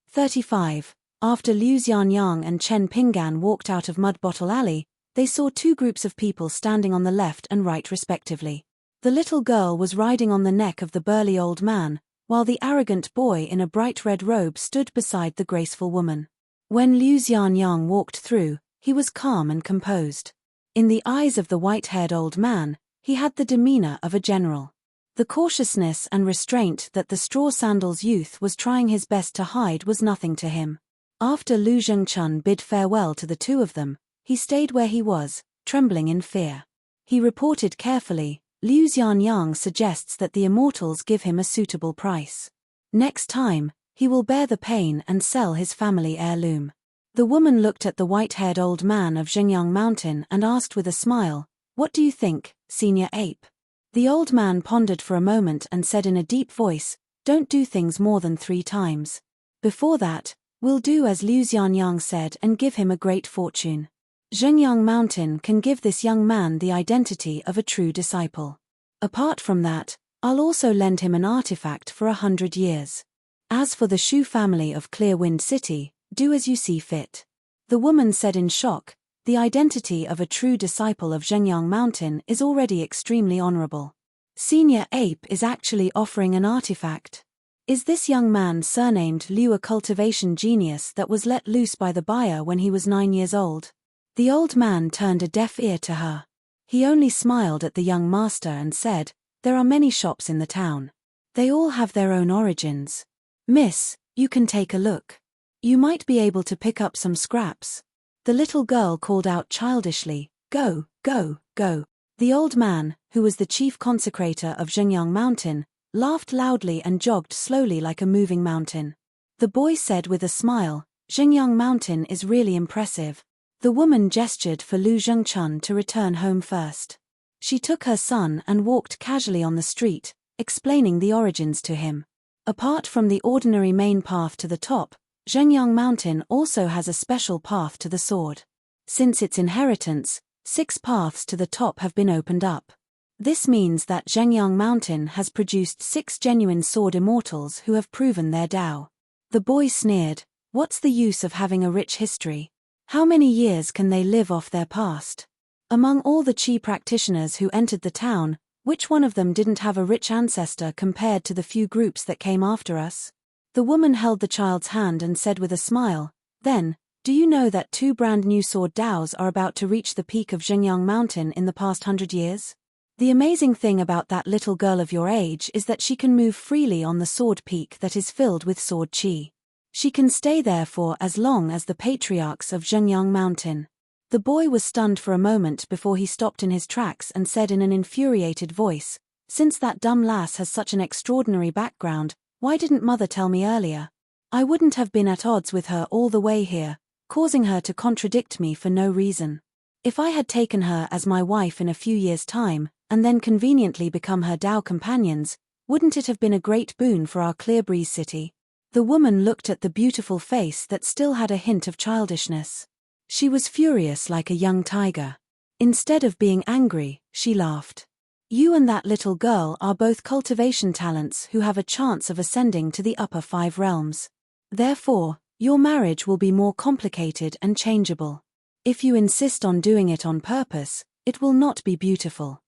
35. After Liu Xianyang and Chen Pinggan walked out of Mud Bottle Alley, they saw two groups of people standing on the left and right respectively. The little girl was riding on the neck of the burly old man, while the arrogant boy in a bright red robe stood beside the graceful woman. When Liu Xianyang walked through, he was calm and composed. In the eyes of the white-haired old man, he had the demeanor of a general. The cautiousness and restraint that the straw sandals youth was trying his best to hide was nothing to him. After Lu Zhengchun bid farewell to the two of them, he stayed where he was, trembling in fear. He reported carefully, "Liu Xianyang suggests that the immortals give him a suitable price. Next time, he will bear the pain and sell his family heirloom." The woman looked at the white-haired old man of Zhengyang Mountain and asked with a smile, "What do you think, Senior Ape?" The old man pondered for a moment and said in a deep voice, "Don't do things more than 3 times. Before that, we'll do as Liu Xianyang said and give him a great fortune. Zhengyang Mountain can give this young man the identity of a true disciple. Apart from that, I'll also lend him an artifact for 100 years. As for the Shu family of Clearwind City, do as you see fit." The woman said in shock, "The identity of a true disciple of Zhengyang Mountain is already extremely honorable. Senior Ape is actually offering an artifact. Is this young man surnamed Liu a cultivation genius that was let loose by the buyer when he was 9 years old?" The old man turned a deaf ear to her. He only smiled at the young master and said, "There are many shops in the town. They all have their own origins. Miss, you can take a look. You might be able to pick up some scraps." The little girl called out childishly, "Go, go, go." The old man, who was the chief consecrator of Zhengyang Mountain, laughed loudly and jogged slowly like a moving mountain. The boy said with a smile, "Zhengyang Mountain is really impressive." The woman gestured for Lu Zhengchun to return home first. She took her son and walked casually on the street, explaining the origins to him. Apart from the ordinary main path to the top, Zhengyang Mountain also has a special path to the sword. Since its inheritance, 6 paths to the top have been opened up. This means that Zhengyang Mountain has produced 6 genuine sword immortals who have proven their Tao. The boy sneered, "What's the use of having a rich history? How many years can they live off their past?" Among all the Qi practitioners who entered the town, which one of them didn't have a rich ancestor compared to the few groups that came after us? The woman held the child's hand and said with a smile, "Then, do you know that 2 brand new sword Daos are about to reach the peak of Zhengyang Mountain in the past 100 years? The amazing thing about that little girl of your age is that she can move freely on the sword peak that is filled with sword Qi. She can stay there for as long as the patriarchs of Zhengyang Mountain." The boy was stunned for a moment before he stopped in his tracks and said in an infuriated voice, "Since that dumb lass has such an extraordinary background, why didn't mother tell me earlier? I wouldn't have been at odds with her all the way here, causing her to contradict me for no reason. If I had taken her as my wife in a few years' time, and then conveniently become her Tao companions, wouldn't it have been a great boon for our Clearbreeze city?" The woman looked at the beautiful face that still had a hint of childishness. She was furious like a young tiger. Instead of being angry, she laughed. "You and that little girl are both cultivation talents who have a chance of ascending to the upper 5 realms. Therefore, your marriage will be more complicated and changeable. If you insist on doing it on purpose, it will not be beautiful."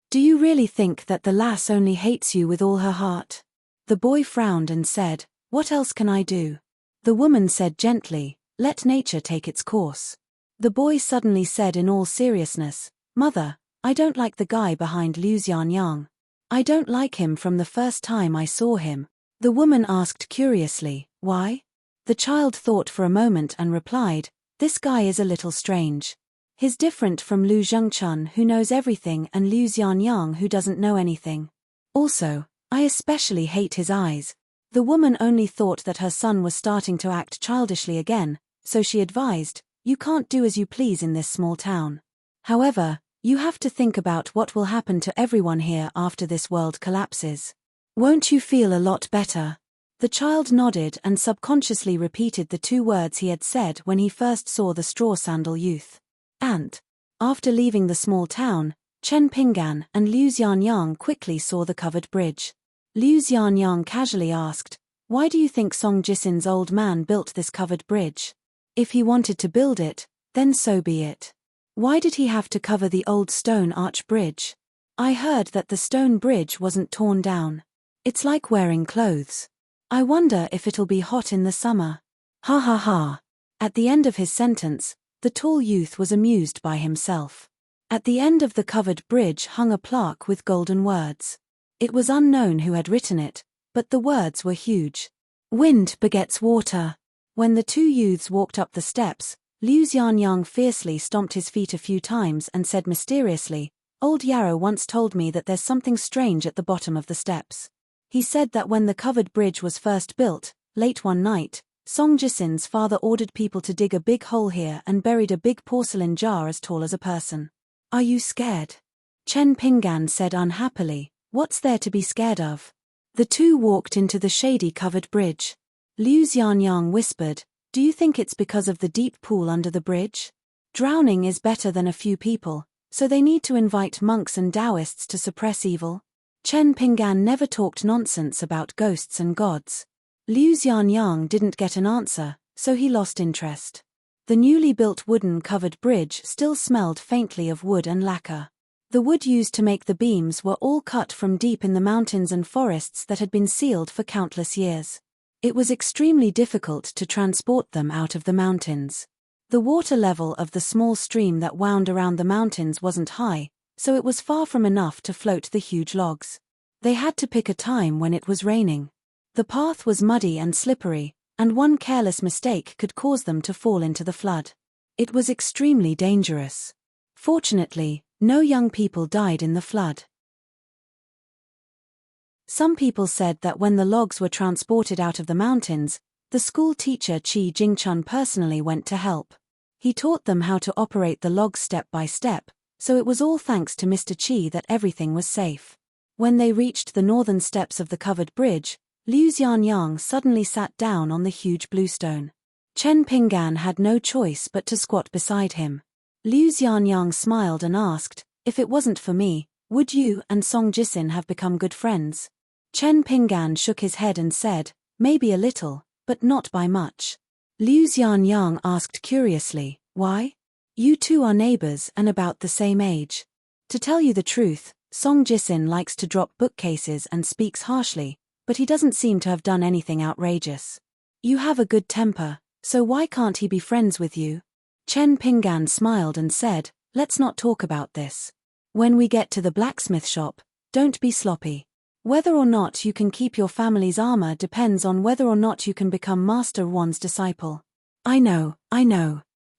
"Do you really think that the lass only hates you with all her heart?" The boy frowned and said, "What else can I do?" The woman said gently, "Let nature take its course." The boy suddenly said in all seriousness, "Mother, I don't like the guy behind Liu Xianyang. I don't like him from the first time I saw him." The woman asked curiously, "Why?" The child thought for a moment and replied, "This guy is a little strange. He's different from Lu Zhengchun who knows everything and Liu Xianyang who doesn't know anything. Also, I especially hate his eyes." The woman only thought that her son was starting to act childishly again, so she advised, "You can't do as you please in this small town. However, you have to think about what will happen to everyone here after this world collapses. Won't you feel a lot better?" The child nodded and subconsciously repeated the 2 words he had said when he first saw the straw sandal youth. "Ant." After leaving the small town, Chen Pinggan and Liu Xianyang quickly saw the covered bridge. Liu Xianyang casually asked, "Why do you think Song Jisin's old man built this covered bridge? If he wanted to build it, then so be it. Why did he have to cover the old stone arch bridge? I heard that the stone bridge wasn't torn down. It's like wearing clothes. I wonder if it'll be hot in the summer. Ha ha ha." At the end of his sentence, the tall youth was amused by himself. At the end of the covered bridge hung a plaque with golden words. It was unknown who had written it, but the words were huge. "Wind begets water." When the 2 youths walked up the steps, Liu Xianyang fiercely stomped his feet a few times and said mysteriously, "Old Yarrow once told me that there's something strange at the bottom of the steps. He said that when the covered bridge was first built, late one night, Song Jisin's father ordered people to dig a big hole here and buried a big porcelain jar as tall as a person. Are you scared? Chen Pinggan said unhappily. What's there to be scared of? The two walked into the shady covered bridge. Liu Xianyang whispered, do you think it's because of the deep pool under the bridge? Drowning is better than a few people, so they need to invite monks and Taoists to suppress evil. Chen Pinggan never talked nonsense about ghosts and gods. Liu Xianyang didn't get an answer, so he lost interest. The newly built wooden covered bridge still smelled faintly of wood and lacquer. The wood used to make the beams were all cut from deep in the mountains and forests that had been sealed for countless years. It was extremely difficult to transport them out of the mountains. The water level of the small stream that wound around the mountains wasn't high, so it was far from enough to float the huge logs. They had to pick a time when it was raining. The path was muddy and slippery, and one careless mistake could cause them to fall into the flood. It was extremely dangerous. Fortunately, no young people died in the flood. Some people said that when the logs were transported out of the mountains, the school teacher Qi Jingchun personally went to help. He taught them how to operate the logs step by step, so it was all thanks to Mr. Qi that everything was safe. When they reached the northern steps of the covered bridge, Liu Xianyang suddenly sat down on the huge bluestone. Chen Pinggan had no choice but to squat beside him. Liu Xianyang smiled and asked, if it wasn't for me, would you and Song Jisin have become good friends? Chen Pinggan shook his head and said, maybe a little, but not by much. Liu Xianyang asked curiously, why? You two are neighbors and about the same age. To tell you the truth, Song Jisin likes to drop bookcases and speaks harshly, but he doesn't seem to have done anything outrageous. You have a good temper, so why can't he be friends with you? Chen Pinggan smiled and said, let's not talk about this. When we get to the blacksmith shop, don't be sloppy. Whether or not you can keep your family's armor depends on whether or not you can become Master Wan's disciple. I know.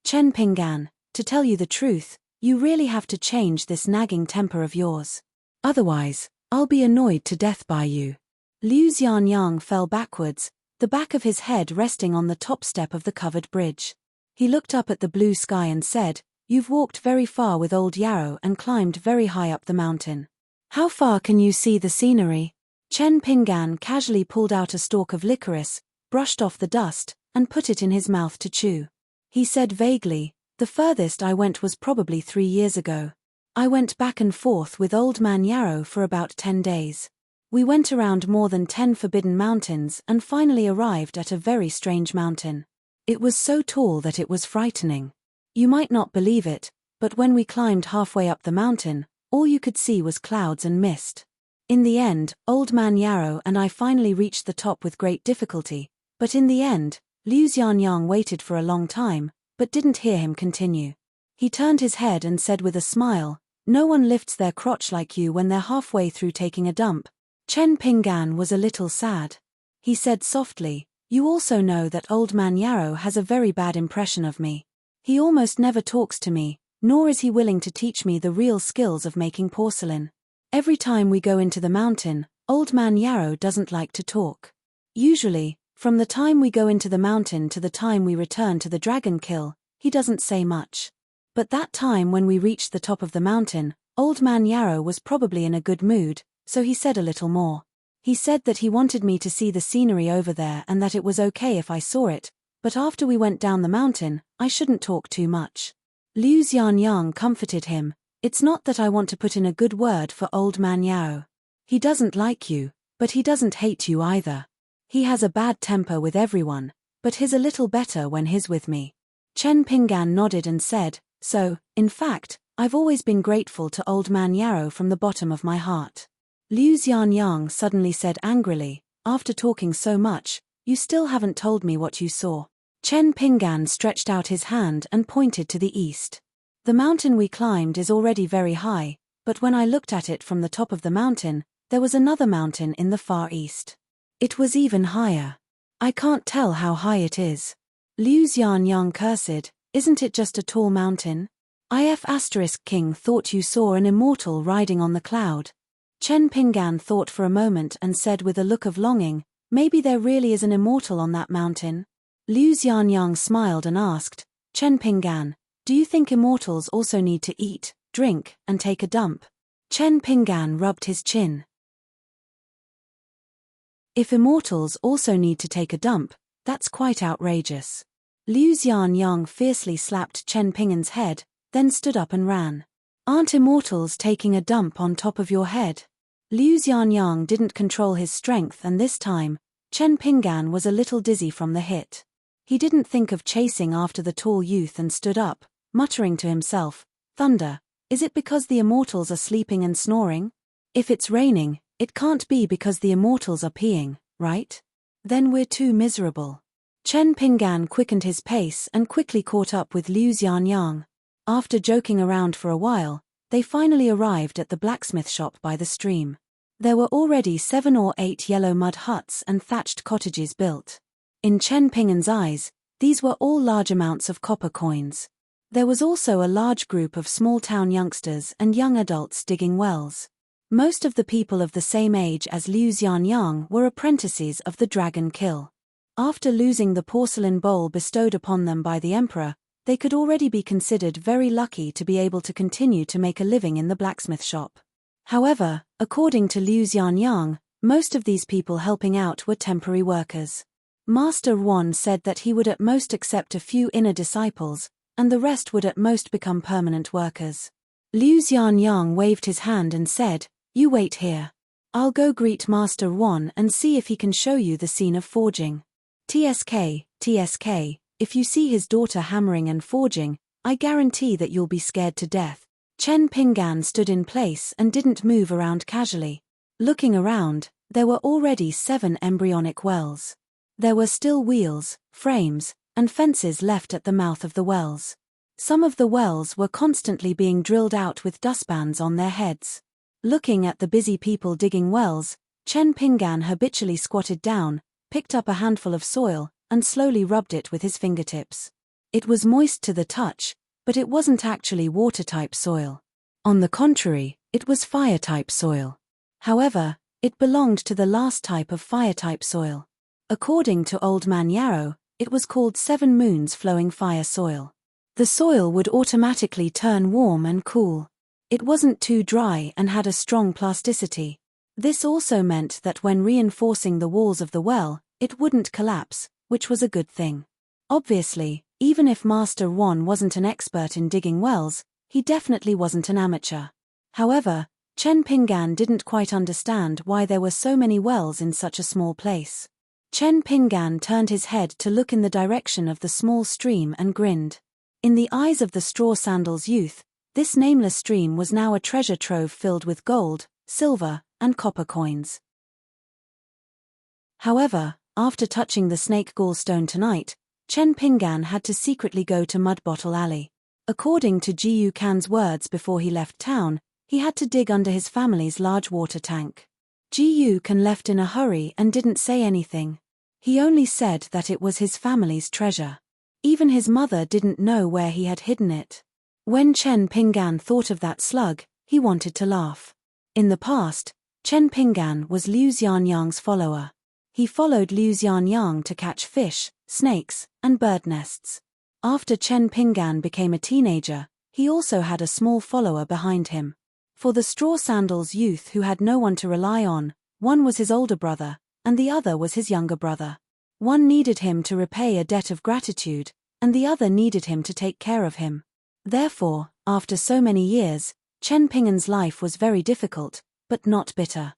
Chen Pinggan, to tell you the truth, you really have to change this nagging temper of yours. Otherwise, I'll be annoyed to death by you. Liu Xianyang fell backwards, the back of his head resting on the top step of the covered bridge. He looked up at the blue sky and said, you've walked very far with old Yarrow and climbed very high up the mountain. How far can you see the scenery? Chen Pinggan casually pulled out a stalk of licorice, brushed off the dust, and put it in his mouth to chew. He said vaguely, the furthest I went was probably 3 years ago. I went back and forth with old man Yarrow for about 10 days. We went around more than 10 forbidden mountains and finally arrived at a very strange mountain. It was so tall that it was frightening. You might not believe it, but when we climbed halfway up the mountain, all you could see was clouds and mist. In the end, old man Yarrow and I finally reached the top with great difficulty, but in the end, Liu Xianyang waited for a long time, but didn't hear him continue. He turned his head and said with a smile, no one lifts their crotch like you when they're halfway through taking a dump. Chen Pinggan was a little sad. He said softly, you also know that old man Yarrow has a very bad impression of me. He almost never talks to me, nor is he willing to teach me the real skills of making porcelain. Every time we go into the mountain, old man Yarrow doesn't like to talk. Usually, from the time we go into the mountain to the time we return to the dragon kill, he doesn't say much. But that time when we reached the top of the mountain, old man Yarrow was probably in a good mood, so he said a little more. He said that he wanted me to see the scenery over there and that it was okay if I saw it, but after we went down the mountain, I shouldn't talk too much. Liu Xianyang comforted him, it's not that I want to put in a good word for old man Yarrow. He doesn't like you, but he doesn't hate you either. He has a bad temper with everyone, but he's a little better when he's with me. Chen Pinggan nodded and said, so, in fact, I've always been grateful to old man Yarrow from the bottom of my heart. Liu Xianyang suddenly said angrily, after talking so much, you still haven't told me what you saw. Chen Pinggan stretched out his hand and pointed to the east. The mountain we climbed is already very high, but when I looked at it from the top of the mountain, there was another mountain in the far east. It was even higher. I can't tell how high it is. Liu Xianyang cursed, isn't it just a tall mountain? King thought you saw an immortal riding on the cloud. Chen Pinggan thought for a moment and said with a look of longing, maybe there really is an immortal on that mountain. Liu Xianyang smiled and asked, Chen Pinggan, do you think immortals also need to eat, drink, and take a dump? Chen Pinggan rubbed his chin. If immortals also need to take a dump, that's quite outrageous. Liu Xianyang fiercely slapped Chen Pinggan's head, then stood up and ran. Aren't immortals taking a dump on top of your head? Liu Xianyang didn't control his strength, and this time, Chen Pinggan was a little dizzy from the hit. He didn't think of chasing after the tall youth and stood up, muttering to himself, Thunder, is it because the immortals are sleeping and snoring? If it's raining, it can't be because the immortals are peeing, right? Then we're too miserable. Chen Pinggan quickened his pace and quickly caught up with Liu Xianyang. After joking around for a while, they finally arrived at the blacksmith shop by the stream. There were already 7 or 8 yellow mud huts and thatched cottages built. In Chen Pinggan's eyes, these were all large amounts of copper coins. There was also a large group of small-town youngsters and young adults digging wells. Most of the people of the same age as Liu Xianyang were apprentices of the Dragon Kill. After losing the porcelain bowl bestowed upon them by the emperor, they could already be considered very lucky to be able to continue to make a living in the blacksmith shop. However, according to Liu Xianyang, most of these people helping out were temporary workers. Master Wan said that he would at most accept a few inner disciples, and the rest would at most become permanent workers. Liu Xianyang waved his hand and said, You wait here. I'll go greet Master Wan and see if he can show you the scene of forging. TSK, if you see his daughter hammering and forging, I guarantee that you'll be scared to death. Chen Pinggan stood in place and didn't move around casually. Looking around, there were already 7 embryonic wells. There were still wheels, frames, and fences left at the mouth of the wells. Some of the wells were constantly being drilled out with dustbands on their heads. Looking at the busy people digging wells, Chen Pinggan habitually squatted down, picked up a handful of soil, and slowly rubbed it with his fingertips. It was moist to the touch, but it wasn't actually water-type soil. On the contrary, it was fire-type soil. However, it belonged to the last type of fire-type soil. According to Old Man Yarrow, it was called 7 moons flowing fire soil. The soil would automatically turn warm and cool. It wasn't too dry and had a strong plasticity. This also meant that when reinforcing the walls of the well, it wouldn't collapse, which was a good thing. Obviously, even if Master Wan wasn't an expert in digging wells, he definitely wasn't an amateur. However, Chen Pinggan didn't quite understand why there were so many wells in such a small place. Chen Pinggan turned his head to look in the direction of the small stream and grinned. In the eyes of the straw sandals youth, this nameless stream was now a treasure trove filled with gold, silver, and copper coins. However, after touching the snake gallstone tonight, Chen Pinggan had to secretly go to Mud Bottle Alley. According to Jiyu Kan's words before he left town, he had to dig under his family's large water tank. Jiyu Kan left in a hurry and didn't say anything. He only said that it was his family's treasure. Even his mother didn't know where he had hidden it. When Chen Pinggan thought of that slug, he wanted to laugh. In the past, Chen Pinggan was Liu Xianyang's follower. He followed Liu Xianyang to catch fish, snakes, and bird nests. After Chen Pinggan became a teenager, he also had a small follower behind him. For the straw sandals youth who had no one to rely on, one was his older brother, and the other was his younger brother. One needed him to repay a debt of gratitude, and the other needed him to take care of him. Therefore, after so many years, Chen Pinggan's life was very difficult, but not bitter.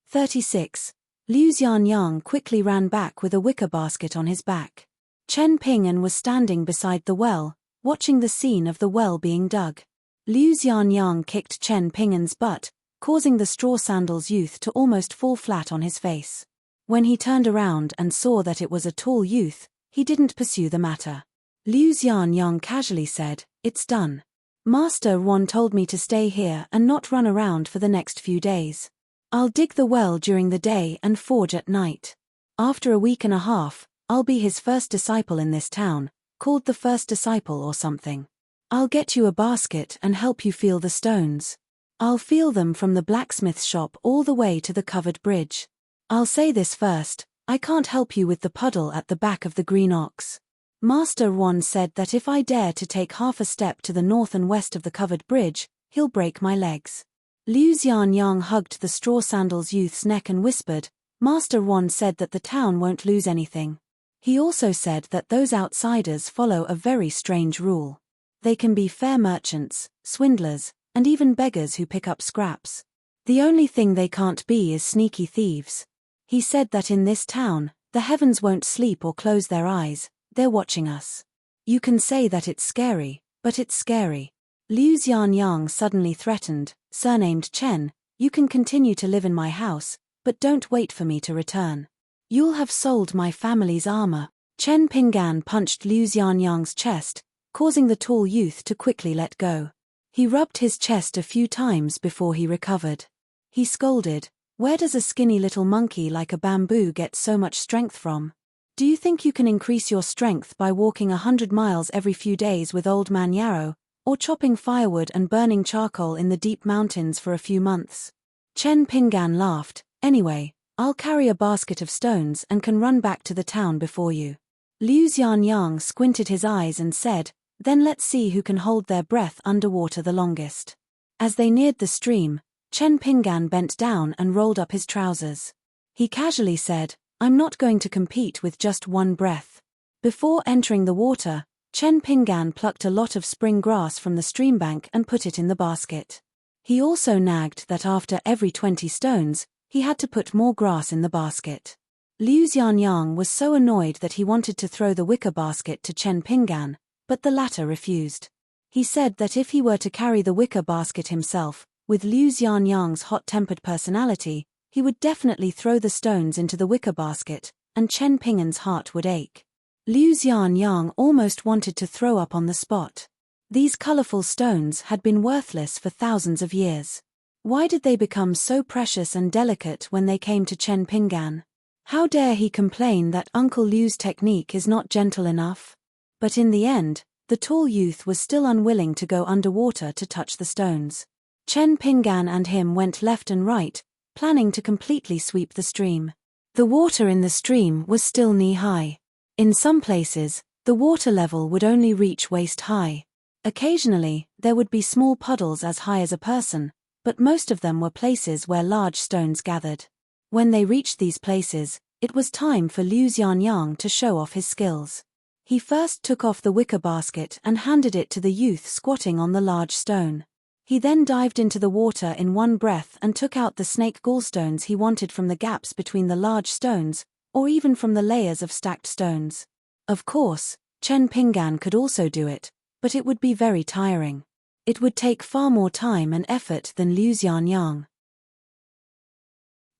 36. Liu Xianyang quickly ran back with a wicker basket on his back. Chen Pinggan was standing beside the well, watching the scene of the well being dug. Liu Xianyang kicked Chen Pinggan's butt, causing the straw sandals youth to almost fall flat on his face. When he turned around and saw that it was a tall youth, he didn't pursue the matter. Liu Xianyang casually said, "It's done. Master Wan told me to stay here and not run around for the next few days. I'll dig the well during the day and forge at night. After a week and a half, I'll be his first disciple in this town, called the first disciple or something. I'll get you a basket and help you feel the stones." I'll feel them from the blacksmith shop all the way to the covered bridge. I'll say this first, I can't help you with the puddle at the back of the green ox. Master Wan said that if I dare to take half a step to the north and west of the covered bridge, he'll break my legs. Liu Xianyang hugged the straw sandals youth's neck and whispered, Master Wan said that the town won't lose anything. He also said that those outsiders follow a very strange rule. They can be fair merchants, swindlers, and even beggars who pick up scraps. The only thing they can't be is sneaky thieves. He said that in this town, the heavens won't sleep or close their eyes, they're watching us. You can say that it's scary, but it's scary. Liu Xianyang suddenly threatened, surnamed Chen, you can continue to live in my house, but don't wait for me to return. You'll have sold my family's armor. Chen Pinggan punched Liu Xianyang's chest, causing the tall youth to quickly let go. He rubbed his chest a few times before he recovered. He scolded, where does a skinny little monkey like a bamboo get so much strength from? Do you think you can increase your strength by walking 100 miles every few days with old man Yarrow, or chopping firewood and burning charcoal in the deep mountains for a few months? Chen Pinggan laughed, anyway, I'll carry a basket of stones and can run back to the town before you. Liu Xianyang squinted his eyes and said, then let's see who can hold their breath underwater the longest. As they neared the stream, Chen Pinggan bent down and rolled up his trousers. He casually said, I'm not going to compete with just one breath. Before entering the water, Chen Pinggan plucked a lot of spring grass from the stream bank and put it in the basket. He also nagged that after every 20 stones, he had to put more grass in the basket. Liu Xianyang was so annoyed that he wanted to throw the wicker basket to Chen Pinggan, but the latter refused. He said that if he were to carry the wicker basket himself, with Liu Xianyang's hot-tempered personality, he would definitely throw the stones into the wicker basket, and Chen Pinggan's heart would ache. Liu Xianyang almost wanted to throw up on the spot. These colorful stones had been worthless for thousands of years. Why did they become so precious and delicate when they came to Chen Pinggan? How dare he complain that Uncle Liu's technique is not gentle enough? But in the end, the tall youth was still unwilling to go underwater to touch the stones. Chen Pinggan and him went left and right, planning to completely sweep the stream. The water in the stream was still knee-high. In some places, the water level would only reach waist-high. Occasionally, there would be small puddles as high as a person, but most of them were places where large stones gathered. When they reached these places, it was time for Liu Xianyang to show off his skills. He first took off the wicker basket and handed it to the youth squatting on the large stone. He then dived into the water in one breath and took out the snake gallstones he wanted from the gaps between the large stones, or even from the layers of stacked stones. Of course, Chen Pinggan could also do it, but it would be very tiring. It would take far more time and effort than Liu Xianyang.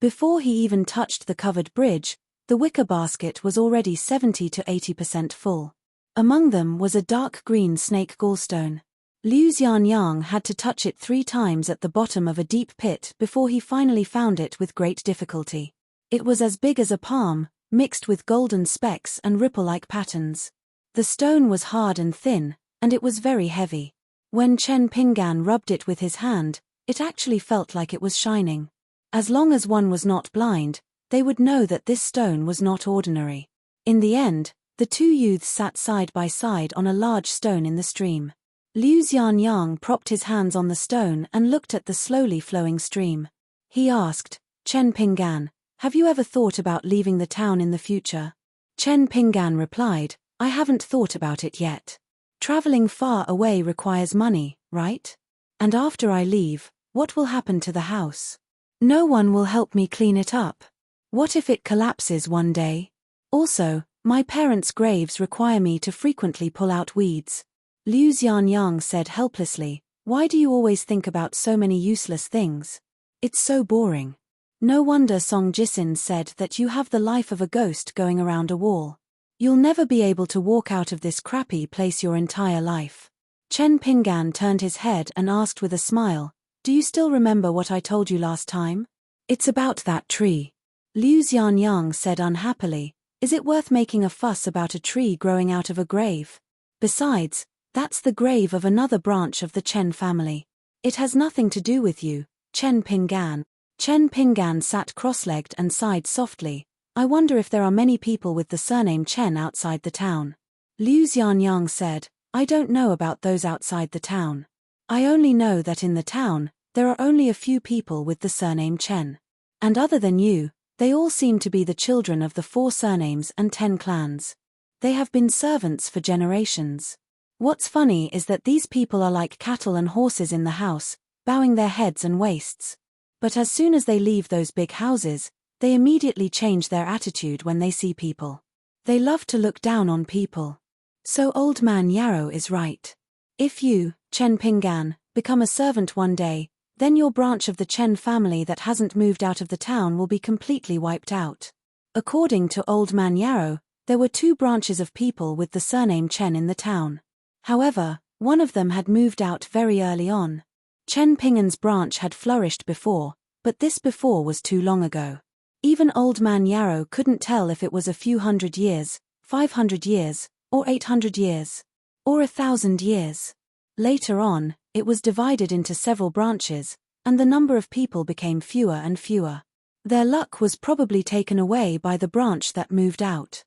Before he even touched the covered bridge, the wicker basket was already 70 to 80% full. Among them was a dark green snake gallstone. Liu Xianyang had to touch it 3 times at the bottom of a deep pit before he finally found it with great difficulty. It was as big as a palm, mixed with golden specks and ripple-like patterns. The stone was hard and thin, and it was very heavy. When Chen Pinggan rubbed it with his hand, it actually felt like it was shining. As long as one was not blind, they would know that this stone was not ordinary. In the end, the 2 youths sat side by side on a large stone in the stream. Liu Xianyang propped his hands on the stone and looked at the slowly flowing stream. He asked, Chen Pinggan, have you ever thought about leaving the town in the future? Chen Pinggan replied, I haven't thought about it yet. Traveling far away requires money, right? And after I leave, what will happen to the house? No one will help me clean it up. What if it collapses one day? Also, my parents' graves require me to frequently pull out weeds. Liu Xianyang said helplessly, why do you always think about so many useless things? It's so boring. No wonder Song Jisin said that you have the life of a ghost going around a wall. You'll never be able to walk out of this crappy place your entire life. Chen Pinggan turned his head and asked with a smile, do you still remember what I told you last time? It's about that tree. Liu Xianyang said unhappily, is it worth making a fuss about a tree growing out of a grave? Besides, that's the grave of another branch of the Chen family. It has nothing to do with you, Chen Pinggan. Chen Pinggan sat cross-legged and sighed softly. I wonder if there are many people with the surname Chen outside the town. Liu Xianyang said, I don't know about those outside the town. I only know that in the town, there are only a few people with the surname Chen. And other than you, they all seem to be the children of the 4 surnames and 10 clans. They have been servants for generations. What's funny is that these people are like cattle and horses in the house, bowing their heads and waists. But as soon as they leave those big houses, they immediately change their attitude when they see people. They love to look down on people. So Old Man Yarrow is right. If you, Chen Pinggan, become a servant one day, then your branch of the Chen family that hasn't moved out of the town will be completely wiped out. According to Old Man Yarrow, there were 2 branches of people with the surname Chen in the town. However, one of them had moved out very early on. Chen Pinggan's branch had flourished before, but this before was too long ago. Even Old Man Yarrow couldn't tell if it was a few hundred years, 500 years, or 800 years, or 1,000 years. Later on, it was divided into several branches, and the number of people became fewer and fewer. Their luck was probably taken away by the branch that moved out.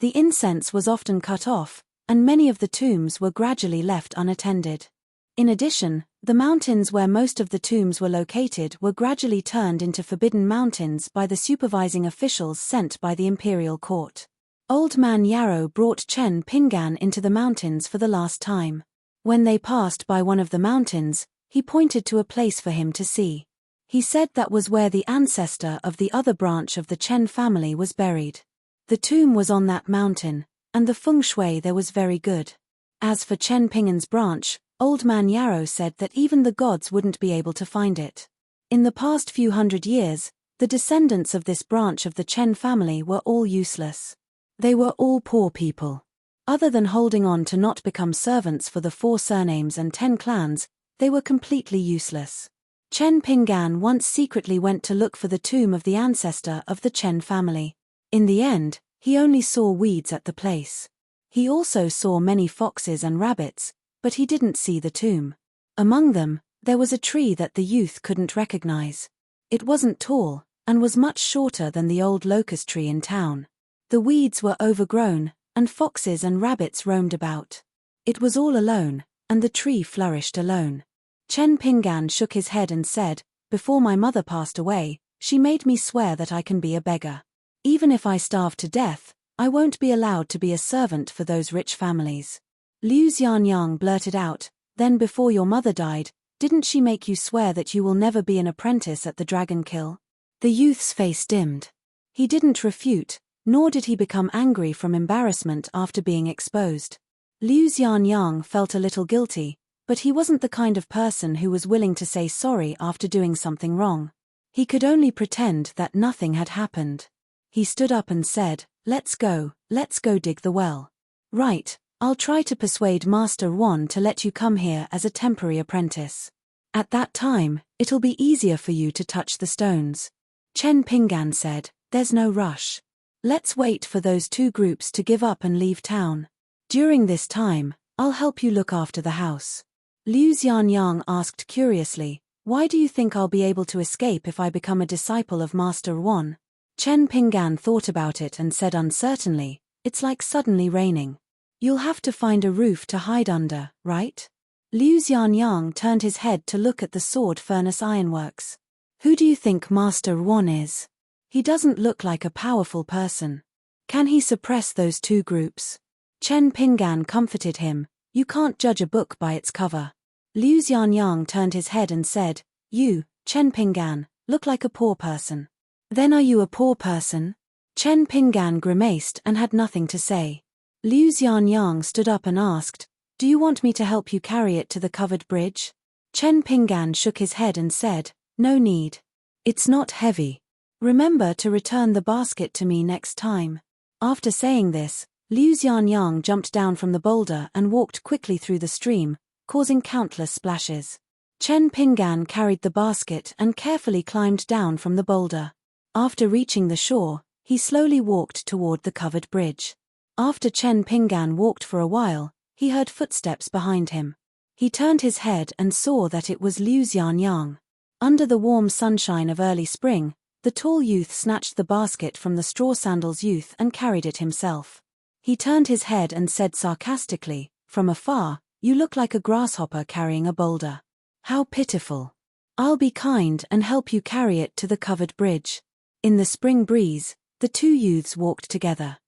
The incense was often cut off, and many of the tombs were gradually left unattended. In addition, the mountains where most of the tombs were located were gradually turned into forbidden mountains by the supervising officials sent by the imperial court. Old Man Yarrow brought Chen Pinggan into the mountains for the last time. When they passed by one of the mountains, he pointed to a place for him to see. He said that was where the ancestor of the other branch of the Chen family was buried. The tomb was on that mountain, and the feng shui there was very good. As for Chen Pinggan's branch, Old Man Yarrow said that even the gods wouldn't be able to find it. In the past few hundred years, the descendants of this branch of the Chen family were all useless. They were all poor people. Other than holding on to not become servants for the 4 surnames and 10 clans, they were completely useless. Chen Pinggan once secretly went to look for the tomb of the ancestor of the Chen family. In the end, he only saw weeds at the place. He also saw many foxes and rabbits, but he didn't see the tomb. Among them, there was a tree that the youth couldn't recognize. It wasn't tall, and was much shorter than the old locust tree in town. The weeds were overgrown, and foxes and rabbits roamed about. It was all alone, and the tree flourished alone. Chen Pinggan shook his head and said, Before my mother passed away, she made me swear that I can be a beggar. Even if I starve to death, I won't be allowed to be a servant for those rich families. Liu Xianyang blurted out, Then before your mother died, didn't she make you swear that you will never be an apprentice at the Dragon Kill? The youth's face dimmed. He didn't refute, nor did he become angry from embarrassment after being exposed. Liu Xianyang felt a little guilty, but he wasn't the kind of person who was willing to say sorry after doing something wrong. He could only pretend that nothing had happened. He stood up and said, let's go dig the well. Right, I'll try to persuade Master Wan to let you come here as a temporary apprentice. At that time, it'll be easier for you to touch the stones. Chen Pinggan said, there's no rush. Let's wait for those 2 groups to give up and leave town. During this time, I'll help you look after the house. Liu Xianyang asked curiously, why do you think I'll be able to escape if I become a disciple of Master Wan? Chen Pinggan thought about it and said uncertainly, it's like suddenly raining. You'll have to find a roof to hide under, right? Liu Xianyang turned his head to look at the sword furnace ironworks. Who do you think Master Wan is? He doesn't look like a powerful person. Can he suppress those 2 groups? Chen Pinggan comforted him, you can't judge a book by its cover. Liu Xianyang turned his head and said, you, Chen Pinggan, look like a poor person. Then are you a poor person? Chen Pinggan grimaced and had nothing to say. Liu Xianyang stood up and asked, do you want me to help you carry it to the covered bridge? Chen Pinggan shook his head and said, no need. It's not heavy. Remember to return the basket to me next time. After saying this, Liu Xianyang jumped down from the boulder and walked quickly through the stream, causing countless splashes. Chen Pinggan carried the basket and carefully climbed down from the boulder. After reaching the shore, he slowly walked toward the covered bridge. After Chen Pinggan walked for a while, he heard footsteps behind him. He turned his head and saw that it was Liu Xianyang. Under the warm sunshine of early spring, the tall youth snatched the basket from the straw sandals youth and carried it himself. He turned his head and said sarcastically, "From afar, you look like a grasshopper carrying a boulder. How pitiful. I'll be kind and help you carry it to the covered bridge." In the spring breeze, the two youths walked together.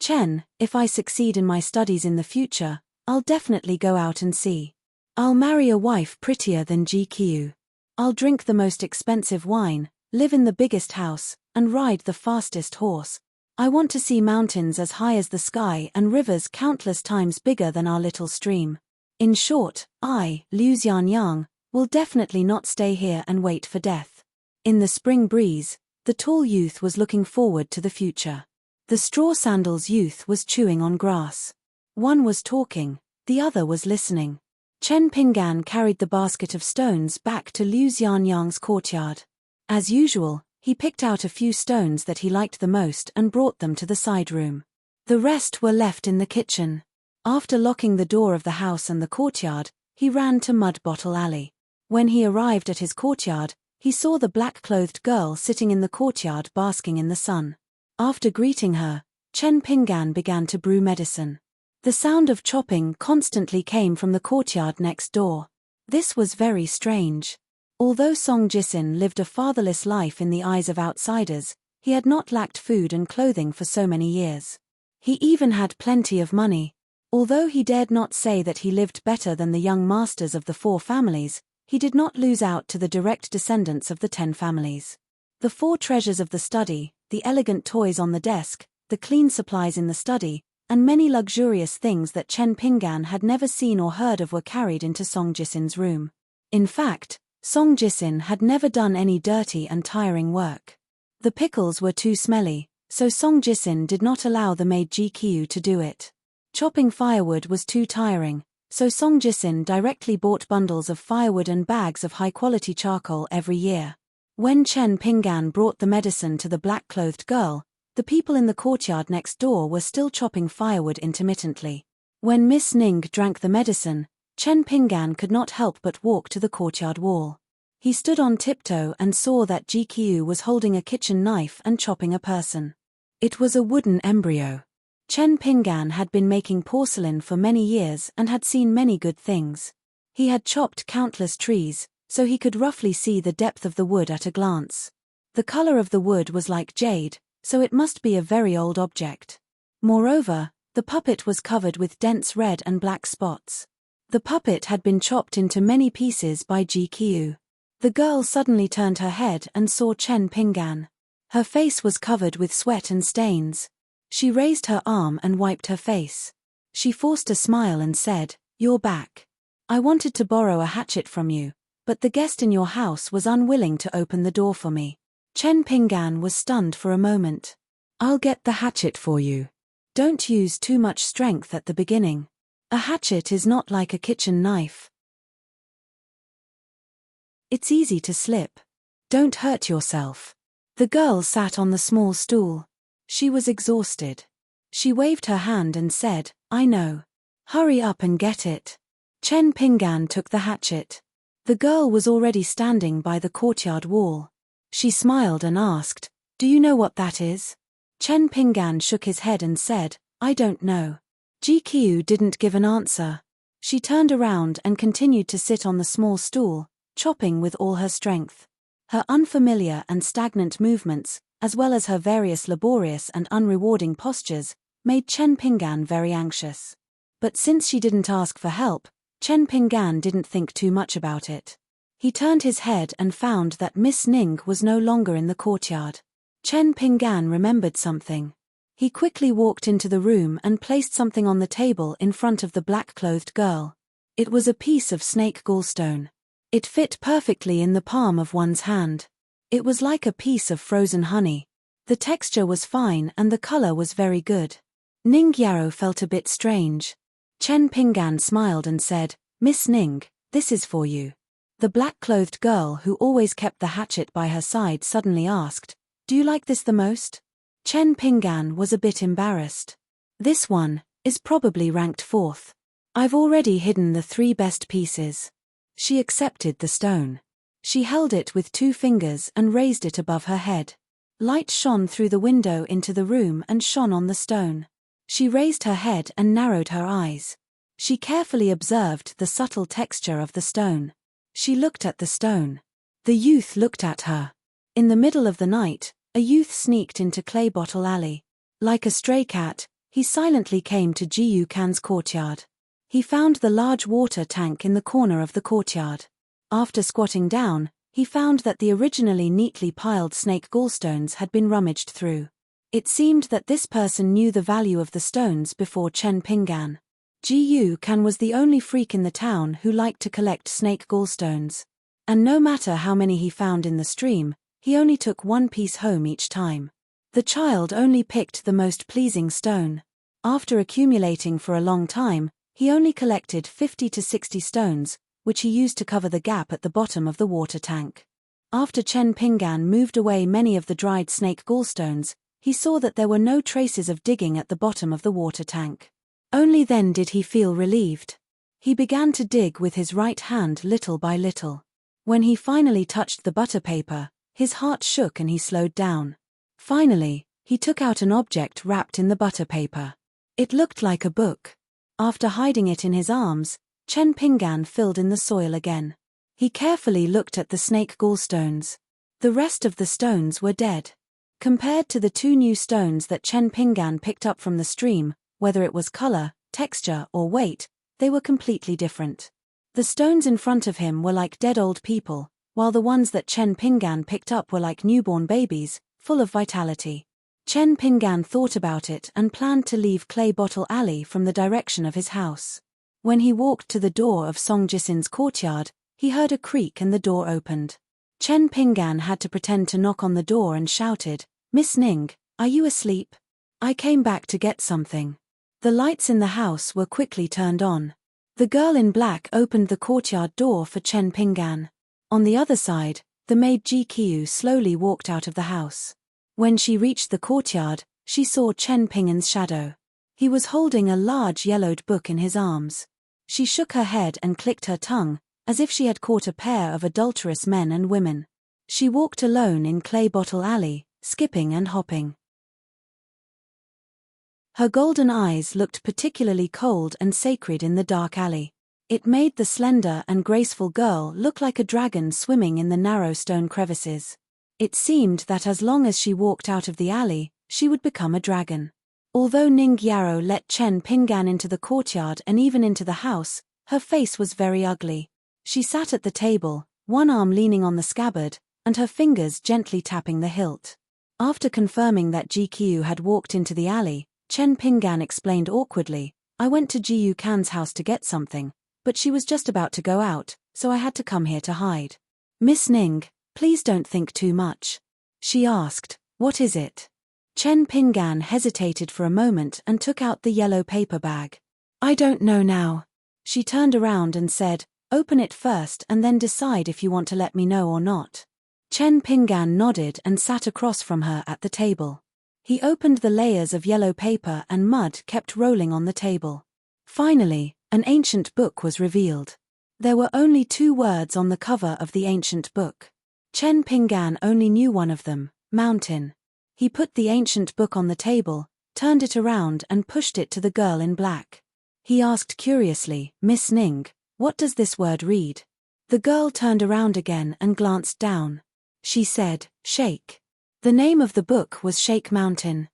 Chen, if I succeed in my studies in the future, I'll definitely go out and see. I'll marry a wife prettier than GQ. I'll drink the most expensive wine, live in the biggest house, and ride the fastest horse. I want to see mountains as high as the sky and rivers countless times bigger than our little stream. In short, I, Liu Xianyang, will definitely not stay here and wait for death. In the spring breeze, the tall youth was looking forward to the future. The straw sandals youth was chewing on grass. One was talking, the other was listening. Chen Pinggan carried the basket of stones back to Liu Xianyang's courtyard. As usual, he picked out a few stones that he liked the most and brought them to the side room. The rest were left in the kitchen. After locking the door of the house and the courtyard, he ran to Mud Bottle Alley. When he arrived at his courtyard, he saw the black-clothed girl sitting in the courtyard basking in the sun. After greeting her, Chen Pinggan began to brew medicine. The sound of chopping constantly came from the courtyard next door. This was very strange. Although Song Jisin lived a fatherless life in the eyes of outsiders, he had not lacked food and clothing for so many years. He even had plenty of money. Although he dared not say that he lived better than the young masters of the 4 families, he did not lose out to the direct descendants of the 10 families. The 4 treasures of the study, the elegant toys on the desk, the clean supplies in the study, and many luxurious things that Chen Pinggan had never seen or heard of were carried into Song Jisin's room. In fact, Song Jisin had never done any dirty and tiring work. The pickles were too smelly, so Song Jisin did not allow the maid GQ to do it. Chopping firewood was too tiring, so Song Jisin directly bought bundles of firewood and bags of high-quality charcoal every year. When Chen Pinggan brought the medicine to the black-clothed girl, the people in the courtyard next door were still chopping firewood intermittently. When Miss Ning drank the medicine, Chen Pinggan could not help but walk to the courtyard wall. He stood on tiptoe and saw that GQ was holding a kitchen knife and chopping a person. It was a wooden embryo. Chen Pinggan had been making porcelain for many years and had seen many good things. He had chopped countless trees, so he could roughly see the depth of the wood at a glance. The color of the wood was like jade, so it must be a very old object. Moreover, the puppet was covered with dense red and black spots. The puppet had been chopped into many pieces by GQ. The girl suddenly turned her head and saw Chen Pinggan. Her face was covered with sweat and stains. She raised her arm and wiped her face. She forced a smile and said, "You're back. I wanted to borrow a hatchet from you, but the guest in your house was unwilling to open the door for me." Chen Pinggan was stunned for a moment. "I'll get the hatchet for you. Don't use too much strength at the beginning. A hatchet is not like a kitchen knife. It's easy to slip. Don't hurt yourself." The girl sat on the small stool. She was exhausted. She waved her hand and said, "I know. Hurry up and get it." Chen Pinggan took the hatchet. The girl was already standing by the courtyard wall. She smiled and asked, "Do you know what that is?" Chen Pinggan shook his head and said, "I don't know." GQ didn't give an answer. She turned around and continued to sit on the small stool, chopping with all her strength. Her unfamiliar and stagnant movements, as well as her various laborious and unrewarding postures, made Chen Pinggan very anxious. But since she didn't ask for help, Chen Pinggan didn't think too much about it. He turned his head and found that Miss Ning was no longer in the courtyard. Chen Pinggan remembered something. He quickly walked into the room and placed something on the table in front of the black-clothed girl. It was a piece of snake gallstone. It fit perfectly in the palm of one's hand. It was like a piece of frozen honey. The texture was fine and the color was very good. Ning Yarrow felt a bit strange. Chen Pinggan smiled and said, "Miss Ning, this is for you." The black-clothed girl who always kept the hatchet by her side suddenly asked, "Do you like this the most?" Chen Pinggan was a bit embarrassed. "This one, is probably ranked 4th. I've already hidden the 3 best pieces. She accepted the stone. She held it with 2 fingers and raised it above her head. Light shone through the window into the room and shone on the stone. She raised her head and narrowed her eyes. She carefully observed the subtle texture of the stone. She looked at the stone. The youth looked at her. In the middle of the night, a youth sneaked into Clay Bottle Alley. Like a stray cat, he silently came to Ji Kan's courtyard. He found the large water tank in the corner of the courtyard. After squatting down, he found that the originally neatly piled snake gallstones had been rummaged through. It seemed that this person knew the value of the stones before Chen Pinggan. Ji Kan was the only freak in the town who liked to collect snake gallstones. And no matter how many he found in the stream, he only took 1 piece home each time. The child only picked the most pleasing stone. After accumulating for a long time, he only collected 50 to 60 stones, which he used to cover the gap at the bottom of the water tank. After Chen Pinggan moved away many of the dried snake gallstones, he saw that there were no traces of digging at the bottom of the water tank. Only then did he feel relieved. He began to dig with his right hand little by little. When he finally touched the butter paper, his heart shook and he slowed down. Finally, he took out an object wrapped in the butter paper. It looked like a book. After hiding it in his arms, Chen Pinggan filled in the soil again. He carefully looked at the snake gallstones. The rest of the stones were dead. Compared to the 2 new stones that Chen Pinggan picked up from the stream, whether it was color, texture, or weight, they were completely different. The stones in front of him were like dead old people, while the ones that Chen Pinggan picked up were like newborn babies, full of vitality. Chen Pinggan thought about it and planned to leave Clay Bottle Alley from the direction of his house. When he walked to the door of Song Jisin's courtyard, he heard a creak and the door opened. Chen Pinggan had to pretend to knock on the door and shouted, "Miss Ning, are you asleep? I came back to get something." The lights in the house were quickly turned on. The girl in black opened the courtyard door for Chen Pinggan. On the other side, the maid Ji Qiu slowly walked out of the house. When she reached the courtyard, she saw Chen Pinggan's shadow. He was holding a large yellowed book in his arms. She shook her head and clicked her tongue, as if she had caught a pair of adulterous men and women. She walked alone in Clay Bottle Alley, skipping and hopping. Her golden eyes looked particularly cold and sacred in the dark alley. It made the slender and graceful girl look like a dragon swimming in the narrow stone crevices. It seemed that as long as she walked out of the alley, she would become a dragon. Although Ning Yarrow let Chen Pinggan into the courtyard and even into the house, her face was very ugly. She sat at the table, one arm leaning on the scabbard, and her fingers gently tapping the hilt. After confirming that Ji Qiu had walked into the alley, Chen Pinggan explained awkwardly, "I went to Ji Kan's house to get something, but she was just about to go out, so I had to come here to hide." "Miss Ning, please don't think too much." She asked, "What is it?" Chen Pinggan hesitated for a moment and took out the yellow paper bag. "I don't know now." She turned around and said, "Open it first and then decide if you want to let me know or not." Chen Pinggan nodded and sat across from her at the table. He opened the layers of yellow paper and mud kept rolling on the table. Finally, an ancient book was revealed. There were only 2 words on the cover of the ancient book. Chen Pinggan only knew one of them, mountain. He put the ancient book on the table, turned it around and pushed it to the girl in black. He asked curiously, "Miss Ning, what does this word read?" The girl turned around again and glanced down. She said, "Shake." The name of the book was Shake Mountain.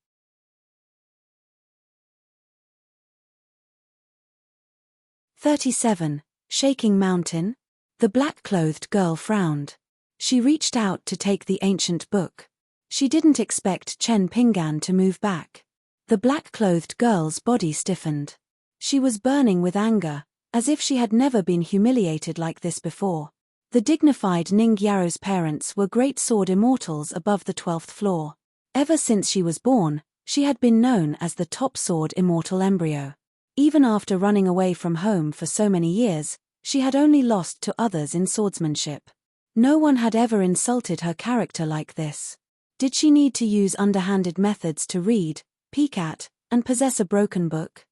37. Shaking Mountain? The black-clothed girl frowned. She reached out to take the ancient book. She didn't expect Chen Pinggan to move back. The black-clothed girl's body stiffened. She was burning with anger, as if she had never been humiliated like this before. The dignified Ning Yarrow's parents were great sword immortals above the 12th floor. Ever since she was born, she had been known as the top sword immortal embryo. Even after running away from home for so many years, she had only lost to others in swordsmanship. No one had ever insulted her character like this. Did she need to use underhanded methods to read, peek at, and possess a broken book?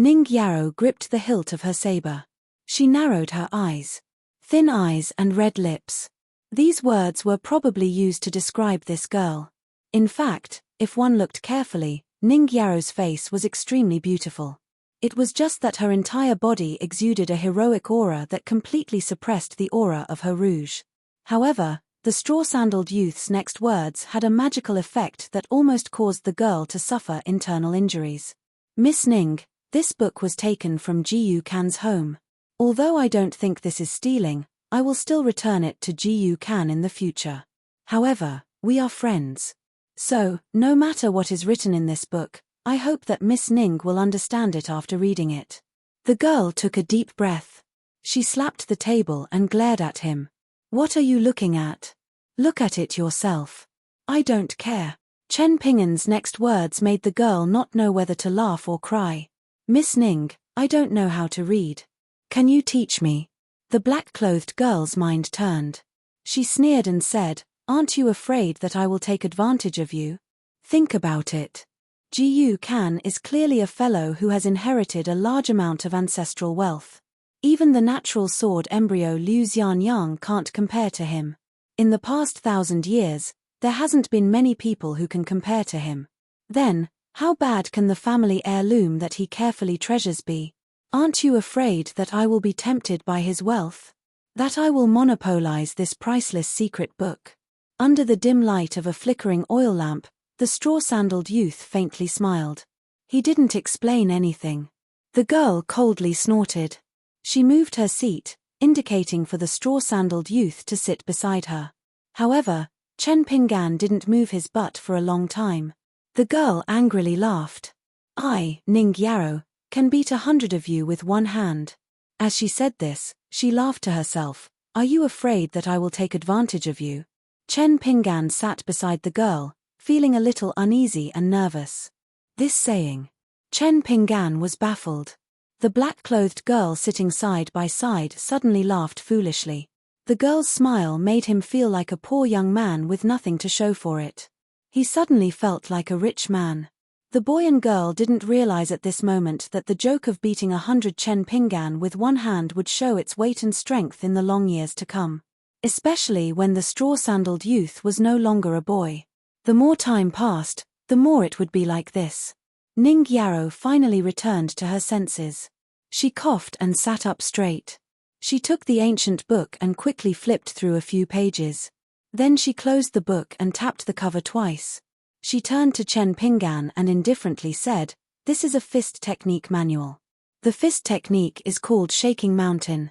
Ning Yarrow gripped the hilt of her saber. She narrowed her eyes. Thin eyes and red lips. These words were probably used to describe this girl. In fact, if one looked carefully, Ning Yarrow's face was extremely beautiful. It was just that her entire body exuded a heroic aura that completely suppressed the aura of her rouge. However, the straw-sandaled youth's next words had a magical effect that almost caused the girl to suffer internal injuries. Miss Ning, this book was taken from Ji Kan's home. Although I don't think this is stealing, I will still return it to Ji Kan in the future. However, we are friends. So, no matter what is written in this book, I hope that Miss Ning will understand it after reading it. The girl took a deep breath. She slapped the table and glared at him. What are you looking at? Look at it yourself. I don't care. Chen Pingan's next words made the girl not know whether to laugh or cry. Miss Ning, I don't know how to read. Can you teach me? The black-clothed girl's mind turned. She sneered and said, Aren't you afraid that I will take advantage of you? Think about it. Ji Kan is clearly a fellow who has inherited a large amount of ancestral wealth. Even the natural sword embryo Liu Xianyang can't compare to him. In the past 1,000 years, there hasn't been many people who can compare to him. Then, how bad can the family heirloom that he carefully treasures be? Aren't you afraid that I will be tempted by his wealth? That I will monopolize this priceless secret book? Under the dim light of a flickering oil lamp, the straw-sandaled youth faintly smiled. He didn't explain anything. The girl coldly snorted. She moved her seat, indicating for the straw-sandaled youth to sit beside her. However, Chen Pingan didn't move his butt for a long time. The girl angrily laughed. I, Ning Yarrow, can beat 100 of you with one hand. As she said this, she laughed to herself. Are you afraid that I will take advantage of you? Chen Pingan sat beside the girl, feeling a little uneasy and nervous. This saying. Chen Pingan was baffled. The black-clothed girl sitting side by side suddenly laughed foolishly. The girl's smile made him feel like a poor young man with nothing to show for it. He suddenly felt like a rich man. The boy and girl didn't realize at this moment that the joke of beating 100 Chen Pingan with one hand would show its weight and strength in the long years to come. Especially when the straw-sandaled youth was no longer a boy. The more time passed, the more it would be like this. Ning Yarrow finally returned to her senses. She coughed and sat up straight. She took the ancient book and quickly flipped through a few pages. Then she closed the book and tapped the cover twice. She turned to Chen Pingan and indifferently said, This is a fist technique manual. The fist technique is called Shaking Mountain.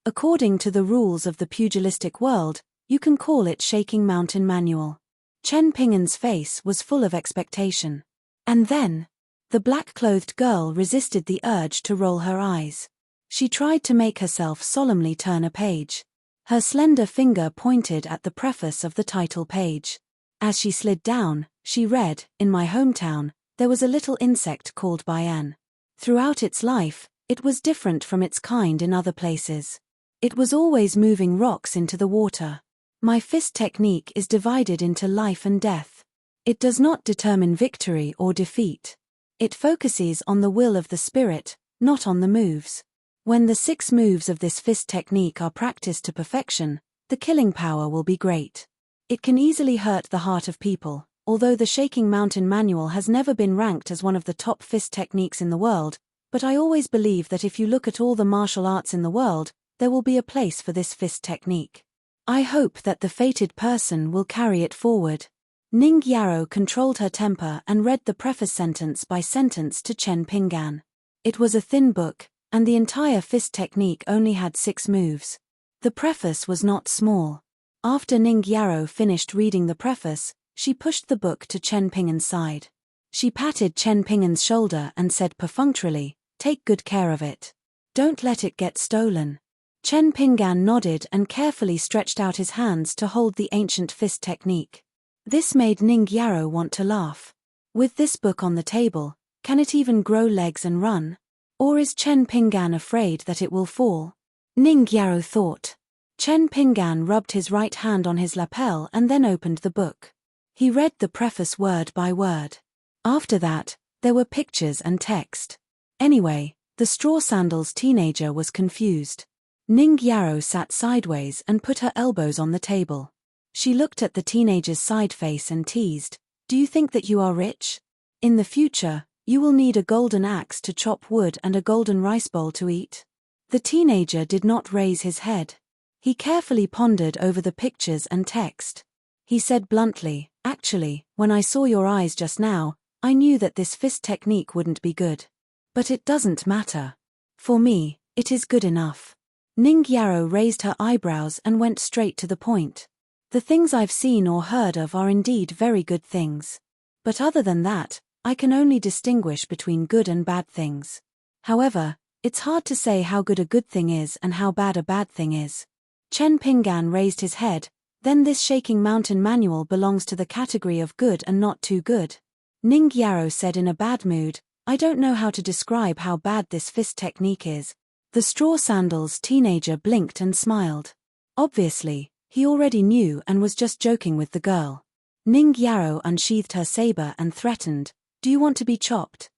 According to the rules of the pugilistic world, you can call it Shaking Mountain Manual. Chen Pingan's face was full of expectation. And then, the black-clothed girl resisted the urge to roll her eyes. She tried to make herself solemnly turn a page. Her slender finger pointed at the preface of the title page. As she slid down, she read, In my hometown, there was a little insect called Bayan. Throughout its life, it was different from its kind in other places. It was always moving rocks into the water. My fist technique is divided into life and death. It does not determine victory or defeat. It focuses on the will of the spirit, not on the moves. When the 6 moves of this fist technique are practiced to perfection, the killing power will be great. It can easily hurt the heart of people. Although the Shaking Mountain Manual has never been ranked as one of the top fist techniques in the world, but I always believe that if you look at all the martial arts in the world, there will be a place for this fist technique. I hope that the fated person will carry it forward. Ning Yarrow controlled her temper and read the preface sentence by sentence to Chen Pingan. It was a thin book, and the entire fist technique only had 6 moves. The preface was not small. After Ning Yarrow finished reading the preface, she pushed the book to Chen Pingan's side. She patted Chen Pingan's shoulder and said perfunctorily, Take good care of it. Don't let it get stolen. Chen Pingan nodded and carefully stretched out his hands to hold the ancient fist technique. This made Ning Yarrow want to laugh. With this book on the table, can it even grow legs and run? Or is Chen Pingan afraid that it will fall? Ning Yarrow thought. Chen Pingan rubbed his right hand on his lapel and then opened the book. He read the preface word by word. After that, There were pictures and text. Anyway, the straw sandals teenager was confused. Ning Yaro sat sideways and put her elbows on the table. She looked at the teenager's side face and teased, "Do you think that you are rich? In the future, you will need a golden axe to chop wood and a golden rice bowl to eat." The teenager did not raise his head. He carefully pondered over the pictures and text. He said bluntly, "Actually, when I saw your eyes just now, I knew that this fist technique wouldn't be good. But it doesn't matter. For me, it is good enough." Ning Yaro raised her eyebrows and went straight to the point. "The things I've seen or heard of are indeed very good things. But other than that, I can only distinguish between good and bad things. However, it's hard to say how good a good thing is and how bad a bad thing is." Chen Pinggan raised his head. "Then this shaking mountain manual belongs to the category of good and not too good." Ning Yaro said in a bad mood, "I don't know how to describe how bad this fist technique is." The straw sandals teenager blinked and smiled. Obviously, he already knew and was just joking with the girl. Ning Yaro unsheathed her saber and threatened, "Do you want to be chopped?"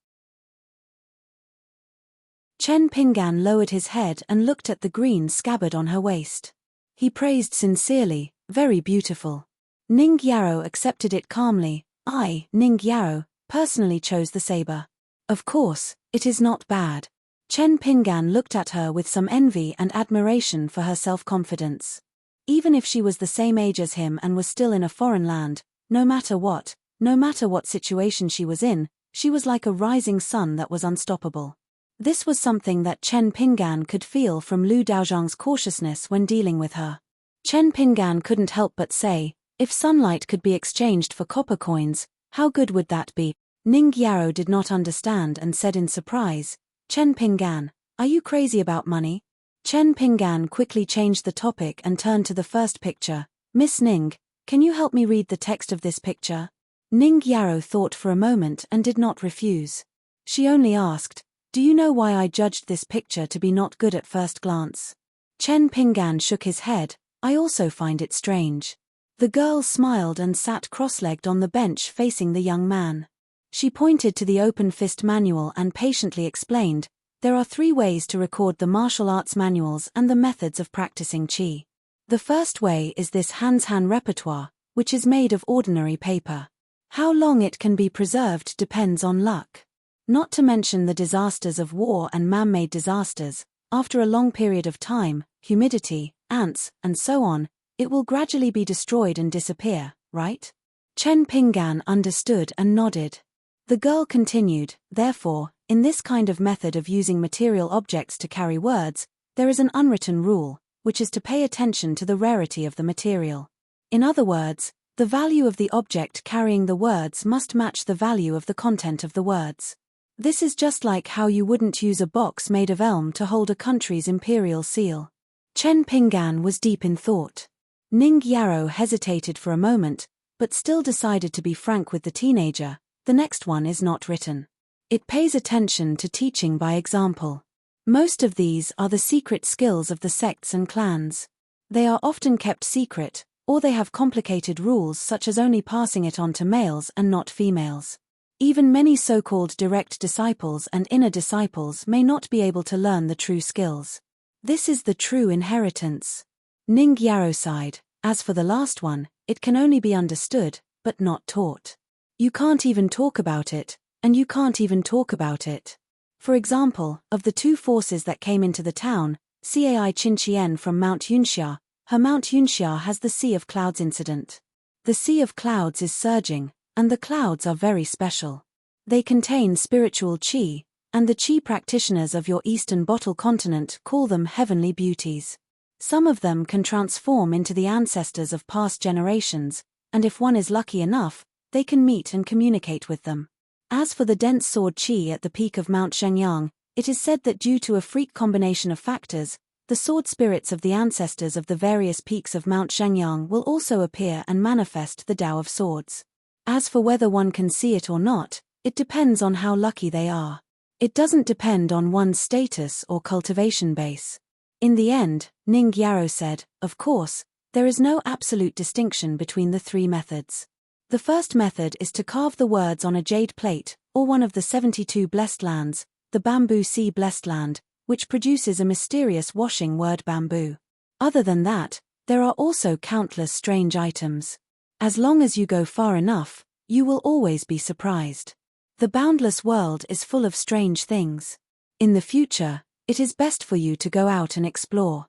Chen Pinggan lowered his head and looked at the green scabbard on her waist. He praised sincerely, "Very beautiful." Ning Yaro accepted it calmly. "I, Ning Yaro, personally chose the saber. Of course, it is not bad." Chen Pinggan looked at her with some envy and admiration for her self-confidence. Even if she was the same age as him and was still in a foreign land, no matter what situation she was in, she was like a rising sun that was unstoppable. This was something that Chen Pinggan could feel from Lu Daozhang's cautiousness when dealing with her. Chen Pinggan couldn't help but say, "If sunlight could be exchanged for copper coins, how good would that be?" Ning Yaro did not understand and said in surprise, "Chen Pinggan, are you crazy about money?" Chen Pinggan quickly changed the topic and turned to the first picture. "Miss Ning, can you help me read the text of this picture?" Ning Yaro thought for a moment and did not refuse. She only asked, "Do you know why I judged this picture to be not good at first glance?" Chen Pinggan shook his head. "I also find it strange." The girl smiled and sat cross-legged on the bench facing the young man. She pointed to the open fist manual and patiently explained, "There are 3 ways to record the martial arts manuals and the methods of practicing qi. The first way is this Hansan repertoire, which is made of ordinary paper. How long it can be preserved depends on luck. Not to mention the disasters of war and man-made disasters, after a long period of time, humidity, ants, and so on, it will gradually be destroyed and disappear, right?" Chen Pinggan understood and nodded. The girl continued, "Therefore, in this kind of method of using material objects to carry words, there is an unwritten rule, which is to pay attention to the rarity of the material. In other words, the value of the object carrying the words must match the value of the content of the words. This is just like how you wouldn't use a box made of elm to hold a country's imperial seal." Chen Pinggan was deep in thought. Ning Yaro hesitated for a moment, but still decided to be frank with the teenager. "The next one is not written. It pays attention to teaching by example. Most of these are the secret skills of the sects and clans. They are often kept secret, or they have complicated rules such as only passing it on to males and not females. Even many so-called direct disciples and inner disciples may not be able to learn the true skills. This is the true inheritance." Ning Yaro sighed. "As for the last one, it can only be understood, but not taught. You can't even talk about it, and you can't even talk about it. For example, of the 2 forces that came into the town, Cai Qinqian from Mount Yunxia, her Mount Yunxia has the Sea of Clouds incident. The Sea of Clouds is surging, and the clouds are very special. They contain spiritual qi, and the qi practitioners of your eastern bottle continent call them heavenly beauties. Some of them can transform into the ancestors of past generations, and if one is lucky enough, they can meet and communicate with them. As for the dense sword qi at the peak of Mount Shenyang, it is said that due to a freak combination of factors, the sword spirits of the ancestors of the various peaks of Mount Shenyang will also appear and manifest the Tao of Swords. As for whether one can see it or not, it depends on how lucky they are. It doesn't depend on one's status or cultivation base. In the end, Ning Yaro said, "Of course, there is no absolute distinction between the 3 methods. The first method is to carve the words on a jade plate, or one of the 72 blessed lands, the Bamboo Sea Blessed Land, which produces a mysterious washing word bamboo. Other than that, there are also countless strange items. As long as you go far enough, you will always be surprised. The boundless world is full of strange things. In the future, it is best for you to go out and explore.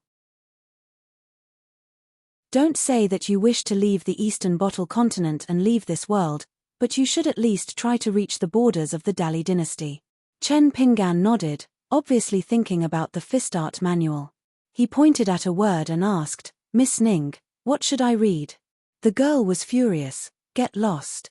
Don't say that you wish to leave the Eastern Bottle continent and leave this world, but you should at least try to reach the borders of the Dali dynasty. Chen Pinggan nodded, obviously thinking about the fist art manual. He pointed at a word and asked, "Miss Ning, what should I read?" The girl was furious. "Get lost."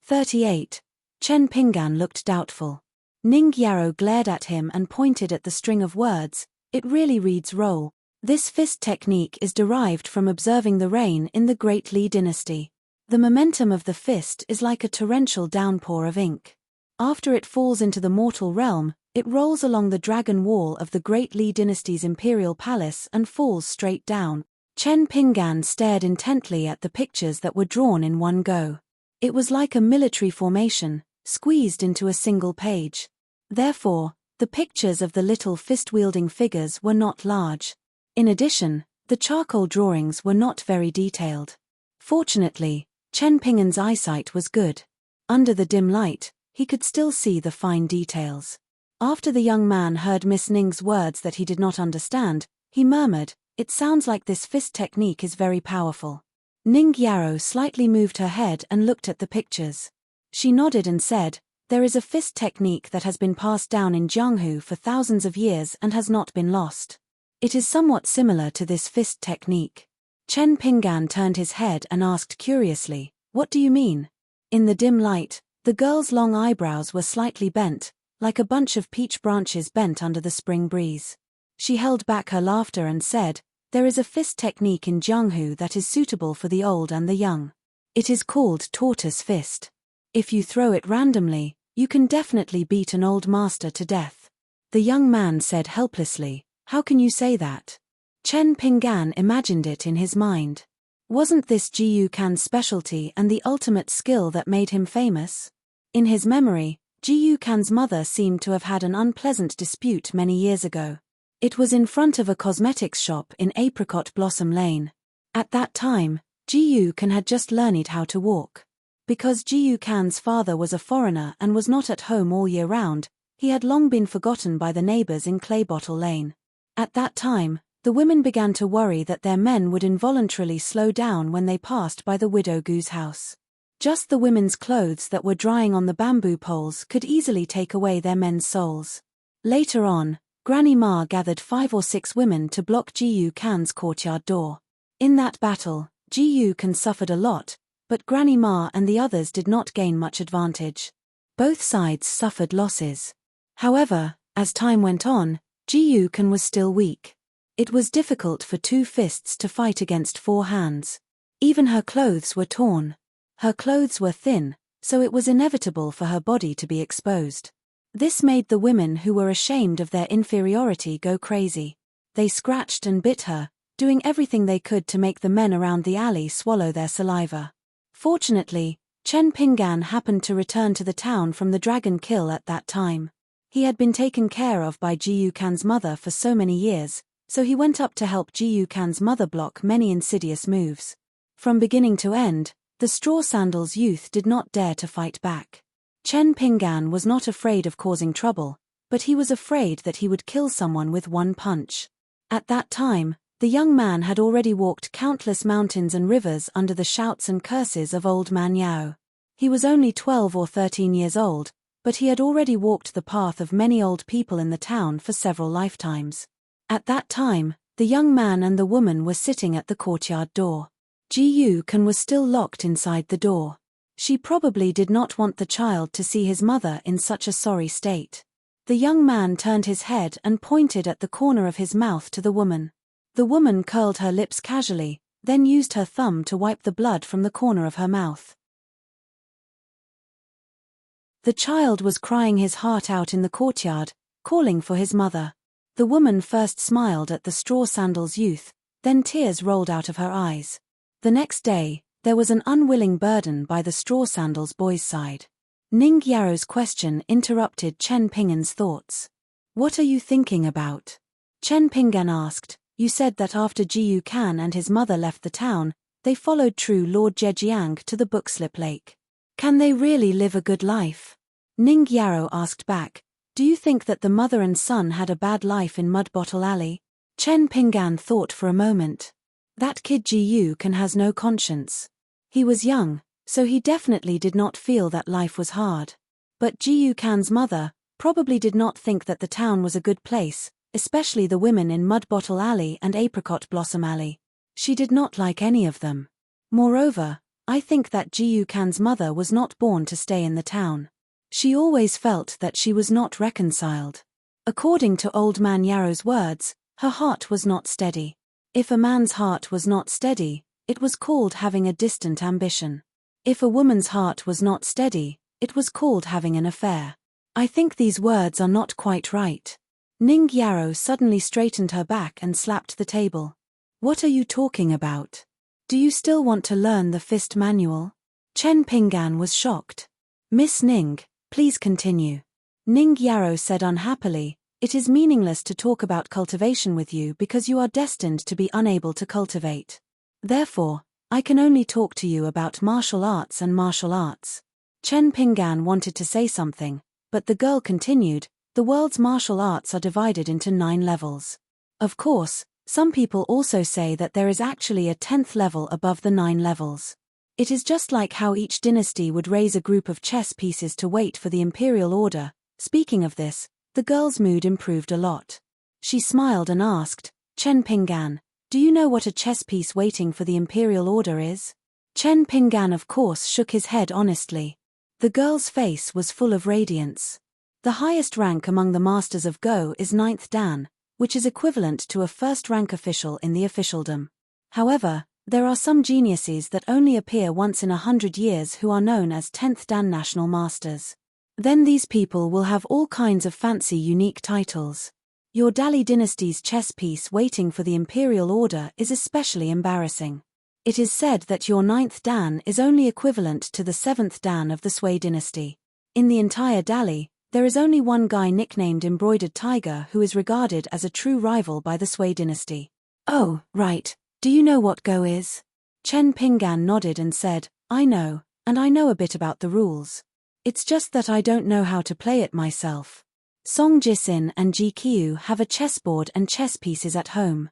"38. Chen Pinggan looked doubtful. Ning Yarrow glared at him and pointed at the string of words. "It really reads roll. This fist technique is derived from observing the rain in the Great Li dynasty. The momentum of the fist is like a torrential downpour of ink. After it falls into the mortal realm, it rolls along the dragon wall of the Great Li dynasty's imperial palace and falls straight down." Chen Pinggan stared intently at the pictures that were drawn in one go. It was like a military formation, squeezed into a single page. Therefore, the pictures of the little fist-wielding figures were not large. In addition, the charcoal drawings were not very detailed. Fortunately, Chen Pinggan's eyesight was good. Under the dim light, he could still see the fine details. After the young man heard Miss Ning's words that he did not understand, he murmured, "It sounds like this fist technique is very powerful." Ning Yarrow slightly moved her head and looked at the pictures. She nodded and said, "There is a fist technique that has been passed down in Jianghu for thousands of years and has not been lost. It is somewhat similar to this fist technique." Chen Pinggan turned his head and asked curiously, "What do you mean?" In the dim light, the girl's long eyebrows were slightly bent, like a bunch of peach branches bent under the spring breeze. She held back her laughter and said, "There is a fist technique in Jianghu that is suitable for the old and the young. It is called tortoise fist. If you throw it randomly, you can definitely beat an old master to death." The young man said helplessly, "How can you say that?" Chen Pinggan imagined it in his mind. Wasn't this Jiyu Kan's specialty and the ultimate skill that made him famous? In his memory, Jiyu Kan's mother seemed to have had an unpleasant dispute many years ago. It was in front of a cosmetics shop in Apricot Blossom Lane. At that time, Jiyu Kan had just learned how to walk. Because Jiyu Kan's father was a foreigner and was not at home all year round, he had long been forgotten by the neighbors in Claybottle Lane. At that time, the women began to worry that their men would involuntarily slow down when they passed by the Widow Gu's house. Just the women's clothes that were drying on the bamboo poles could easily take away their men's souls. Later on, Granny Ma gathered 5 or 6 women to block Jiyu Kan's courtyard door. In that battle, Jiyu Kan suffered a lot, but Granny Ma and the others did not gain much advantage. Both sides suffered losses. However, as time went on, Jiyu Kan was still weak. It was difficult for 2 fists to fight against 4 hands. Even her clothes were torn. Her clothes were thin, so it was inevitable for her body to be exposed. This made the women who were ashamed of their inferiority go crazy. They scratched and bit her, doing everything they could to make the men around the alley swallow their saliva. Fortunately, Chen Pinggan happened to return to the town from the dragon kill at that time. He had been taken care of by Jiyu Kan's mother for so many years, so he went up to help Jiyu Kan's mother block many insidious moves. From beginning to end, the Straw Sandals youth did not dare to fight back. Chen Pinggan was not afraid of causing trouble, but he was afraid that he would kill someone with one punch. At that time, the young man had already walked countless mountains and rivers under the shouts and curses of Old Man Yao. He was only 12 or 13 years old, but he had already walked the path of many old people in the town for several lifetimes. At that time, the young man and the woman were sitting at the courtyard door. Jiyu Kan was still locked inside the door. She probably did not want the child to see his mother in such a sorry state. The young man turned his head and pointed at the corner of his mouth to the woman. The woman curled her lips casually, then used her thumb to wipe the blood from the corner of her mouth. The child was crying his heart out in the courtyard, calling for his mother. The woman first smiled at the Straw Sandals youth, then tears rolled out of her eyes. The next day, There was an unwilling burden by the straw sandals boy's side. Ning Yaro's question interrupted Chen Pingan's thoughts. What are you thinking about? Chen Pingan asked. You said that after Jiyu Kan and his mother left the town, they followed true Lord Zhejiang to the Bookslip Lake. Can they really live a good life? Ning Yaro asked back. Do you think that the mother and son had a bad life in Mud Bottle Alley? Chen Pingan thought for a moment. That kid Jiyu Kan has no conscience. He was young, so he definitely did not feel that life was hard. But Jiyu Kan's mother probably did not think that the town was a good place, especially the women in Mud Bottle Alley and Apricot Blossom Alley. She did not like any of them. Moreover, I think that Jiyu Kan's mother was not born to stay in the town. She always felt that she was not reconciled. According to Old Man Yarrow's words, her heart was not steady. If a man's heart was not steady, it was called having a distant ambition. If a woman's heart was not steady, it was called having an affair. I think these words are not quite right. Ning Yarrow suddenly straightened her back and slapped the table. What are you talking about? Do you still want to learn the fist manual? Chen Pingan was shocked. Miss Ning, please continue. Ning Yarrow said unhappily, it is meaningless to talk about cultivation with you because you are destined to be unable to cultivate. Therefore, I can only talk to you about martial arts and martial arts. Chen Pingan wanted to say something, but the girl continued, the world's martial arts are divided into 9 levels. Of course, some people also say that there is actually a 10th level above the 9 levels. It is just like how each dynasty would raise a group of chess pieces to wait for the imperial order. Speaking of this, the girl's mood improved a lot. She smiled and asked, Chen Pingan, do you know what a chess piece waiting for the imperial order is? Chen Pingan of course shook his head honestly. The girl's face was full of radiance. The highest rank among the masters of Go is 9th Dan, which is equivalent to a first-rank official in the officialdom. However, there are some geniuses that only appear once in 100 years who are known as 10th Dan National Masters. Then these people will have all kinds of fancy unique titles. Your Dali dynasty's chess piece waiting for the imperial order is especially embarrassing. It is said that your 9th Dan is only equivalent to the 7th Dan of the Sui dynasty. In the entire Dali, there is only one guy nicknamed Embroidered Tiger who is regarded as a true rival by the Sui dynasty. Oh, right. Do you know what Go is? Chen Pingan nodded and said, I know, and I know a bit about the rules. It's just that I don't know how to play it myself. Song Jisin and Ji Qiu have a chessboard and chess pieces at home.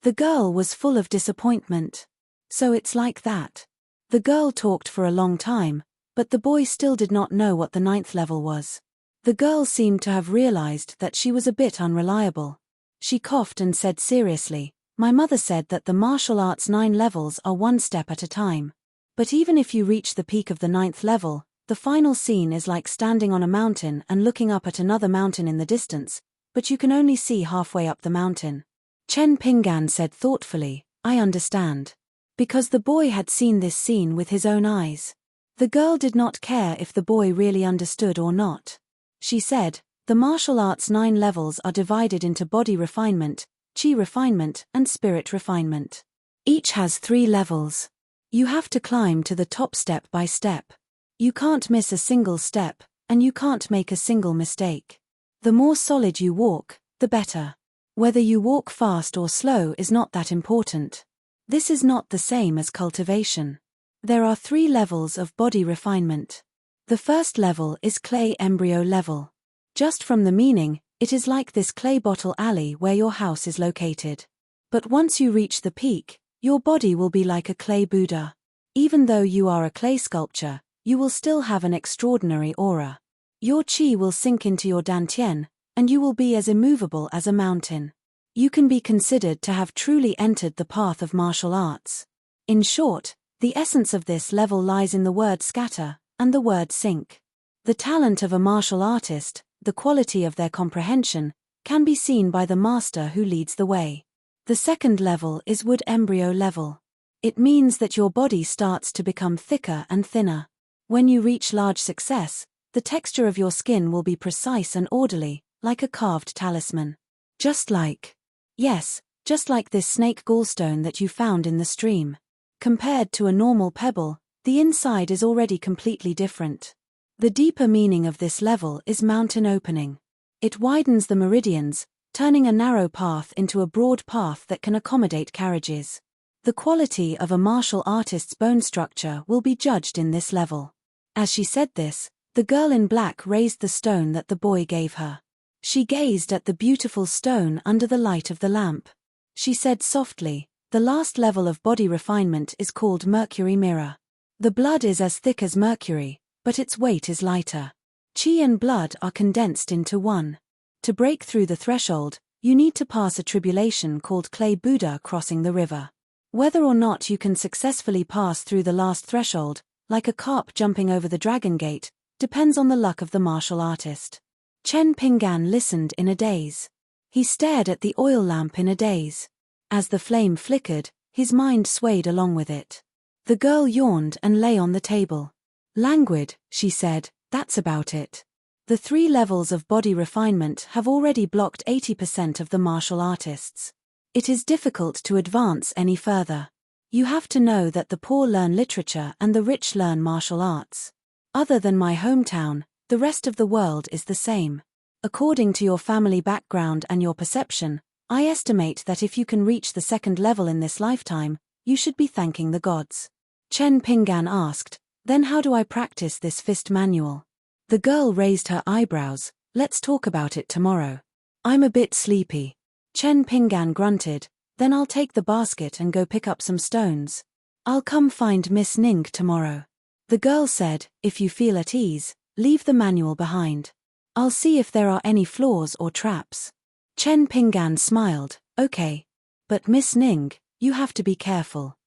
The girl was full of disappointment. So it's like that. The girl talked for a long time, but the boy still did not know what the 9th level was. The girl seemed to have realized that she was a bit unreliable. She coughed and said seriously, my mother said that the martial arts 9 levels are one step at a time. But even if you reach the peak of the 9th level, the final scene is like standing on a mountain and looking up at another mountain in the distance, but you can only see halfway up the mountain. Chen Pingan said thoughtfully, I understand. Because the boy had seen this scene with his own eyes. The girl did not care if the boy really understood or not. She said, the martial arts 9 levels are divided into body refinement, chi refinement, and spirit refinement. Each has 3 levels. You have to climb to the top step by step. You can't miss a single step, and you can't make a single mistake. The more solid you walk, the better. Whether you walk fast or slow is not that important. This is not the same as cultivation. There are 3 levels of body refinement. The first level is clay embryo level. Just from the meaning, it is like this clay bottle alley where your house is located. But once you reach the peak, your body will be like a clay Buddha. Even though you are a clay sculpture, you will still have an extraordinary aura. Your qi will sink into your dantian, and you will be as immovable as a mountain. You can be considered to have truly entered the path of martial arts. In short, the essence of this level lies in the word scatter, and the word sink. The talent of a martial artist, the quality of their comprehension, can be seen by the master who leads the way. The second level is wood embryo level. It means that your body starts to become thicker and thinner. When you reach large success, the texture of your skin will be precise and orderly, like a carved talisman. Just like. Yes, just like this snake gallstone that you found in the stream. Compared to a normal pebble, the inside is already completely different. The deeper meaning of this level is mountain opening. It widens the meridians, turning a narrow path into a broad path that can accommodate carriages. The quality of a martial artist's bone structure will be judged in this level. As she said this, the girl in black raised the stone that the boy gave her. She gazed at the beautiful stone under the light of the lamp. She said softly, "The last level of body refinement is called Mercury Mirror. The blood is as thick as mercury, but its weight is lighter. Chi and blood are condensed into one. To break through the threshold, you need to pass a tribulation called clay Buddha crossing the river. Whether or not you can successfully pass through the last threshold, like a carp jumping over the dragon gate, depends on the luck of the martial artist." Chen Pinggan listened in a daze. He stared at the oil lamp in a daze. As the flame flickered, his mind swayed along with it. The girl yawned and lay on the table. "Languid," she said, "that's about it. The 3 levels of body refinement have already blocked 80% of the martial artists. It is difficult to advance any further. You have to know that the poor learn literature and the rich learn martial arts. Other than my hometown, the rest of the world is the same. According to your family background and your perception, I estimate that if you can reach the 2nd level in this lifetime, you should be thanking the gods." Chen Pinggan asked, "Then how do I practice this fist manual?" The girl raised her eyebrows. "Let's talk about it tomorrow. I'm a bit sleepy." Chen Pinggan grunted, "Then I'll take the basket and go pick up some stones. I'll come find Miss Ning tomorrow." The girl said, "If you feel at ease, leave the manual behind. I'll see if there are any flaws or traps." Chen Pinggan smiled, "Okay. But Miss Ning, you have to be careful.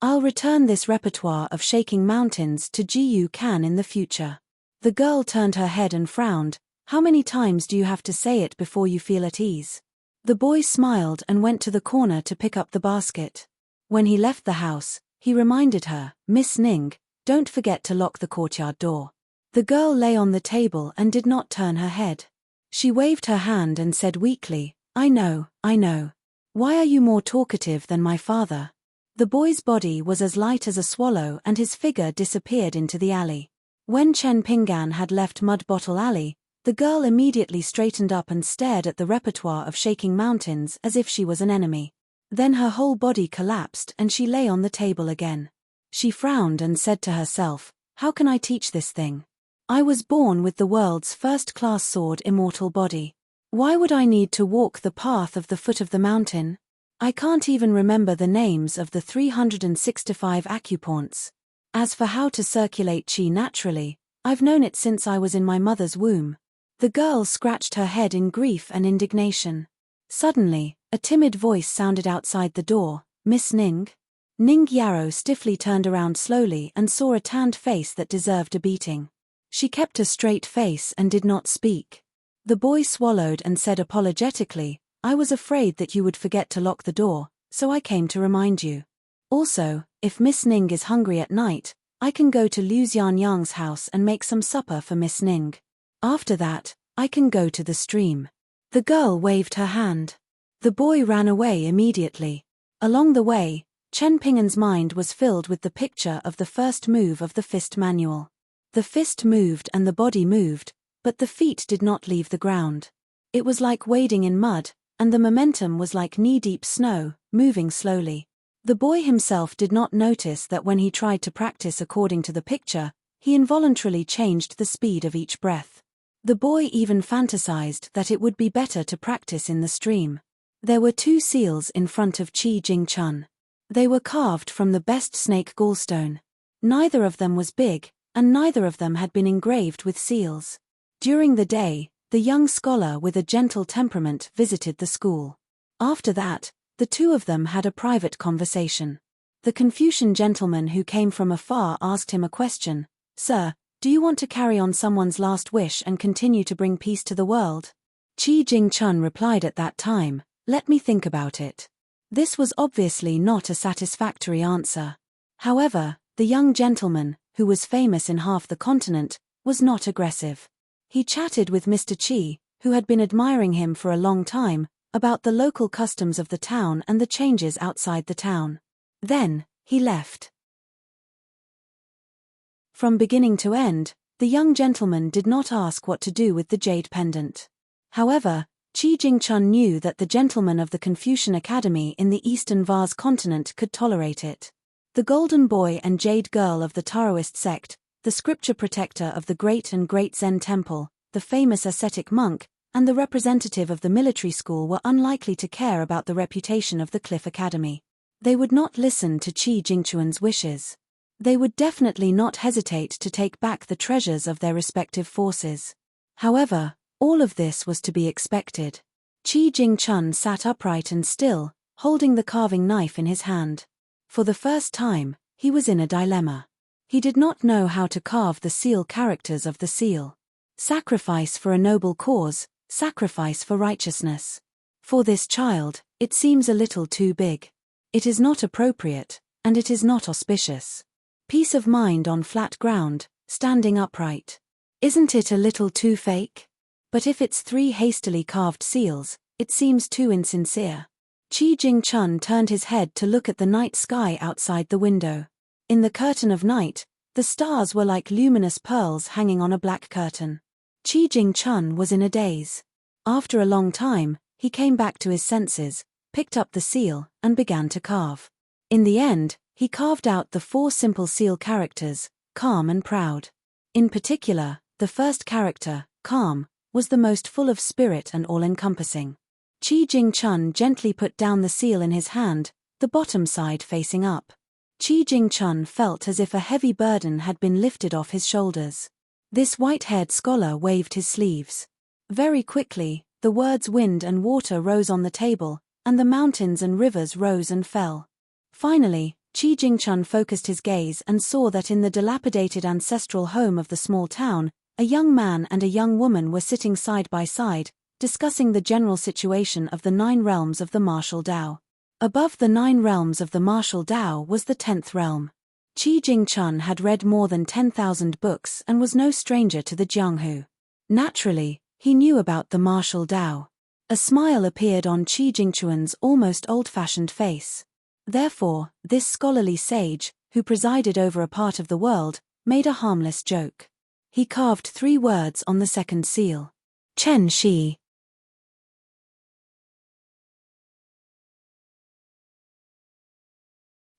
I'll return this repertoire of shaking mountains to Jiyu Kan in the future." The girl turned her head and frowned. "How many times do you have to say it before you feel at ease?" The boy smiled and went to the corner to pick up the basket. When he left the house, he reminded her, "Miss Ning, don't forget to lock the courtyard door." The girl lay on the table and did not turn her head. She waved her hand and said weakly, I know. Why are you more talkative than my father?" The boy's body was as light as a swallow and his figure disappeared into the alley. When Chen Pinggan had left Mud Bottle Alley, the girl immediately straightened up and stared at the repertoire of shaking mountains as if she was an enemy. Then her whole body collapsed and she lay on the table again. She frowned and said to herself, "How can I teach this thing? I was born with the world's first-class sword immortal body. Why would I need to walk the path of the foot of the mountain? I can't even remember the names of the 365 acupoints. As for how to circulate qi naturally, I've known it since I was in my mother's womb." The girl scratched her head in grief and indignation. Suddenly, a timid voice sounded outside the door, "Miss Ning?" Ning Yarrow stiffly turned around slowly and saw a tanned face that deserved a beating. She kept a straight face and did not speak. The boy swallowed and said apologetically, "I was afraid that you would forget to lock the door, so I came to remind you. Also, if Miss Ning is hungry at night, I can go to Liu Xianyang's house and make some supper for Miss Ning. After that, I can go to the stream." The girl waved her hand. The boy ran away immediately. Along the way, Chen Pinggan's mind was filled with the picture of the first move of the fist manual. The fist moved and the body moved, but the feet did not leave the ground. It was like wading in mud, and the momentum was like knee-deep snow, moving slowly. The boy himself did not notice that when he tried to practice according to the picture, he involuntarily changed the speed of each breath. The boy even fantasized that it would be better to practice in the stream. There were 2 seals in front of Qi Jingchun. They were carved from the best snake gallstone. Neither of them was big, and neither of them had been engraved with seals. During the day, the young scholar with a gentle temperament visited the school. After that, the 2 of them had a private conversation. The Confucian gentleman who came from afar asked him a question, "Sir, do you want to carry on someone's last wish and continue to bring peace to the world?" Qi Jingchun replied at that time, "Let me think about it." This was obviously not a satisfactory answer. However, the young gentleman, who was famous in half the continent, was not aggressive. He chatted with Mr. Qi, who had been admiring him for a long time, about the local customs of the town and the changes outside the town. Then, he left. From beginning to end, the young gentleman did not ask what to do with the jade pendant. However, Qi Jingchun knew that the gentlemen of the Confucian Academy in the Eastern Vase continent could tolerate it. The golden boy and jade girl of the Taoist sect, the scripture protector of the great and great Zen temple, the famous ascetic monk, and the representative of the military school were unlikely to care about the reputation of the Cliff Academy. They would not listen to Qi Jingchun's wishes. They would definitely not hesitate to take back the treasures of their respective forces. However, all of this was to be expected. Qi Jingchun sat upright and still, holding the carving knife in his hand. For the first time, he was in a dilemma. He did not know how to carve the seal characters of the seal. Sacrifice for a noble cause, sacrifice for righteousness. For this child, it seems a little too big. It is not appropriate, and it is not auspicious. Peace of mind on flat ground, standing upright. Isn't it a little too fake? But if it's 3 hastily carved seals, it seems too insincere. Qi Jingchun turned his head to look at the night sky outside the window. In the curtain of night, the stars were like luminous pearls hanging on a black curtain. Qi Jingchun was in a daze. After a long time, he came back to his senses, picked up the seal, and began to carve. In the end, he carved out the 4 simple seal characters, calm and proud. In particular, the first character, calm, was the most full of spirit and all-encompassing. Qi Jingchun gently put down the seal in his hand, the bottom side facing up. Qi Jingchun felt as if a heavy burden had been lifted off his shoulders. This white-haired scholar waved his sleeves. Very quickly, the words wind and water rose on the table, and the mountains and rivers rose and fell. Finally, Qi Jingchun focused his gaze and saw that in the dilapidated ancestral home of the small town, a young man and a young woman were sitting side by side, discussing the general situation of the 9 realms of the martial Tao. Above the 9 realms of the martial Tao was the 10th realm. Qi Jingchun had read more than 10,000 books and was no stranger to the Jianghu. Naturally, he knew about the martial Tao. A smile appeared on Qi Jingchun's almost old-fashioned face. Therefore, this scholarly sage, who presided over a part of the world, made a harmless joke. He carved 3 words on the second seal. Chen Shi.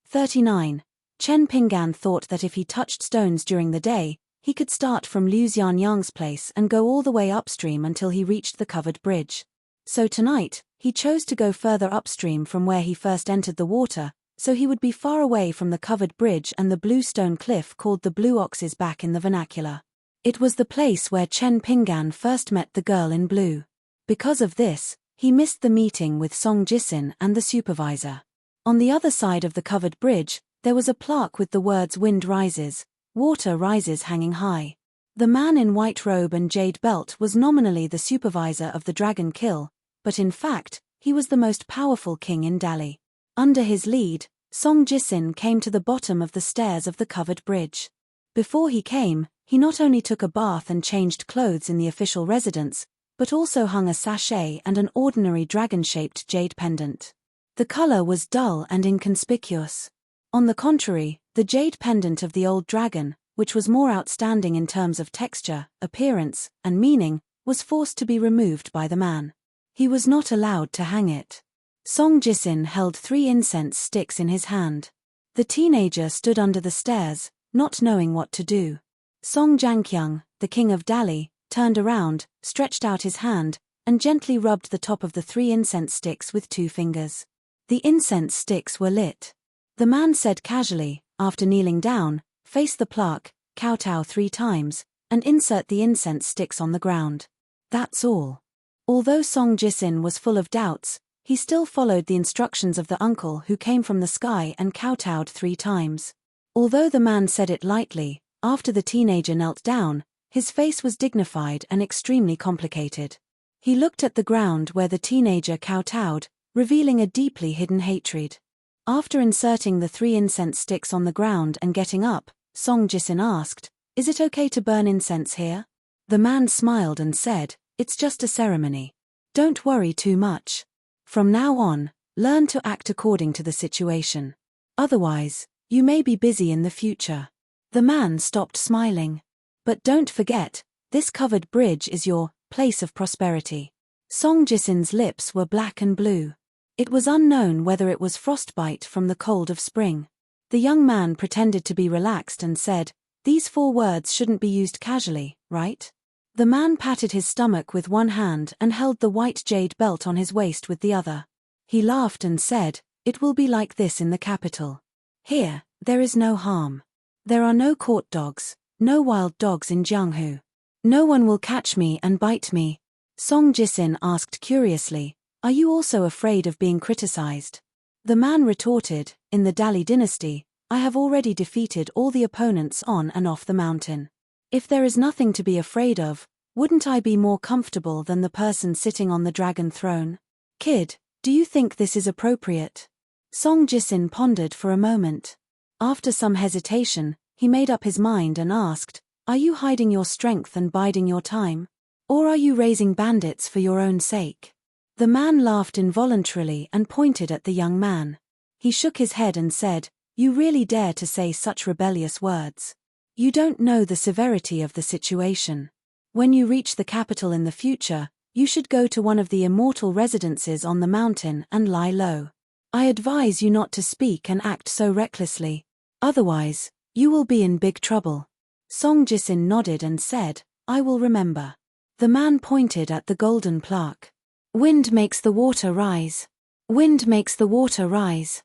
(39) Chen Pinggan thought that if he touched stones during the day, he could start from Liu Xianyang's place and go all the way upstream until he reached the covered bridge. So tonight, he chose to go further upstream from where he first entered the water, so he would be far away from the covered bridge and the blue stone cliff called the Blue Ox's Back in the vernacular. It was the place where Chen Pinggan first met the girl in blue. Because of this, he missed the meeting with Song Jisin and the supervisor. On the other side of the covered bridge, there was a plaque with the words wind rises, water rises hanging high. The man in white robe and jade belt was nominally the supervisor of the Dragon Kill, but in fact, he was the most powerful king in Dali. Under his lead, Song Jisin came to the bottom of the stairs of the covered bridge. Before he came, he not only took a bath and changed clothes in the official residence, but also hung a sachet and an ordinary dragon-shaped jade pendant. The color was dull and inconspicuous. On the contrary, the jade pendant of the old dragon, which was more outstanding in terms of texture, appearance, and meaning, was forced to be removed by the man. He was not allowed to hang it. Song Jisin held 3 incense sticks in his hand. The teenager stood under the stairs, not knowing what to do. Song Jiangqiang, the king of Dali, turned around, stretched out his hand, and gently rubbed the top of the 3 incense sticks with 2 fingers. The incense sticks were lit. The man said casually, after kneeling down, face the plaque, kowtow 3 times, and insert the incense sticks on the ground. That's all. Although Song Jisin was full of doubts, he still followed the instructions of the uncle who came from the sky and kowtowed 3 times. Although the man said it lightly, after the teenager knelt down, his face was dignified and extremely complicated. He looked at the ground where the teenager kowtowed, revealing a deeply hidden hatred. After inserting the 3 incense sticks on the ground and getting up, Song Jisin asked, "Is it okay to burn incense here?" The man smiled and said, It's just a ceremony. Don't worry too much. From now on, learn to act according to the situation. Otherwise, you may be busy in the future." The man stopped smiling. "But don't forget, this covered bridge is your place of prosperity." Song Jisin's lips were black and blue. It was unknown whether it was frostbite from the cold of spring. The young man pretended to be relaxed and said, "These 4 words shouldn't be used casually, right?" The man patted his stomach with one hand and held the white jade belt on his waist with the other. He laughed and said, "It will be like this in the capital. Here, there is no harm. There are no court dogs, no wild dogs in Jianghu. No one will catch me and bite me." Song Jisin asked curiously, "Are you also afraid of being criticized?" The man retorted, "In the Dali dynasty, I have already defeated all the opponents on and off the mountain. If there is nothing to be afraid of, wouldn't I be more comfortable than the person sitting on the dragon throne? Kid, do you think this is appropriate?" Song Jisin pondered for a moment. After some hesitation, he made up his mind and asked, "Are you hiding your strength and biding your time? Or are you raising bandits for your own sake?" The man laughed involuntarily and pointed at the young man. He shook his head and said, "You really dare to say such rebellious words? You don't know the severity of the situation. When you reach the capital in the future, you should go to one of the immortal residences on the mountain and lie low. I advise you not to speak and act so recklessly. Otherwise, you will be in big trouble." Song Jisin nodded and said, "I will remember." The man pointed at the golden plaque. "Wind makes the water rise. Wind makes the water rise."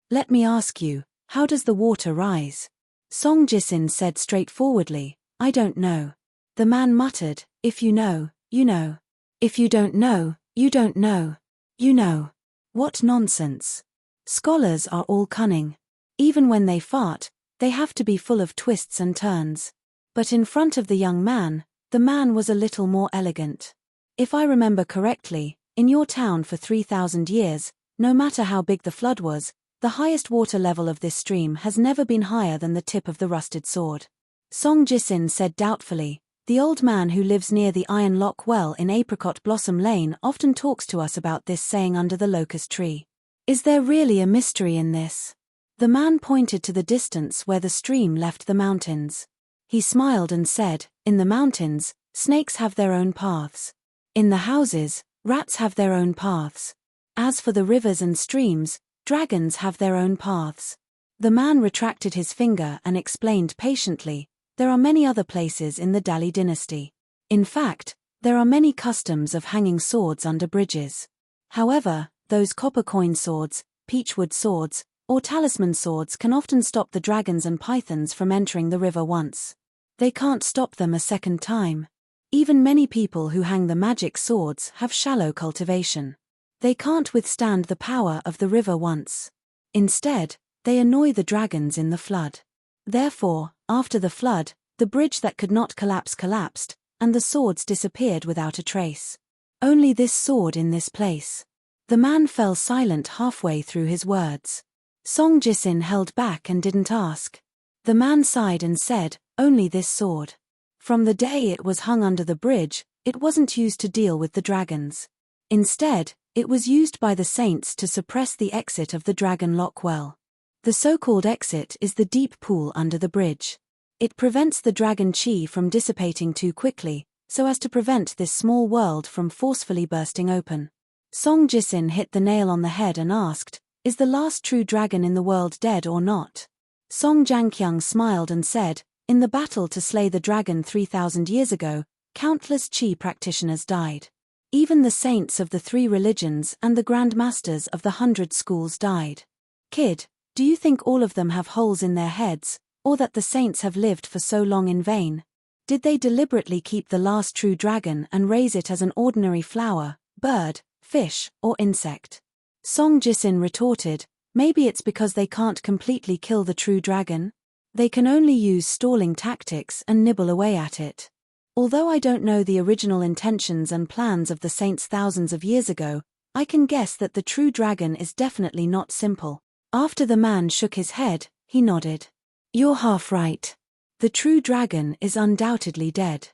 "Let me ask you, how does the water rise?" Song Jisin said straightforwardly, "I don't know." The man muttered, "If you know, you know. If you don't know, you don't know. You know." What nonsense. Scholars are all cunning. Even when they fart, they have to be full of twists and turns. But in front of the young man, the man was a little more elegant. "If I remember correctly, in your town for 3,000 years, no matter how big the flood was, the highest water level of this stream has never been higher than the tip of the rusted sword." Song Jisin said doubtfully, "The old man who lives near the Iron Lock Well in Apricot Blossom Lane often talks to us about this saying under the locust tree. Is there really a mystery in this?" The man pointed to the distance where the stream left the mountains. He smiled and said, "In the mountains, snakes have their own paths. In the houses, rats have their own paths. As for the rivers and streams, dragons have their own paths." The man retracted his finger and explained patiently, "There are many other places in the Dali dynasty. In fact, there are many customs of hanging swords under bridges. However, those copper coin swords, peachwood swords, or talisman swords can often stop the dragons and pythons from entering the river once. They can't stop them a second time. Even many people who hang the magic swords have shallow cultivation. They can't withstand the power of the river once. Instead, they annoy the dragons in the flood. Therefore, after the flood, the bridge that could not collapse collapsed, and the swords disappeared without a trace. Only this sword in this place." The man fell silent halfway through his words. Song Jisin held back and didn't ask. The man sighed and said, "Only this sword. From the day it was hung under the bridge, it wasn't used to deal with the dragons. Instead, it was used by the saints to suppress the exit of the Dragon Lock Well. The so-called exit is the deep pool under the bridge. It prevents the dragon chi from dissipating too quickly, so as to prevent this small world from forcefully bursting open." Song Jisin hit the nail on the head and asked, "Is the last true dragon in the world dead or not?" Song Jianqiang smiled and said, "In the battle to slay the dragon 3,000 years ago, countless Qi practitioners died. Even the saints of the 3 religions and the grand masters of the 100 schools died. Kid, do you think all of them have holes in their heads, or that the saints have lived for so long in vain? Did they deliberately keep the last true dragon and raise it as an ordinary flower, bird, fish, or insect?" Song Jisin retorted, "Maybe it's because they can't completely kill the true dragon. They can only use stalling tactics and nibble away at it. Although I don't know the original intentions and plans of the saints thousands of years ago, I can guess that the true dragon is definitely not simple." After the man shook his head, he nodded. "You're half right. The true dragon is undoubtedly dead.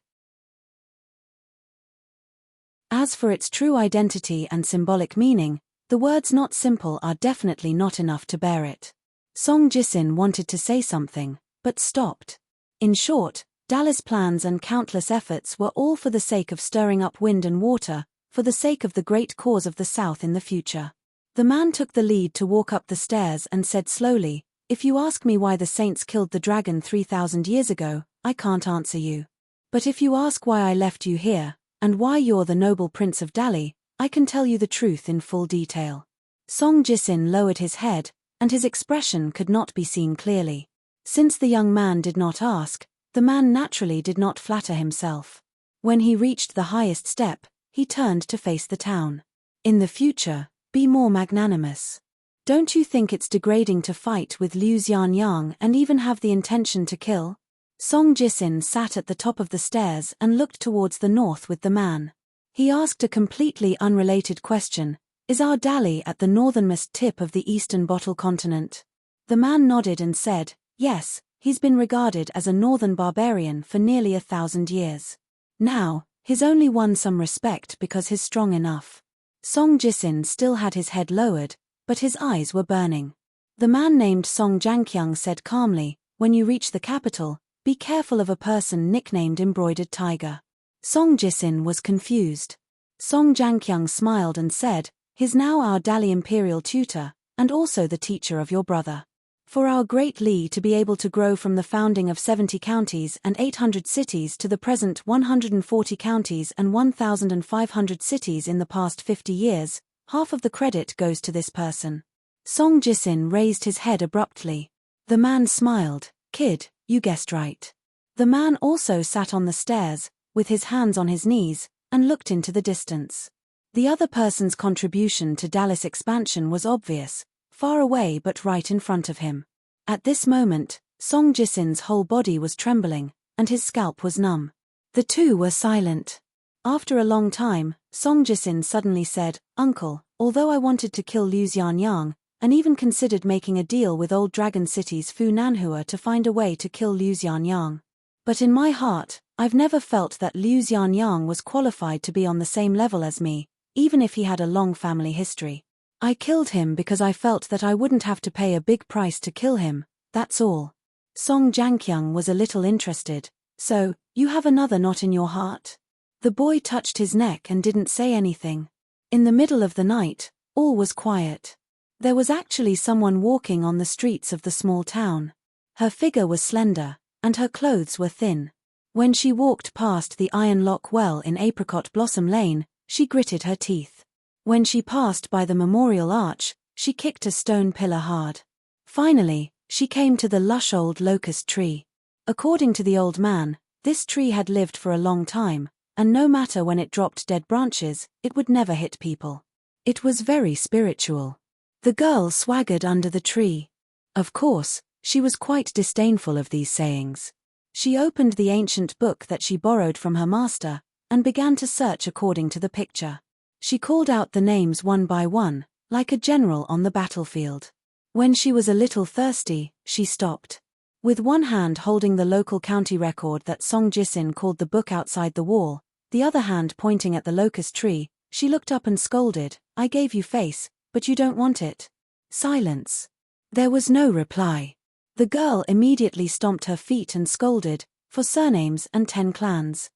As for its true identity and symbolic meaning, the words "not simple" are definitely not enough to bear it. Song Jisin wanted to say something, but stopped. In short, Dali's plans and countless efforts were all for the sake of stirring up wind and water, for the sake of the great cause of the South in the future. The man took the lead to walk up the stairs and said slowly, "If you ask me why the saints killed the dragon 3,000 years ago, I can't answer you. But if you ask why I left you here, and why you're the noble prince of Dali, I can tell you the truth in full detail." Song Jisin lowered his head, and his expression could not be seen clearly. Since the young man did not ask, the man naturally did not flatter himself. When he reached the highest step, he turned to face the town. "In the future, be more magnanimous. Don't you think it's degrading to fight with Liu Xianyang and even have the intention to kill?" Song Jisin sat at the top of the stairs and looked towards the north with the man. He asked a completely unrelated question: "Is our Dali at the northernmost tip of the eastern bottle continent?" The man nodded and said, "Yes, he's been regarded as a northern barbarian for nearly 1,000 years. Now, he's only won some respect because he's strong enough." Song Jisin still had his head lowered, but his eyes were burning. The man named Song Jianqiang said calmly, "When you reach the capital, be careful of a person nicknamed Embroidered Tiger." Song Jisin was confused. Song Jianqiang smiled and said, "He's now our Dali imperial tutor, and also the teacher of your brother. For our great Li to be able to grow from the founding of 70 counties and 800 cities to the present 140 counties and 1,500 cities in the past 50 years, half of the credit goes to this person." Song Jisin raised his head abruptly. The man smiled, "Kid, you guessed right." The man also sat on the stairs, with his hands on his knees, and looked into the distance. The other person's contribution to Dali's expansion was obvious, far away but right in front of him. At this moment, Song Jisin's whole body was trembling, and his scalp was numb. The two were silent. After a long time, Song Jisin suddenly said, "Uncle, although I wanted to kill Liu Xianyang, and even considered making a deal with old dragon cities Fu Nanhua to find a way to kill Liu Xianyang. But in my heart, I've never felt that Liu Xianyang was qualified to be on the same level as me, even if he had a long family history. I killed him because I felt that I wouldn't have to pay a big price to kill him, that's all." Song Jianqiang was a little interested. "So, you have another knot in your heart?" The boy touched his neck and didn't say anything. In the middle of the night, all was quiet. There was actually someone walking on the streets of the small town. Her figure was slender, and her clothes were thin. When she walked past the Iron Lock Well in Apricot Blossom Lane, she gritted her teeth. When she passed by the memorial arch, she kicked a stone pillar hard. Finally, she came to the lush old locust tree. According to the old man, this tree had lived for a long time, and no matter when it dropped dead branches, it would never hit people. It was very spiritual. The girl swaggered under the tree. Of course, she was quite disdainful of these sayings. She opened the ancient book that she borrowed from her master, and began to search according to the picture. She called out the names one by one, like a general on the battlefield. When she was a little thirsty, she stopped. With one hand holding the local county record that Song Jisin called the book outside the wall, the other hand pointing at the locust tree, she looked up and scolded, "I gave you face, but you don't want it." Silence. There was no reply. The girl immediately stomped her feet and scolded, "For surnames and 10 clans."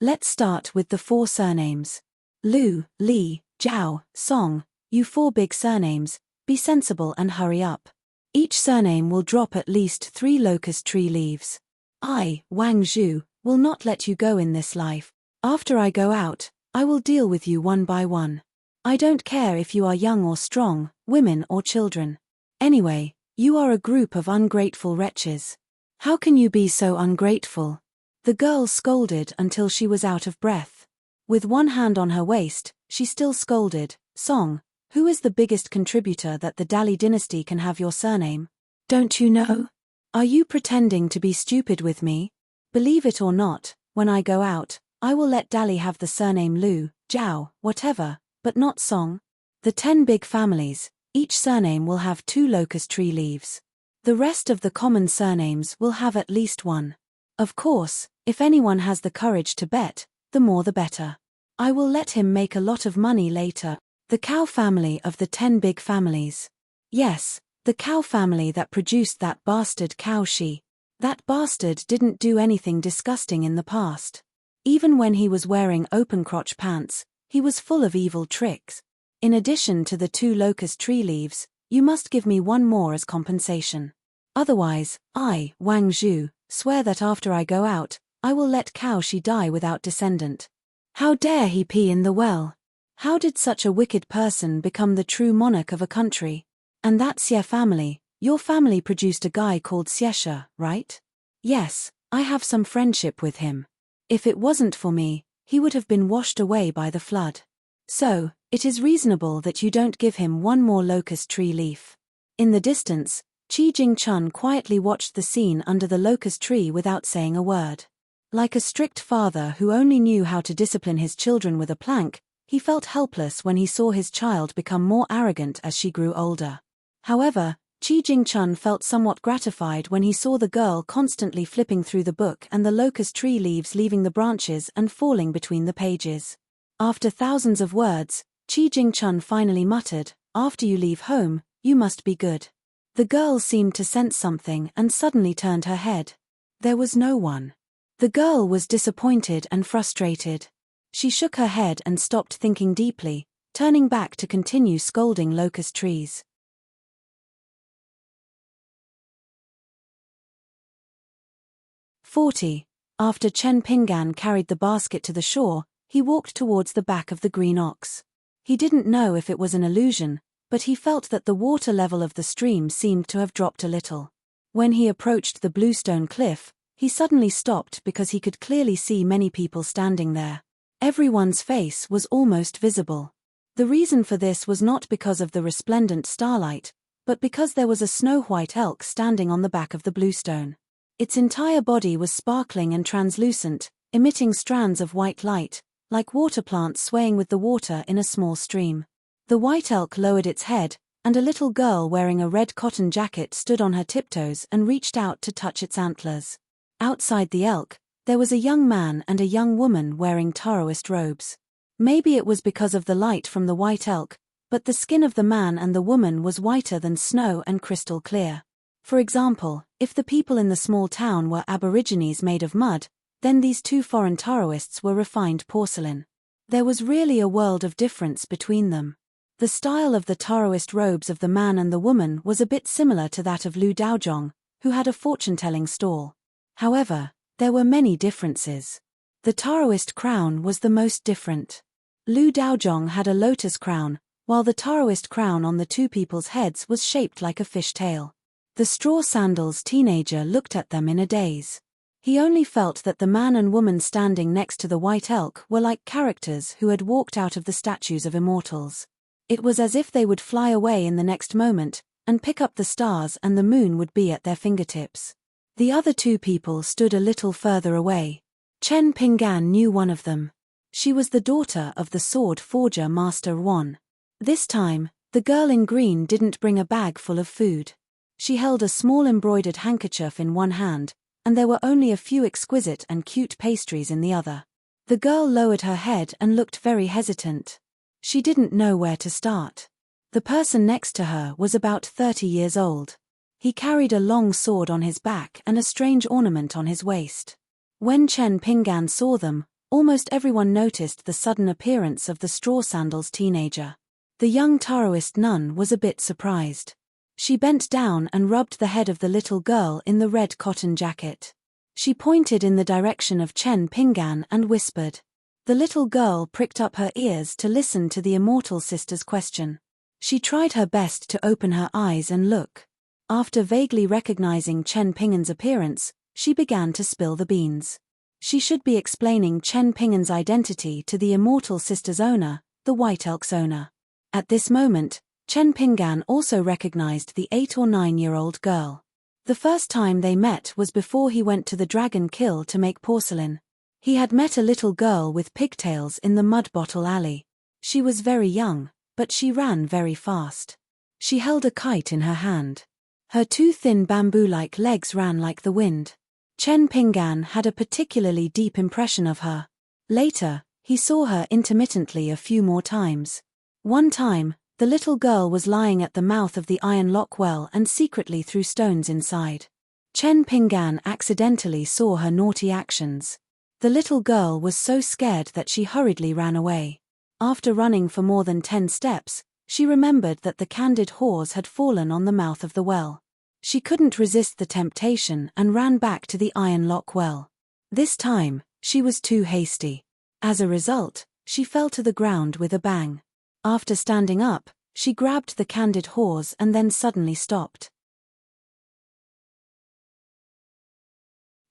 Let's start with the 4 surnames. Lu, Li, Zhao, Song, you 4 big surnames, be sensible and hurry up. Each surname will drop at least 3 locust tree leaves. I, Wang Zhu, will not let you go in this life. After I go out, I will deal with you one by one. I don't care if you are young or strong, women or children. Anyway, you are a group of ungrateful wretches. How can you be so ungrateful?" The girl scolded until she was out of breath. With one hand on her waist, she still scolded, "Song, who is the biggest contributor that the Dali dynasty can have your surname? Don't you know? Are you pretending to be stupid with me? Believe it or not, when I go out, I will let Dali have the surname Lu, Zhao, whatever, but not Song. The 10 big families, each surname will have 2 locust tree leaves. The rest of the common surnames will have at least one. Of course, if anyone has the courage to bet, the more the better. I will let him make a lot of money later. The cow family of the 10 big families. Yes, the cow family that produced that bastard cow she. That bastard didn't do anything disgusting in the past. Even when he was wearing open-crotch pants, he was full of evil tricks. In addition to the 2 locust tree leaves, you must give me one more as compensation. Otherwise, I, Wang Zhu, swear that after I go out, I will let Cao Shi die without descendant. How dare he pee in the well? How did such a wicked person become the true monarch of a country? And that Xie family, your family produced a guy called Xieshe, right? Yes, I have some friendship with him. If it wasn't for me, he would have been washed away by the flood. So, it is reasonable that you don't give him one more locust tree leaf. In the distance, Qi Jingchun quietly watched the scene under the locust tree without saying a word. Like a strict father who only knew how to discipline his children with a plank, he felt helpless when he saw his child become more arrogant as she grew older. However, Qi Jingchun felt somewhat gratified when he saw the girl constantly flipping through the book and the locust tree leaves leaving the branches and falling between the pages. After thousands of words, Qi Jingchun finally muttered, "After you leave home, you must be good." The girl seemed to sense something and suddenly turned her head. There was no one. The girl was disappointed and frustrated. She shook her head and stopped thinking deeply, turning back to continue scolding locust trees. 40. After Chen Pinggan carried the basket to the shore, he walked towards the back of the green ox. He didn't know if it was an illusion, but he felt that the water level of the stream seemed to have dropped a little. When he approached the bluestone cliff, he suddenly stopped because he could clearly see many people standing there. Everyone's face was almost visible. The reason for this was not because of the resplendent starlight, but because there was a snow-white elk standing on the back of the bluestone. Its entire body was sparkling and translucent, emitting strands of white light, like water plants swaying with the water in a small stream. The white elk lowered its head, and a little girl wearing a red cotton jacket stood on her tiptoes and reached out to touch its antlers. Outside the elk, there was a young man and a young woman wearing Taoist robes. Maybe it was because of the light from the white elk, but the skin of the man and the woman was whiter than snow and crystal clear. For example, if the people in the small town were aborigines made of mud, then these 2 foreign Taoists were refined porcelain. There was really a world of difference between them. The style of the Taoist robes of the man and the woman was a bit similar to that of Lu Daozhong, who had a fortune-telling stall. However, there were many differences. The Taoist crown was the most different. Lu Daozhong had a lotus crown, while the Taoist crown on the 2 people's heads was shaped like a fish tail. The straw sandals teenager looked at them in a daze. He only felt that the man and woman standing next to the white elk were like characters who had walked out of the statues of immortals. It was as if they would fly away in the next moment, and pick up the stars and the moon would be at their fingertips. The other 2 people stood a little further away. Chen Pinggan knew one of them. She was the daughter of the sword forger Master Wan. This time, the girl in green didn't bring a bag full of food. She held a small embroidered handkerchief in one hand, and there were only a few exquisite and cute pastries in the other. The girl lowered her head and looked very hesitant. She didn't know where to start. The person next to her was about 30 years old. He carried a long sword on his back and a strange ornament on his waist. When Chen Pinggan saw them, almost everyone noticed the sudden appearance of the straw sandals teenager. The young Taoist nun was a bit surprised. She bent down and rubbed the head of the little girl in the red cotton jacket. She pointed in the direction of Chen Pinggan and whispered. The little girl pricked up her ears to listen to the immortal sister's question. She tried her best to open her eyes and look. After vaguely recognizing Chen Pinggan's appearance, she began to spill the beans. She should be explaining Chen Pinggan's identity to the immortal sister's owner, the white elk's owner. At this moment, Chen Pinggan also recognized the 8 or 9-year-old girl. The first time they met was before he went to the dragon kill to make porcelain. He had met a little girl with pigtails in the mud bottle alley. She was very young, but she ran very fast. She held a kite in her hand. Her two thin bamboo-like legs ran like the wind. Chen Pinggan had a particularly deep impression of her. Later, he saw her intermittently a few more times. One time, the little girl was lying at the mouth of the iron lock well and secretly threw stones inside. Chen Pinggan accidentally saw her naughty actions. The little girl was so scared that she hurriedly ran away. After running for more than 10 steps, she remembered that the candid horse had fallen on the mouth of the well. She couldn't resist the temptation and ran back to the iron lock well. This time, she was too hasty. As a result, she fell to the ground with a bang. After standing up, she grabbed the candid horse and then suddenly stopped.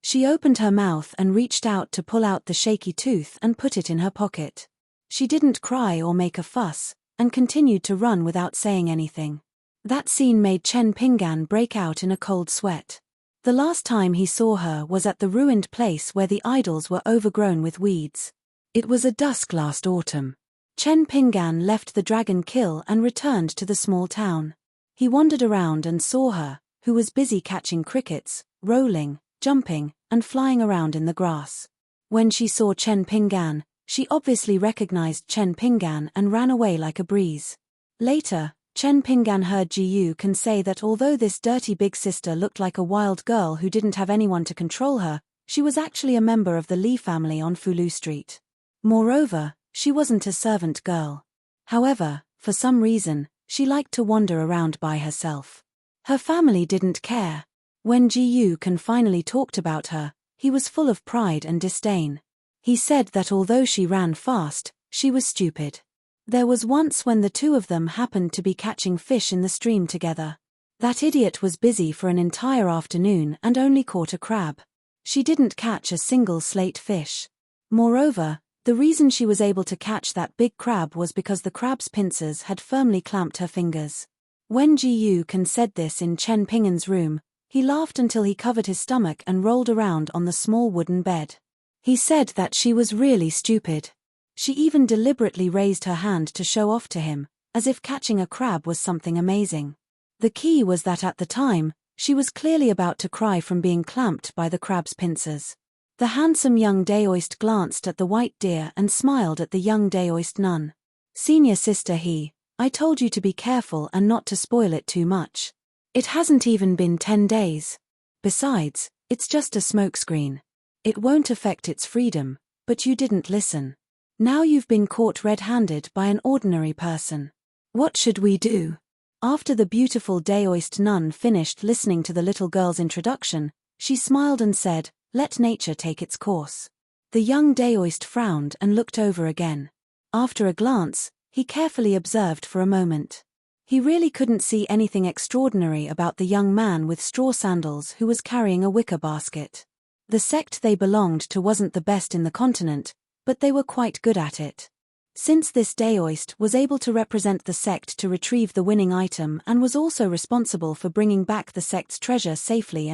She opened her mouth and reached out to pull out the shaky tooth and put it in her pocket. She didn't cry or make a fuss, and continued to run without saying anything. That scene made Chen Pinggan break out in a cold sweat. The last time he saw her was at the ruined place where the idols were overgrown with weeds. It was a dusk last autumn. Chen Pinggan left the dragon kill and returned to the small town. He wandered around and saw her, who was busy catching crickets, rolling, jumping, and flying around in the grass. When she saw Chen Pinggan, she obviously recognized Chen Pinggan and ran away like a breeze. Later, Chen Pinggan heard Ji Yu can say that although this dirty big sister looked like a wild girl who didn't have anyone to control her, she was actually a member of the Li family on Fulu Street. Moreover, she wasn't a servant girl. However, for some reason, she liked to wander around by herself. Her family didn't care. When Ji Yu can finally talked about her, he was full of pride and disdain. He said that although she ran fast, she was stupid. There was once when the two of them happened to be catching fish in the stream together. That idiot was busy for an entire afternoon and only caught a crab. She didn't catch a single slate fish. Moreover, the reason she was able to catch that big crab was because the crab's pincers had firmly clamped her fingers. When Ji Yu can said this in Chen Pinggan's room, he laughed until he covered his stomach and rolled around on the small wooden bed. He said that she was really stupid. She even deliberately raised her hand to show off to him, as if catching a crab was something amazing. The key was that at the time, she was clearly about to cry from being clamped by the crab's pincers. The handsome young Daoist glanced at the white deer and smiled at the young Daoist nun. "Senior sister," I told you to be careful and not to spoil it too much. It hasn't even been 10 days. Besides, it's just a smokescreen. It won't affect its freedom, but you didn't listen. Now you've been caught red-handed by an ordinary person. What should we do?" After the beautiful Daoist nun finished listening to the little girl's introduction, she smiled and said, "Let nature take its course." The young Daoist frowned and looked over again. After a glance, he carefully observed for a moment. He really couldn't see anything extraordinary about the young man with straw sandals who was carrying a wicker basket. The sect they belonged to wasn't the best in the continent, but they were quite good at it. Since this Daoist was able to represent the sect to retrieve the winning item and was also responsible for bringing back the sect's treasure safely,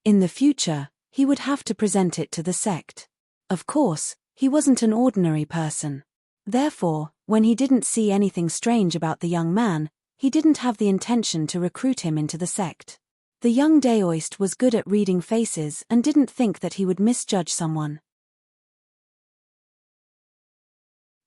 in the future, he would have to present it to the sect. Of course, he wasn't an ordinary person. Therefore, when he didn't see anything strange about the young man, he didn't have the intention to recruit him into the sect. The young Daoist was good at reading faces and didn't think that he would misjudge someone.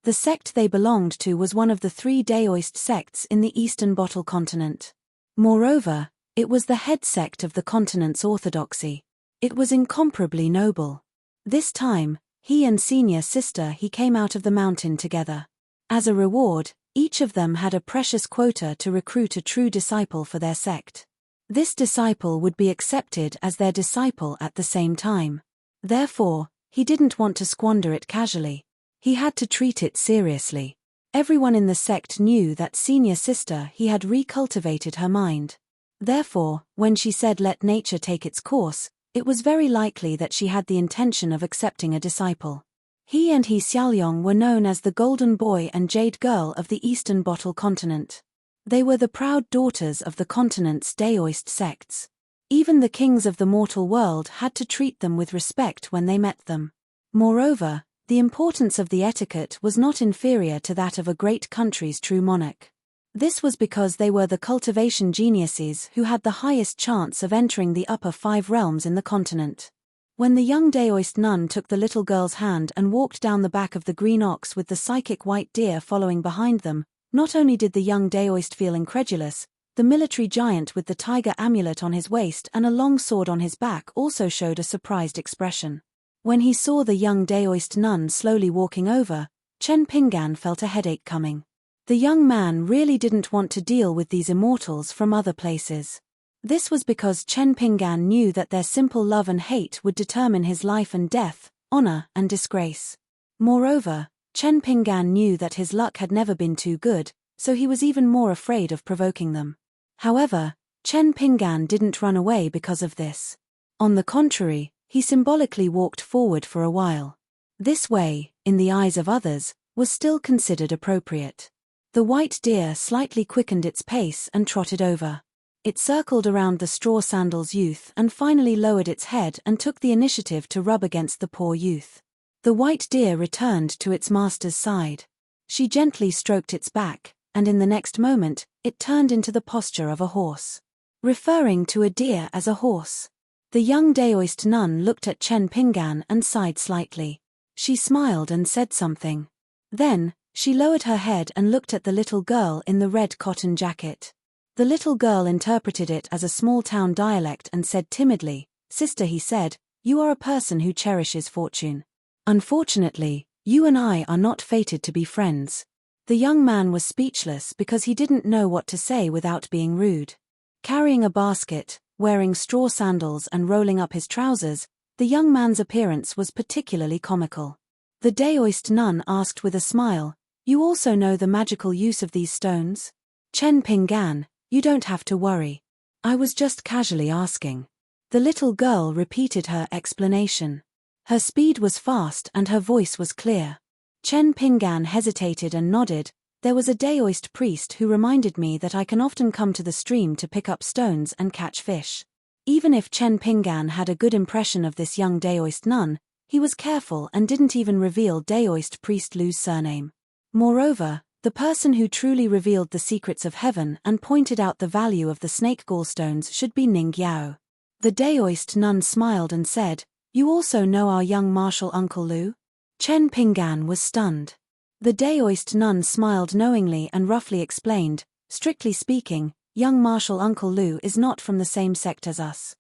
The sect they belonged to was one of the 3 Daoist sects in the Eastern Bottle continent. Moreover, it was the head sect of the continent's orthodoxy. It was incomparably noble. This time, he and senior sister came out of the mountain together. As a reward, each of them had a precious quota to recruit a true disciple for their sect. This disciple would be accepted as their disciple at the same time. Therefore, he didn't want to squander it casually. He had to treat it seriously. Everyone in the sect knew that senior sister had recultivated her mind. Therefore, when she said let nature take its course, it was very likely that she had the intention of accepting a disciple. He and Xiaoyong were known as the Golden Boy and Jade Girl of the Eastern Bottle continent. They were the proud daughters of the continent's Daoist sects. Even the kings of the mortal world had to treat them with respect when they met them. Moreover, the importance of the etiquette was not inferior to that of a great country's true monarch. This was because they were the cultivation geniuses who had the highest chance of entering the upper 5 realms in the continent. When the young Daoist nun took the little girl's hand and walked down the back of the green ox with the psychic white deer following behind them, not only did the young Daoist feel incredulous, the military giant with the tiger amulet on his waist and a long sword on his back also showed a surprised expression. When he saw the young Daoist nun slowly walking over, Chen Pinggan felt a headache coming. The young man really didn't want to deal with these immortals from other places. This was because Chen Pinggan knew that their simple love and hate would determine his life and death, honor and disgrace. Moreover, Chen Pinggan knew that his luck had never been too good, so he was even more afraid of provoking them. However, Chen Pinggan didn't run away because of this. On the contrary, he symbolically walked forward for a while. This way, in the eyes of others, was still considered appropriate. The white deer slightly quickened its pace and trotted over. It circled around the straw sandals youth and finally lowered its head and took the initiative to rub against the poor youth. The white deer returned to its master's side. She gently stroked its back, and in the next moment, it turned into the posture of a horse. Referring to a deer as a horse. The young Daoist nun looked at Chen Pinggan and sighed slightly. She smiled and said something. Then, she lowered her head and looked at the little girl in the red cotton jacket. The little girl interpreted it as a small-town dialect and said timidly, "Sister," he said, "you are a person who cherishes fortune. Unfortunately, you and I are not fated to be friends." The young man was speechless because he didn't know what to say without being rude. Carrying a basket, wearing straw sandals and rolling up his trousers, the young man's appearance was particularly comical. The Daoist nun asked with a smile, "You also know the magical use of these stones?" "Chen Pinggan, you don't have to worry. I was just casually asking." The little girl repeated her explanation. Her speed was fast and her voice was clear. Chen Pinggan hesitated and nodded. "There was a Daoist priest who reminded me that I can often come to the stream to pick up stones and catch fish." Even if Chen Pinggan had a good impression of this young Daoist nun, he was careful and didn't even reveal Daoist priest Lu's surname. Moreover, the person who truly revealed the secrets of heaven and pointed out the value of the snake gallstones should be Ning Yao. The Daoist nun smiled and said, "You also know our young martial uncle Lu?" Chen Pinggan was stunned. The Daoist nun smiled knowingly and roughly explained, "Strictly speaking, young martial uncle Lu is not from the same sect as us.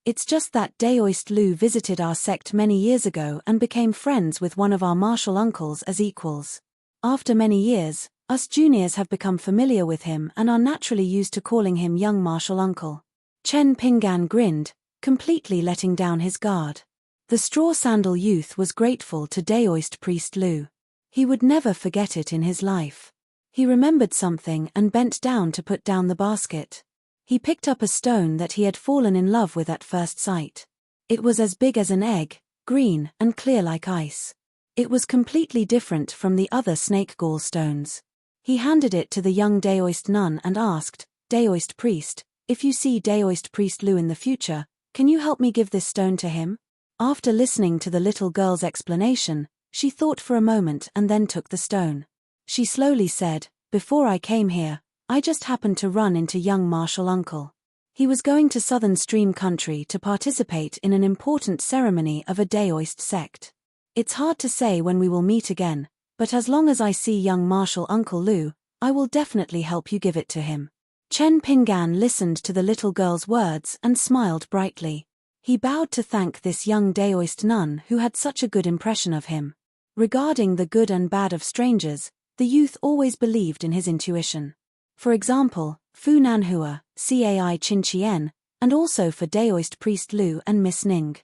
It's just that Daoist Lu visited our sect many years ago and became friends with one of our martial uncles as equals. After many years, us juniors have become familiar with him and are naturally used to calling him young martial uncle." Chen Pinggan grinned, completely letting down his guard. The straw sandal youth was grateful to Daoist priest Lu. He would never forget it in his life. He remembered something and bent down to put down the basket. He picked up a stone that he had fallen in love with at first sight. It was as big as an egg, green and clear like ice. It was completely different from the other snake gall stones. He handed it to the young Daoist nun and asked, "Daoist priest, if you see Daoist priest Lu in the future, can you help me give this stone to him?" After listening to the little girl's explanation, she thought for a moment and then took the stone. She slowly said, "Before I came here, I just happened to run into young martial uncle. He was going to Southern Stream Country to participate in an important ceremony of a Daoist sect. It's hard to say when we will meet again, but as long as I see young martial uncle Lu, I will definitely help you give it to him." Chen Pinggan listened to the little girl's words and smiled brightly. He bowed to thank this young Daoist nun who had such a good impression of him. Regarding the good and bad of strangers, the youth always believed in his intuition. For example, Fu Nanhua, Cai Qinqian, and also for Daoist priest Lu and Miss Ning.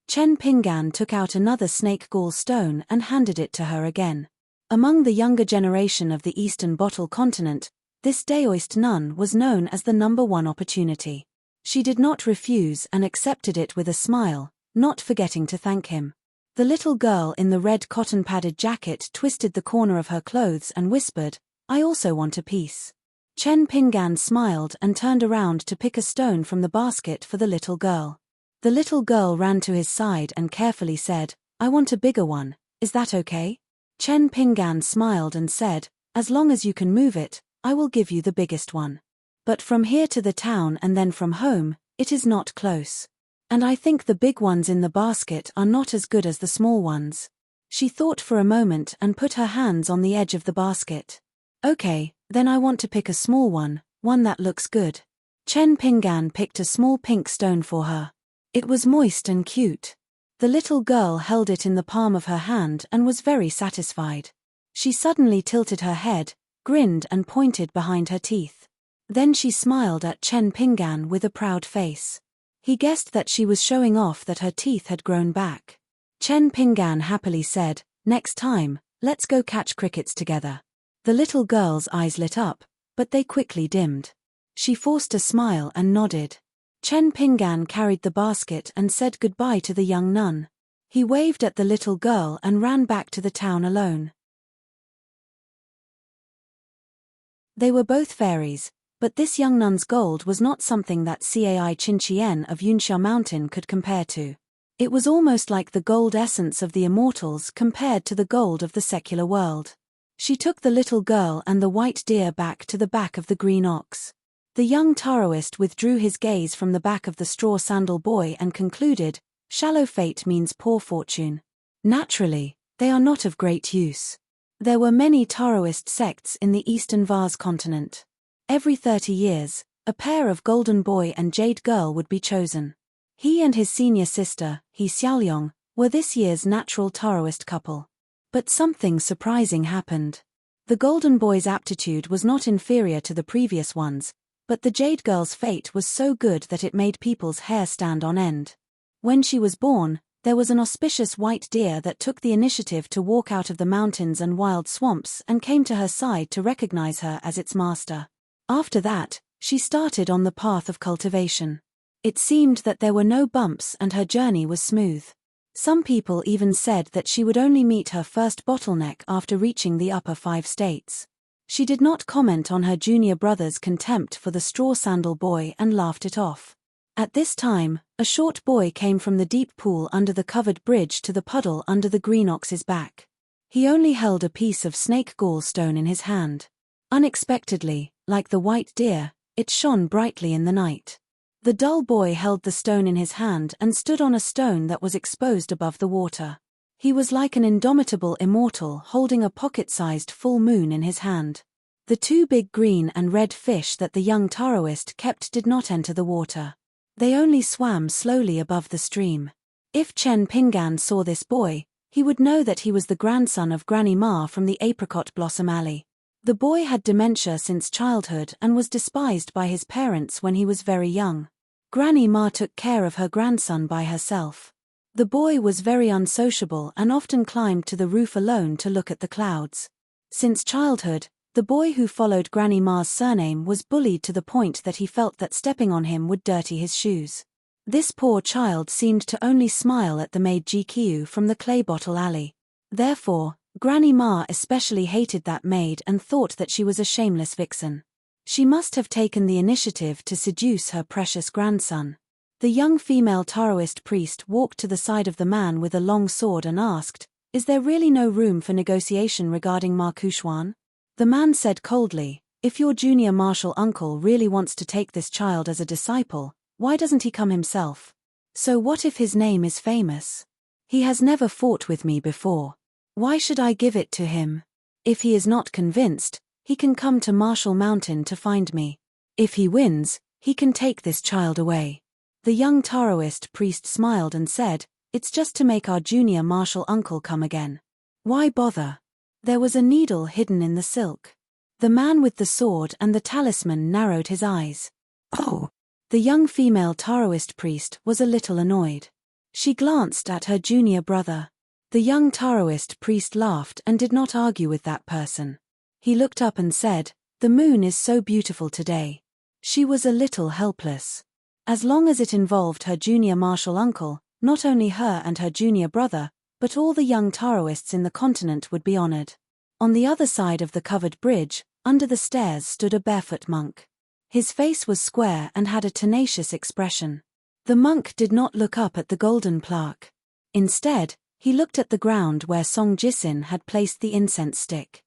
Chen Pinggan took out another snake gall stone and handed it to her again. Among the younger generation of the Eastern Bottle continent, this Daoist nun was known as the #1 opportunity. She did not refuse and accepted it with a smile, not forgetting to thank him. The little girl in the red cotton-padded jacket twisted the corner of her clothes and whispered, "I also want a piece." Chen Pinggan smiled and turned around to pick a stone from the basket for the little girl. The little girl ran to his side and carefully said, "I want a bigger one, is that okay?" Chen Pinggan smiled and said, As long as you can move it, I will give you the biggest one. But from here to the town and then from home, it is not close. And I think the big ones in the basket are not as good as the small ones. She thought for a moment and put her hands on the edge of the basket. Okay, then I want to pick a small one that looks good. Chen Pingan picked a small pink stone for her. It was moist and cute. The little girl held it in the palm of her hand and was very satisfied. She suddenly tilted her head, grinned and pointed behind her teeth. Then she smiled at Chen Pingan with a proud face. He guessed that she was showing off that her teeth had grown back. Chen Pingan happily said, "Next time, let's go catch crickets together." The little girl's eyes lit up, but they quickly dimmed. She forced a smile and nodded. Chen Pingan carried the basket and said goodbye to the young nun. He waved at the little girl and ran back to the town alone. They were both fairies, but this young nun's gold was not something that Cai Qinqian of Yunxia Mountain could compare to. It was almost like the gold essence of the immortals compared to the gold of the secular world. She took the little girl and the white deer back to the back of the green ox. The young Taoist withdrew his gaze from the back of the straw sandal boy and concluded, "Shallow fate means poor fortune. Naturally, they are not of great use." There were many Taoist sects in the eastern vast continent. Every 30 years, a pair of golden boy and jade girl would be chosen. He and his senior sister, He Xiaoliong, were this year's natural Taoist couple. But something surprising happened. The golden boy's aptitude was not inferior to the previous ones, but the jade girl's fate was so good that it made people's hair stand on end. When she was born, there was an auspicious white deer that took the initiative to walk out of the mountains and wild swamps and came to her side to recognize her as its master. After that, she started on the path of cultivation. It seemed that there were no bumps and her journey was smooth. Some people even said that she would only meet her first bottleneck after reaching the upper 5 states. She did not comment on her junior brother's contempt for the straw sandal boy and laughed it off. At this time, a short boy came from the deep pool under the covered bridge to the puddle under the green ox's back. He only held a piece of snake gall stone in his hand. Unexpectedly, like the white deer, it shone brightly in the night. The dull boy held the stone in his hand and stood on a stone that was exposed above the water. He was like an indomitable immortal holding a pocket-sized full moon in his hand. The 2 big green and red fish that the young Taoist kept did not enter the water. They only swam slowly above the stream. If Chen Pingan saw this boy, he would know that he was the grandson of Granny Ma from the Apricot Blossom Alley. The boy had dementia since childhood and was despised by his parents when he was very young. Granny Ma took care of her grandson by herself. The boy was very unsociable and often climbed to the roof alone to look at the clouds. Since childhood, the boy who followed Granny Ma's surname was bullied to the point that he felt that stepping on him would dirty his shoes. This poor child seemed to only smile at the maid GQ from the clay bottle alley. Therefore, Granny Ma especially hated that maid and thought that she was a shameless vixen. She must have taken the initiative to seduce her precious grandson. The young female Taoist priest walked to the side of the man with a long sword and asked, "Is there really no room for negotiation regarding Ma Kushuan?" The man said coldly, "If your junior martial uncle really wants to take this child as a disciple, why doesn't he come himself? So what if his name is famous? He has never fought with me before. Why should I give it to him? If he is not convinced, he can come to Marshall Mountain to find me. If he wins, he can take this child away." The young Taoist priest smiled and said, "It's just to make our junior martial uncle come again. Why bother?" There was a needle hidden in the silk. The man with the sword and the talisman narrowed his eyes. "Oh." The young female Taoist priest was a little annoyed. She glanced at her junior brother. The young Taoist priest laughed and did not argue with that person. He looked up and said, "The moon is so beautiful today." She was a little helpless. As long as it involved her junior martial uncle, not only her and her junior brother, but all the young Taoists in the continent would be honored. On the other side of the covered bridge, under the stairs stood a barefoot monk. His face was square and had a tenacious expression. The monk did not look up at the golden plaque. Instead, he looked at the ground where Song Jisin had placed the incense stick.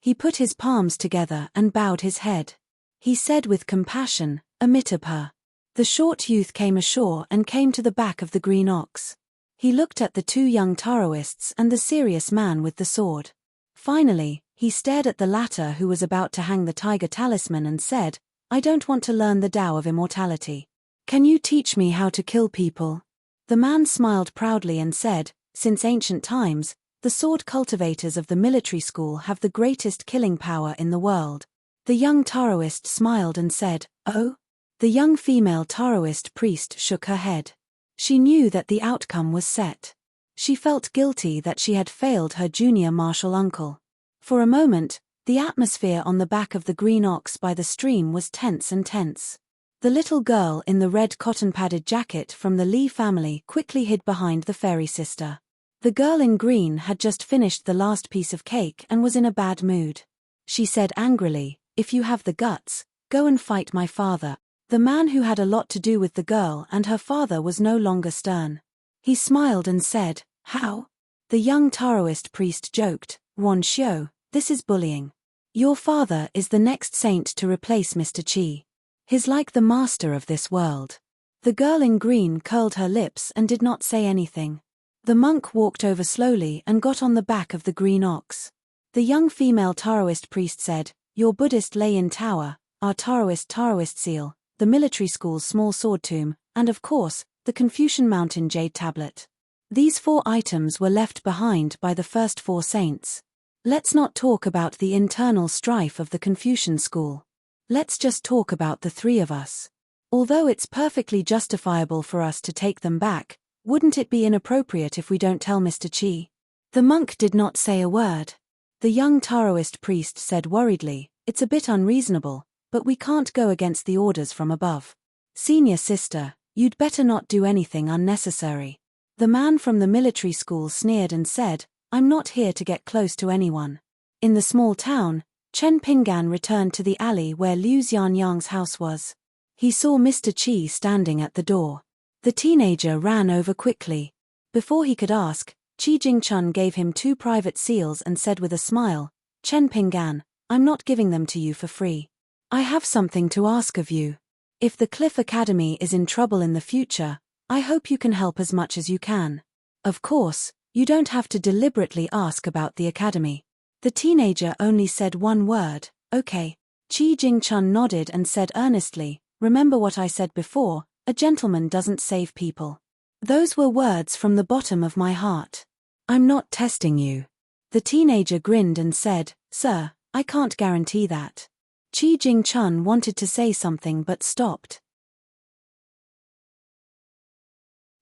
He put his palms together and bowed his head. He said with compassion, Amitabha. The short youth came ashore and came to the back of the green ox. He looked at the two young Taoists and the serious man with the sword. Finally, he stared at the latter who was about to hang the tiger talisman and said, I don't want to learn the Tao of immortality. Can you teach me how to kill people? The man smiled proudly and said, since ancient times, the sword cultivators of the military school have the greatest killing power in the world. The young Taoist smiled and said, oh? The young female Taoist priest shook her head. She knew that the outcome was set. She felt guilty that she had failed her junior martial uncle. For a moment, the atmosphere on the back of the green ox by the stream was tense and tense. The little girl in the red cotton-padded jacket from the Lee family quickly hid behind the fairy sister. The girl in green had just finished the last piece of cake and was in a bad mood. She said angrily, if you have the guts, go and fight my father. The man who had a lot to do with the girl and her father was no longer stern. He smiled and said, how? The young Taoist priest joked, Wan Xiu, this is bullying. Your father is the next saint to replace Mr. Qi. He's like the master of this world. The girl in green curled her lips and did not say anything. The monk walked over slowly and got on the back of the green ox. The young female Taoist priest said, your Buddhist lay-in tower, our Taoist seal, the military school's small sword tomb, and of course, the Confucian Mountain jade tablet. These 4 items were left behind by the first 4 saints. Let's not talk about the internal strife of the Confucian school. Let's just talk about the 3 of us. Although it's perfectly justifiable for us to take them back, wouldn't it be inappropriate if we don't tell Mr. Qi? The monk did not say a word. The young Taoist priest said worriedly, it's a bit unreasonable, but we can't go against the orders from above. Senior sister, you'd better not do anything unnecessary. The man from the military school sneered and said, I'm not here to get close to anyone. In the small town, Chen Pinggan returned to the alley where Liu Xianyang's house was. He saw Mr. Qi standing at the door. The teenager ran over quickly. Before he could ask, Qi Jingchun gave him 2 private seals and said with a smile, Chen Pinggan, I'm not giving them to you for free. I have something to ask of you. If the Cliff Academy is in trouble in the future, I hope you can help as much as you can. Of course, you don't have to deliberately ask about the academy. The teenager only said one word, okay. Qi Jingchun nodded and said earnestly, remember what I said before, a gentleman doesn't save people. Those were words from the bottom of my heart. I'm not testing you. The teenager grinned and said, sir, I can't guarantee that. Qi Jingchun wanted to say something but stopped.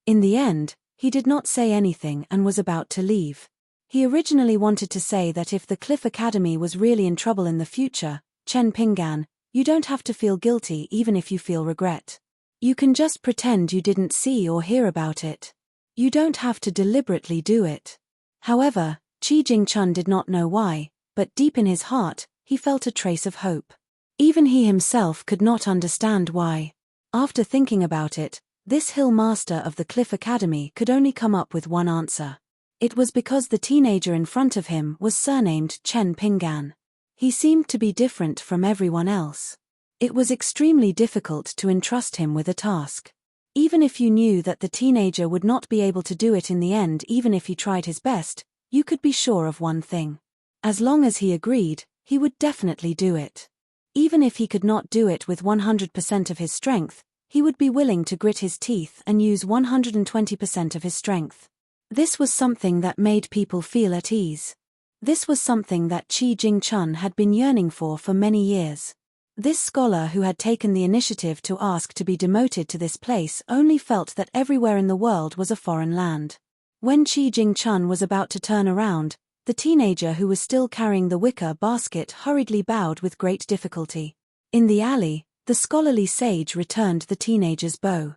In the end, he did not say anything and was about to leave. He originally wanted to say that if the Cliff Academy was really in trouble in the future, Chen Pinggan, you don't have to feel guilty even if you feel regret. You can just pretend you didn't see or hear about it. You don't have to deliberately do it. However, Qi Jingchun did not know why, but deep in his heart, he felt a trace of hope. Even he himself could not understand why. After thinking about it, this hill master of the Cliff Academy could only come up with one answer. It was because the teenager in front of him was surnamed Chen Pinggan. He seemed to be different from everyone else. It was extremely difficult to entrust him with a task. Even if you knew that the teenager would not be able to do it in the end, even if he tried his best, you could be sure of one thing. As long as he agreed, he would definitely do it. Even if he could not do it with 100% of his strength, he would be willing to grit his teeth and use 120% of his strength. This was something that made people feel at ease. This was something that Qi Jingchun had been yearning for many years. This scholar who had taken the initiative to ask to be demoted to this place only felt that everywhere in the world was a foreign land. When Qi Jingchun was about to turn around, the teenager who was still carrying the wicker basket hurriedly bowed with great difficulty. In the alley, the scholarly sage returned the teenager's bow.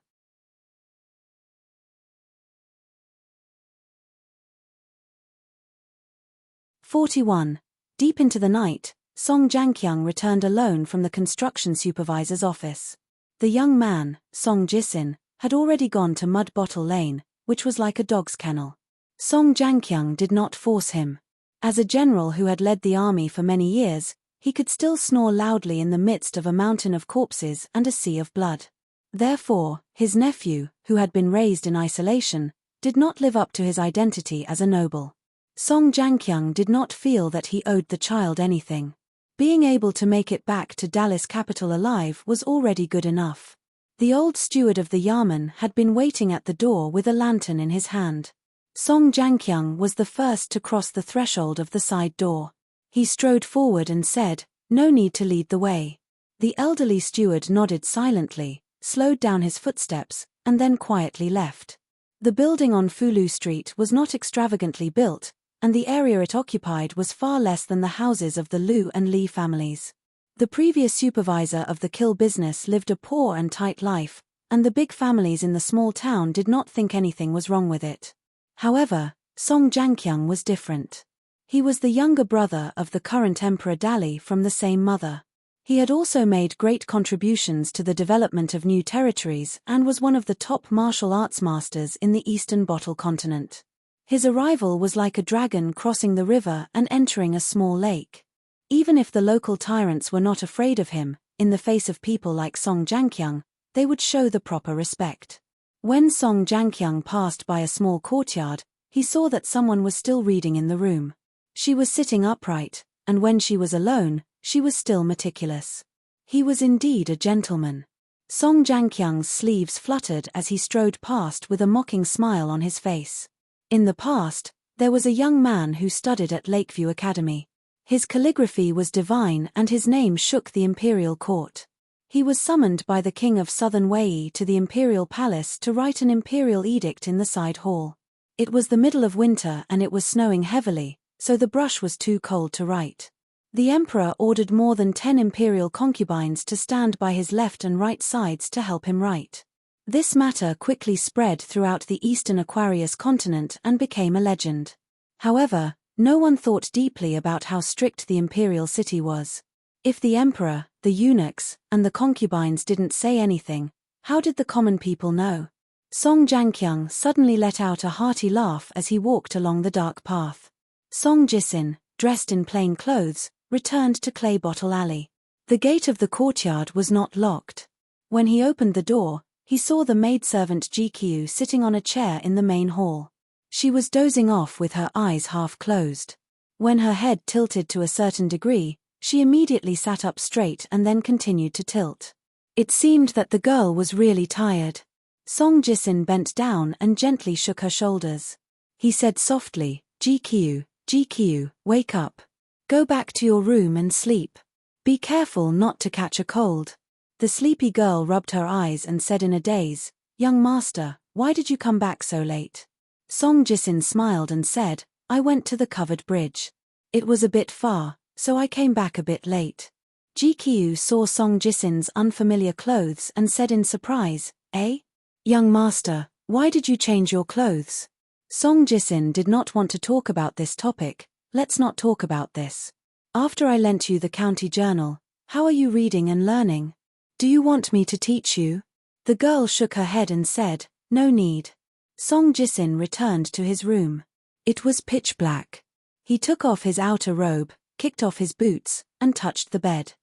"41. Deep into the night, Song Jianqiang returned alone from the construction supervisor's office. The young man, Song Jisin, had already gone to Mud Bottle Lane, which was like a dog's kennel. Song Jianqiang did not force him. As a general who had led the army for many years, he could still snore loudly in the midst of a mountain of corpses and a sea of blood. Therefore, his nephew, who had been raised in isolation, did not live up to his identity as a noble. Song Jankyung did not feel that he owed the child anything. Being able to make it back to Dallas capital alive was already good enough. The old steward of the Yamen had been waiting at the door with a lantern in his hand. Song Jankyung was the first to cross the threshold of the side door. He strode forward and said, "No need to lead the way." The elderly steward nodded silently, slowed down his footsteps, and then quietly left. The building on Fulu Street was not extravagantly built, and the area it occupied was far less than the houses of the Liu and Li families. The previous supervisor of the kill business lived a poor and tight life, and the big families in the small town did not think anything was wrong with it. However, Song Jankyung was different. He was the younger brother of the current Emperor Dali from the same mother. He had also made great contributions to the development of new territories and was one of the top martial arts masters in the Eastern Bottle continent. His arrival was like a dragon crossing the river and entering a small lake. Even if the local tyrants were not afraid of him, in the face of people like Song Jankyung, they would show the proper respect. When Song Jankyung passed by a small courtyard, he saw that someone was still reading in the room. She was sitting upright, and when she was alone, she was still meticulous. He was indeed a gentleman. Song Jankyung's sleeves fluttered as he strode past with a mocking smile on his face. In the past, there was a young man who studied at Lakeview Academy. His calligraphy was divine and his name shook the imperial court. He was summoned by the king of Southern Wei to the imperial palace to write an imperial edict in the side hall. It was the middle of winter and it was snowing heavily, so the brush was too cold to write. The emperor ordered more than 10 imperial concubines to stand by his left and right sides to help him write. This matter quickly spread throughout the eastern Aquarius continent and became a legend. However, no one thought deeply about how strict the imperial city was. If the emperor, the eunuchs, and the concubines didn't say anything, how did the common people know? Song Jankyung suddenly let out a hearty laugh as he walked along the dark path. Song Jisin, dressed in plain clothes, returned to Clay Bottle Alley. The gate of the courtyard was not locked. When he opened the door, he saw the maidservant GQ sitting on a chair in the main hall. She was dozing off with her eyes half closed. When her head tilted to a certain degree, she immediately sat up straight and then continued to tilt. It seemed that the girl was really tired. Song Jisin bent down and gently shook her shoulders. He said softly, GQ, wake up. Go back to your room and sleep. Be careful not to catch a cold." The sleepy girl rubbed her eyes and said in a daze, "Young master, why did you come back so late?" Song Jisin smiled and said, "I went to the covered bridge. It was a bit far, so I came back a bit late." GQ saw Song Jisin's unfamiliar clothes and said in surprise, "Eh? Young master, why did you change your clothes?" Song Jisin did not want to talk about this topic. "Let's not talk about this. After I lent you the county journal, how are you reading and learning? Do you want me to teach you?" The girl shook her head and said, "No need." Song Jisin returned to his room. It was pitch black. He took off his outer robe, kicked off his boots, and touched the bed.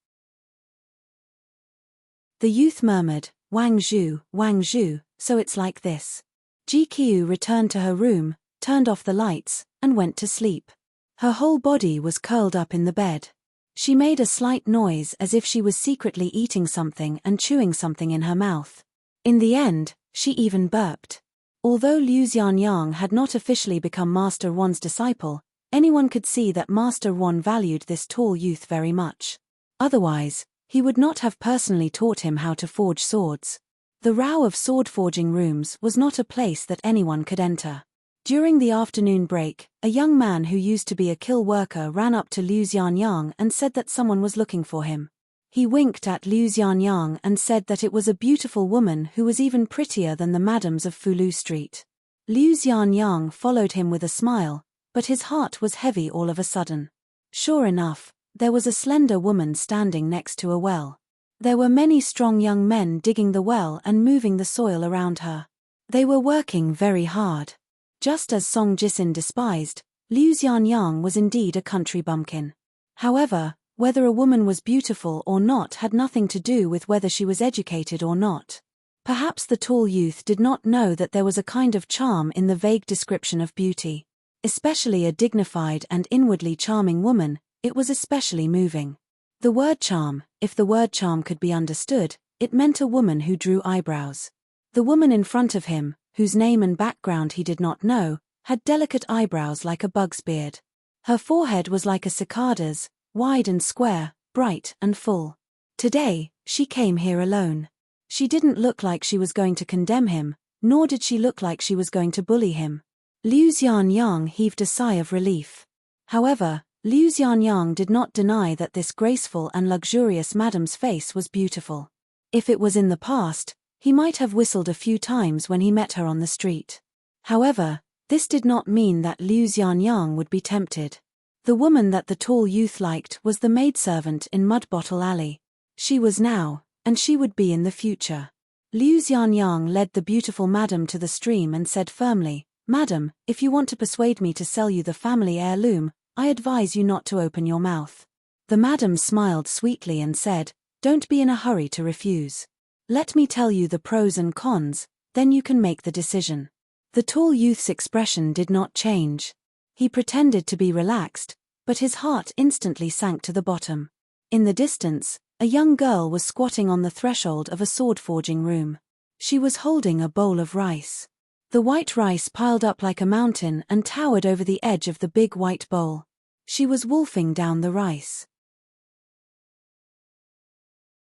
The youth murmured, Wang Zhu, so it's like this." GQ returned to her room, turned off the lights, and went to sleep. Her whole body was curled up in the bed. She made a slight noise as if she was secretly eating something and chewing something in her mouth. In the end, she even burped. Although Liu Xianyang had not officially become Master Wan's disciple, anyone could see that Master Wan valued this tall youth very much. Otherwise, he would not have personally taught him how to forge swords. The row of sword-forging rooms was not a place that anyone could enter. During the afternoon break, a young man who used to be a kill worker ran up to Liu Xianyang and said that someone was looking for him. He winked at Liu Xianyang and said that it was a beautiful woman who was even prettier than the madams of Fulu Street. Liu Xianyang followed him with a smile, but his heart was heavy all of a sudden. Sure enough, there was a slender woman standing next to a well. There were many strong young men digging the well and moving the soil around her. They were working very hard. Just as Song Jisin despised, Liu Xianyang was indeed a country bumpkin. However, whether a woman was beautiful or not had nothing to do with whether she was educated or not. Perhaps the tall youth did not know that there was a kind of charm in the vague description of beauty. Especially a dignified and inwardly charming woman, it was especially moving. The word charm, if the word charm could be understood, it meant a woman who drew eyebrows. The woman in front of him, whose name and background he did not know, had delicate eyebrows like a bug's beard. Her forehead was like a cicada's, wide and square, bright and full. Today, she came here alone. She didn't look like she was going to condemn him, nor did she look like she was going to bully him. Liu Xianyang heaved a sigh of relief. However, Liu Xianyang did not deny that this graceful and luxurious madam's face was beautiful. If it was in the past, he might have whistled a few times when he met her on the street. However, this did not mean that Liu Xianyang would be tempted. The woman that the tall youth liked was the maidservant in Mud Bottle Alley. She was now, and she would be in the future. Liu Xianyang led the beautiful madam to the stream and said firmly, "Madam, if you want to persuade me to sell you the family heirloom, I advise you not to open your mouth." The madam smiled sweetly and said, "Don't be in a hurry to refuse. Let me tell you the pros and cons, then you can make the decision." The tall youth's expression did not change. He pretended to be relaxed, but his heart instantly sank to the bottom. In the distance, a young girl was squatting on the threshold of a sword-forging room. She was holding a bowl of rice. The white rice piled up like a mountain and towered over the edge of the big white bowl. She was wolfing down the rice.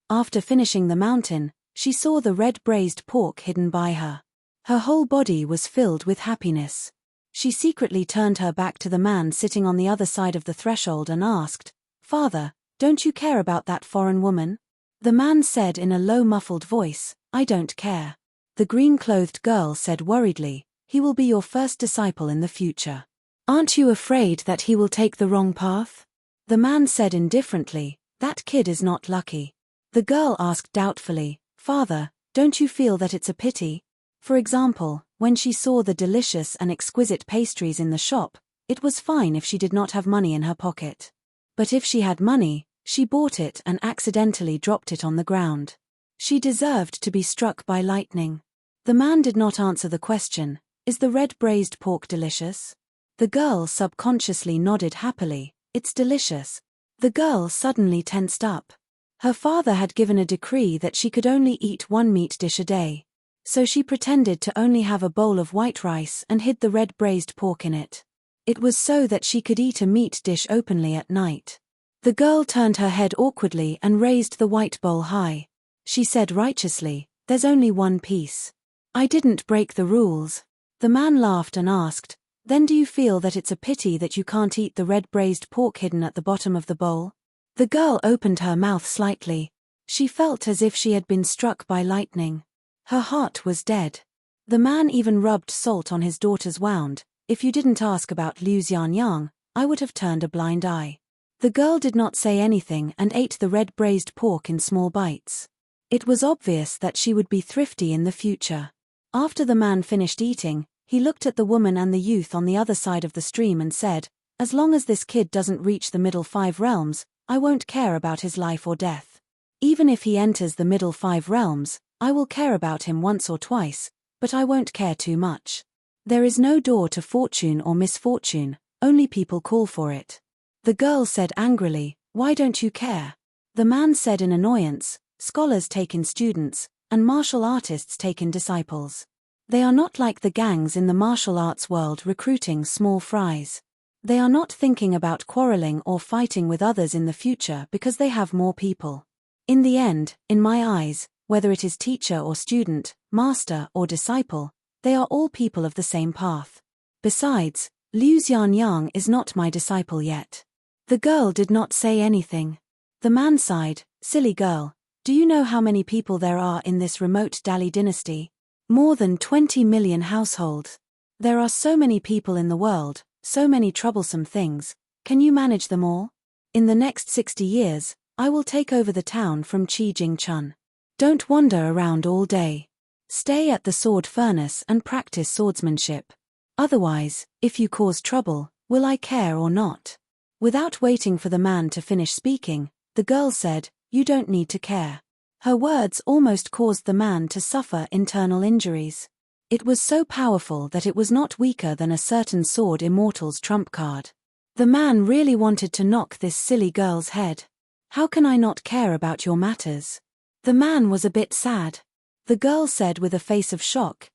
After finishing the mountain, she saw the red braised pork hidden by her. Her whole body was filled with happiness. She secretly turned her back to the man sitting on the other side of the threshold and asked, "Father, don't you care about that foreign woman?" The man said in a low muffled voice, "I don't care." The green-clothed girl said worriedly, "He will be your first disciple in the future. Aren't you afraid that he will take the wrong path?" The man said indifferently, "That kid is not lucky." The girl asked doubtfully, "Father, don't you feel that it's a pity?" For example, when she saw the delicious and exquisite pastries in the shop, it was fine if she did not have money in her pocket. But if she had money, she bought it and accidentally dropped it on the ground. She deserved to be struck by lightning. The man did not answer the question, "Is the red braised pork delicious?" The girl subconsciously nodded happily, "It's delicious." The girl suddenly tensed up. Her father had given a decree that she could only eat one meat dish a day. So she pretended to only have a bowl of white rice and hid the red braised pork in it. It was so that she could eat a meat dish openly at night. The girl turned her head awkwardly and raised the white bowl high. She said righteously, "There's only one piece. I didn't break the rules." The man laughed and asked, "Then do you feel that it's a pity that you can't eat the red braised pork hidden at the bottom of the bowl?" The girl opened her mouth slightly. She felt as if she had been struck by lightning. Her heart was dead. The man even rubbed salt on his daughter's wound. "If you didn't ask about Liu Xianyang, I would have turned a blind eye." The girl did not say anything and ate the red braised pork in small bites. It was obvious that she would be thrifty in the future. After the man finished eating, he looked at the woman and the youth on the other side of the stream and said, "As long as this kid doesn't reach the middle 5 realms, I won't care about his life or death. Even if he enters the middle 5 realms, I will care about him once or twice, but I won't care too much. There is no door to fortune or misfortune, only people call for it." The girl said angrily, "Why don't you care?" The man said in annoyance, "Scholars take in students, and martial artists take in disciples. They are not like the gangs in the martial arts world recruiting small fries. They are not thinking about quarreling or fighting with others in the future because they have more people. In the end, in my eyes, whether it is teacher or student, master or disciple, they are all people of the same path. Besides, Liu Xianyang is not my disciple yet." The girl did not say anything. The man sighed, "Silly girl, do you know how many people there are in this remote Dali dynasty? More than 20 million households. There are so many people in the world, so many troublesome things. Can you manage them all? In the next 60 years, I will take over the town from Qi Jingchun. Don't wander around all day. Stay at the sword furnace and practice swordsmanship. Otherwise, if you cause trouble, Will I care or not? Without waiting for the man to finish speaking, the girl said, You don't need to care. Her words almost caused the man to suffer internal injuries. It was so powerful that it was not weaker than a certain sword immortal's trump card. The man really wanted to knock this silly girl's head. How can I not care about your matters? The man was a bit sad. The girl said with a face of shock,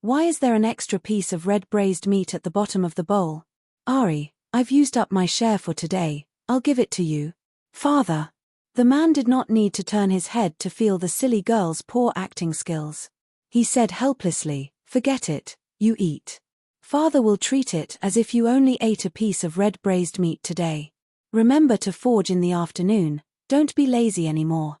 Why is there an extra piece of red braised meat at the bottom of the bowl? Ari, I've used up my share for today, I'll give it to you. Father. The man did not need to turn his head to feel the silly girl's poor acting skills. He said helplessly, Forget it, you eat. Father will treat it as if you only ate a piece of red braised meat today. Remember to forge in the afternoon, don't be lazy anymore.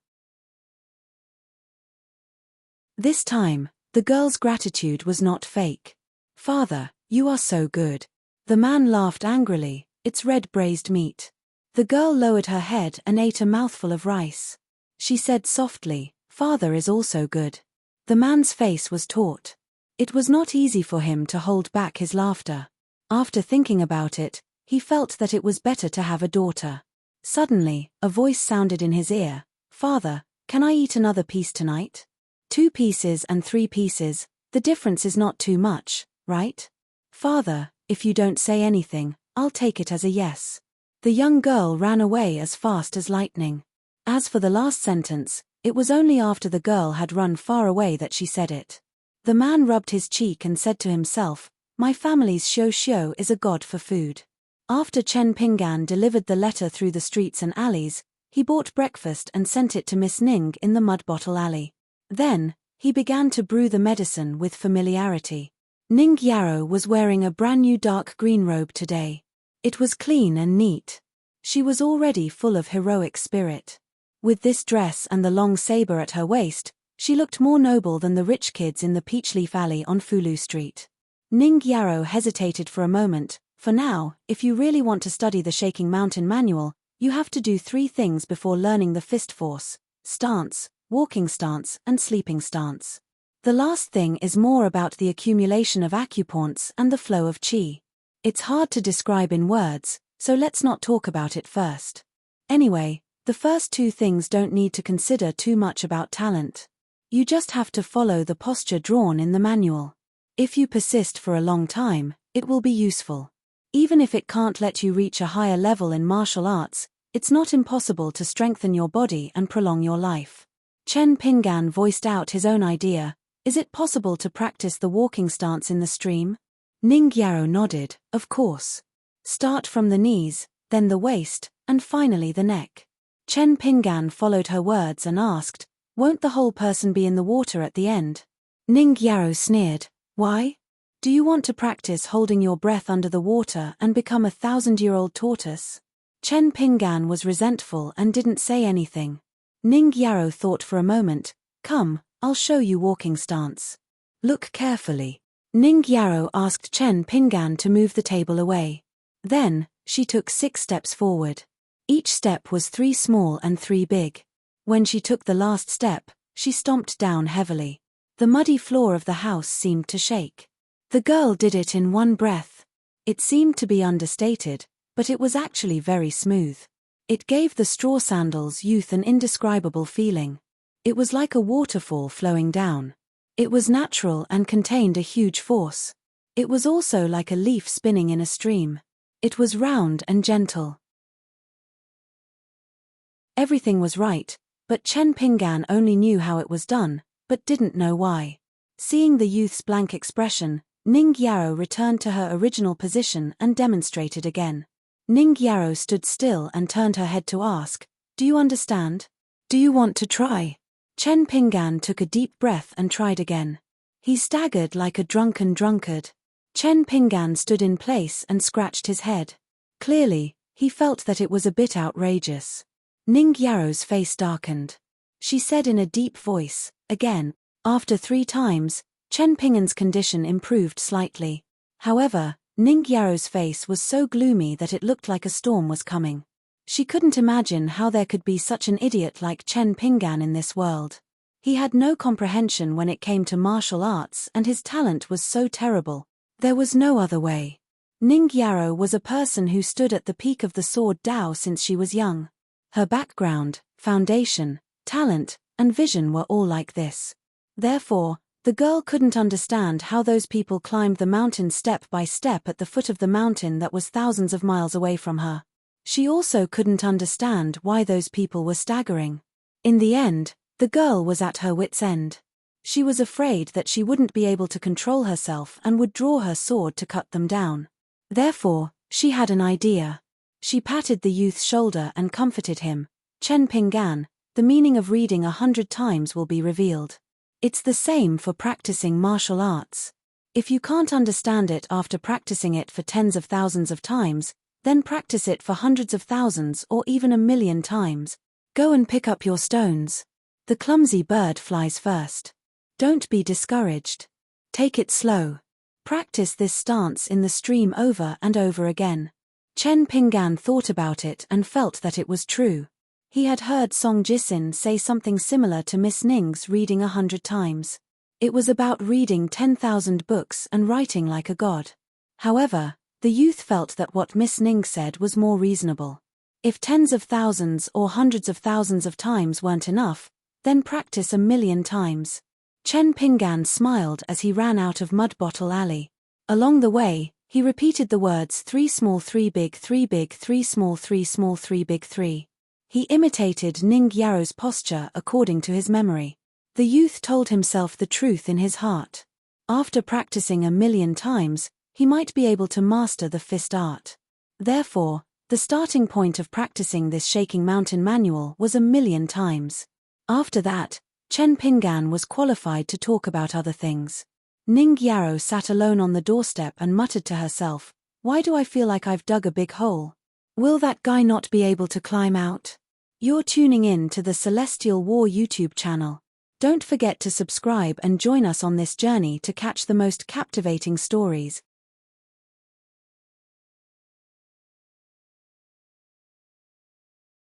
This time, the girl's gratitude was not fake. Father, you are so good. The man laughed angrily, It's red braised meat. The girl lowered her head and ate a mouthful of rice. She said softly, Father is also good. The man's face was taut. It was not easy for him to hold back his laughter. After thinking about it, he felt that it was better to have a daughter. Suddenly, a voice sounded in his ear, Father, can I eat another piece tonight? 2 pieces and 3 pieces, the difference is not too much, right? Father, if you don't say anything, I'll take it as a yes. The young girl ran away as fast as lightning. As for the last sentence, it was only after the girl had run far away that she said it. The man rubbed his cheek and said to himself, My family's Xiao is a god for food. After Chen Pinggan delivered the letter through the streets and alleys, he bought breakfast and sent it to Miss Ning in the mud bottle alley. Then, he began to brew the medicine with familiarity. Ning Yarrow was wearing a brand new dark green robe today. It was clean and neat. She was already full of heroic spirit. With this dress and the long saber at her waist, she looked more noble than the rich kids in the Peachleaf Alley on Fulu Street. Ning Yarrow hesitated for a moment. For now, if you really want to study the Shaking Mountain Manual, you have to do 3 things before learning the fist force: stance, walking stance, and sleeping stance. The last thing is more about the accumulation of acupoints and the flow of qi. It's hard to describe in words, so let's not talk about it first. Anyway, the first 2 things don't need to consider too much about talent. You just have to follow the posture drawn in the manual. If you persist for a long time, it will be useful. Even if it can't let you reach a higher level in martial arts, it's not impossible to strengthen your body and prolong your life. Chen Pinggan voiced out his own idea. Is it possible to practice the walking stance in the stream? Ning Yarrow nodded, of course. Start from the knees, then the waist, and finally the neck. Chen Pinggan followed her words and asked, Won't the whole person be in the water at the end? Ning Yarrow sneered, Why? Do you want to practice holding your breath under the water and become a 1,000-year-old tortoise? Chen Pinggan was resentful and didn't say anything. Ning Yarrow thought for a moment, Come, I'll show you walking stance. Look carefully. Ning Yarrow asked Chen Pinggan to move the table away. Then, she took 6 steps forward. Each step was 3 small and 3 big. When she took the last step, she stomped down heavily. The muddy floor of the house seemed to shake. The girl did it in one breath. It seemed to be understated, but it was actually very smooth. It gave the straw sandals youth an indescribable feeling. It was like a waterfall flowing down. It was natural and contained a huge force. It was also like a leaf spinning in a stream. It was round and gentle. Everything was right, but Chen Pinggan only knew how it was done, but didn't know why. Seeing the youth's blank expression, Ning Yarrow returned to her original position and demonstrated again. Ning Yarrow stood still and turned her head to ask, Do you understand? Do you want to try? Chen Pinggan took a deep breath and tried again. He staggered like a drunken drunkard. Chen Pinggan stood in place and scratched his head. Clearly, he felt that it was a bit outrageous. Ning Yarrow's face darkened. She said in a deep voice, again. After 3 times, Chen Pinggan's condition improved slightly. However, Ning Yarrow's face was so gloomy that it looked like a storm was coming. She couldn't imagine how there could be such an idiot like Chen Pinggan in this world. He had no comprehension when it came to martial arts and his talent was so terrible. There was no other way. Ning Yarrow was a person who stood at the peak of the sword Dao since she was young. Her background, foundation, talent, and vision were all like this. Therefore, the girl couldn't understand how those people climbed the mountain step by step at the foot of the mountain that was thousands of miles away from her. She also couldn't understand why those people were staggering. In the end, the girl was at her wit's end. She was afraid that she wouldn't be able to control herself and would draw her sword to cut them down. Therefore, she had an idea. She patted the youth's shoulder and comforted him. Chen Pinggan, the meaning of reading 100 times will be revealed. It's the same for practicing martial arts. If you can't understand it after practicing it for tens of thousands of times, then practice it for hundreds of thousands or even 1,000,000 times. Go and pick up your stones. The clumsy bird flies first. Don't be discouraged. Take it slow. Practice this stance in the stream over and over again. Chen Pinggan thought about it and felt that it was true. He had heard Song Jisin say something similar to Miss Ning's reading 100 times. It was about reading 10,000 books and writing like a god. However, the youth felt that what Miss Ning said was more reasonable. If tens of thousands or hundreds of thousands of times weren't enough, then practice 1,000,000 times. Chen Pinggan smiled as he ran out of Mud Bottle Alley. Along the way, he repeated the words 3 small 3 big 3 big 3 small 3 small 3 big 3. He imitated Ning Yarrow's posture according to his memory. The youth told himself the truth in his heart. After practicing 1,000,000 times, he might be able to master the fist art. Therefore, the starting point of practicing this Shaking Mountain manual was 1,000,000 times. After that, Chen Pinggan was qualified to talk about other things. Ning Yarrow sat alone on the doorstep and muttered to herself, "Why do I feel like I've dug a big hole? Will that guy not be able to climb out?" You're tuning in to the Celestial War YouTube channel. Don't forget to subscribe and join us on this journey to catch the most captivating stories.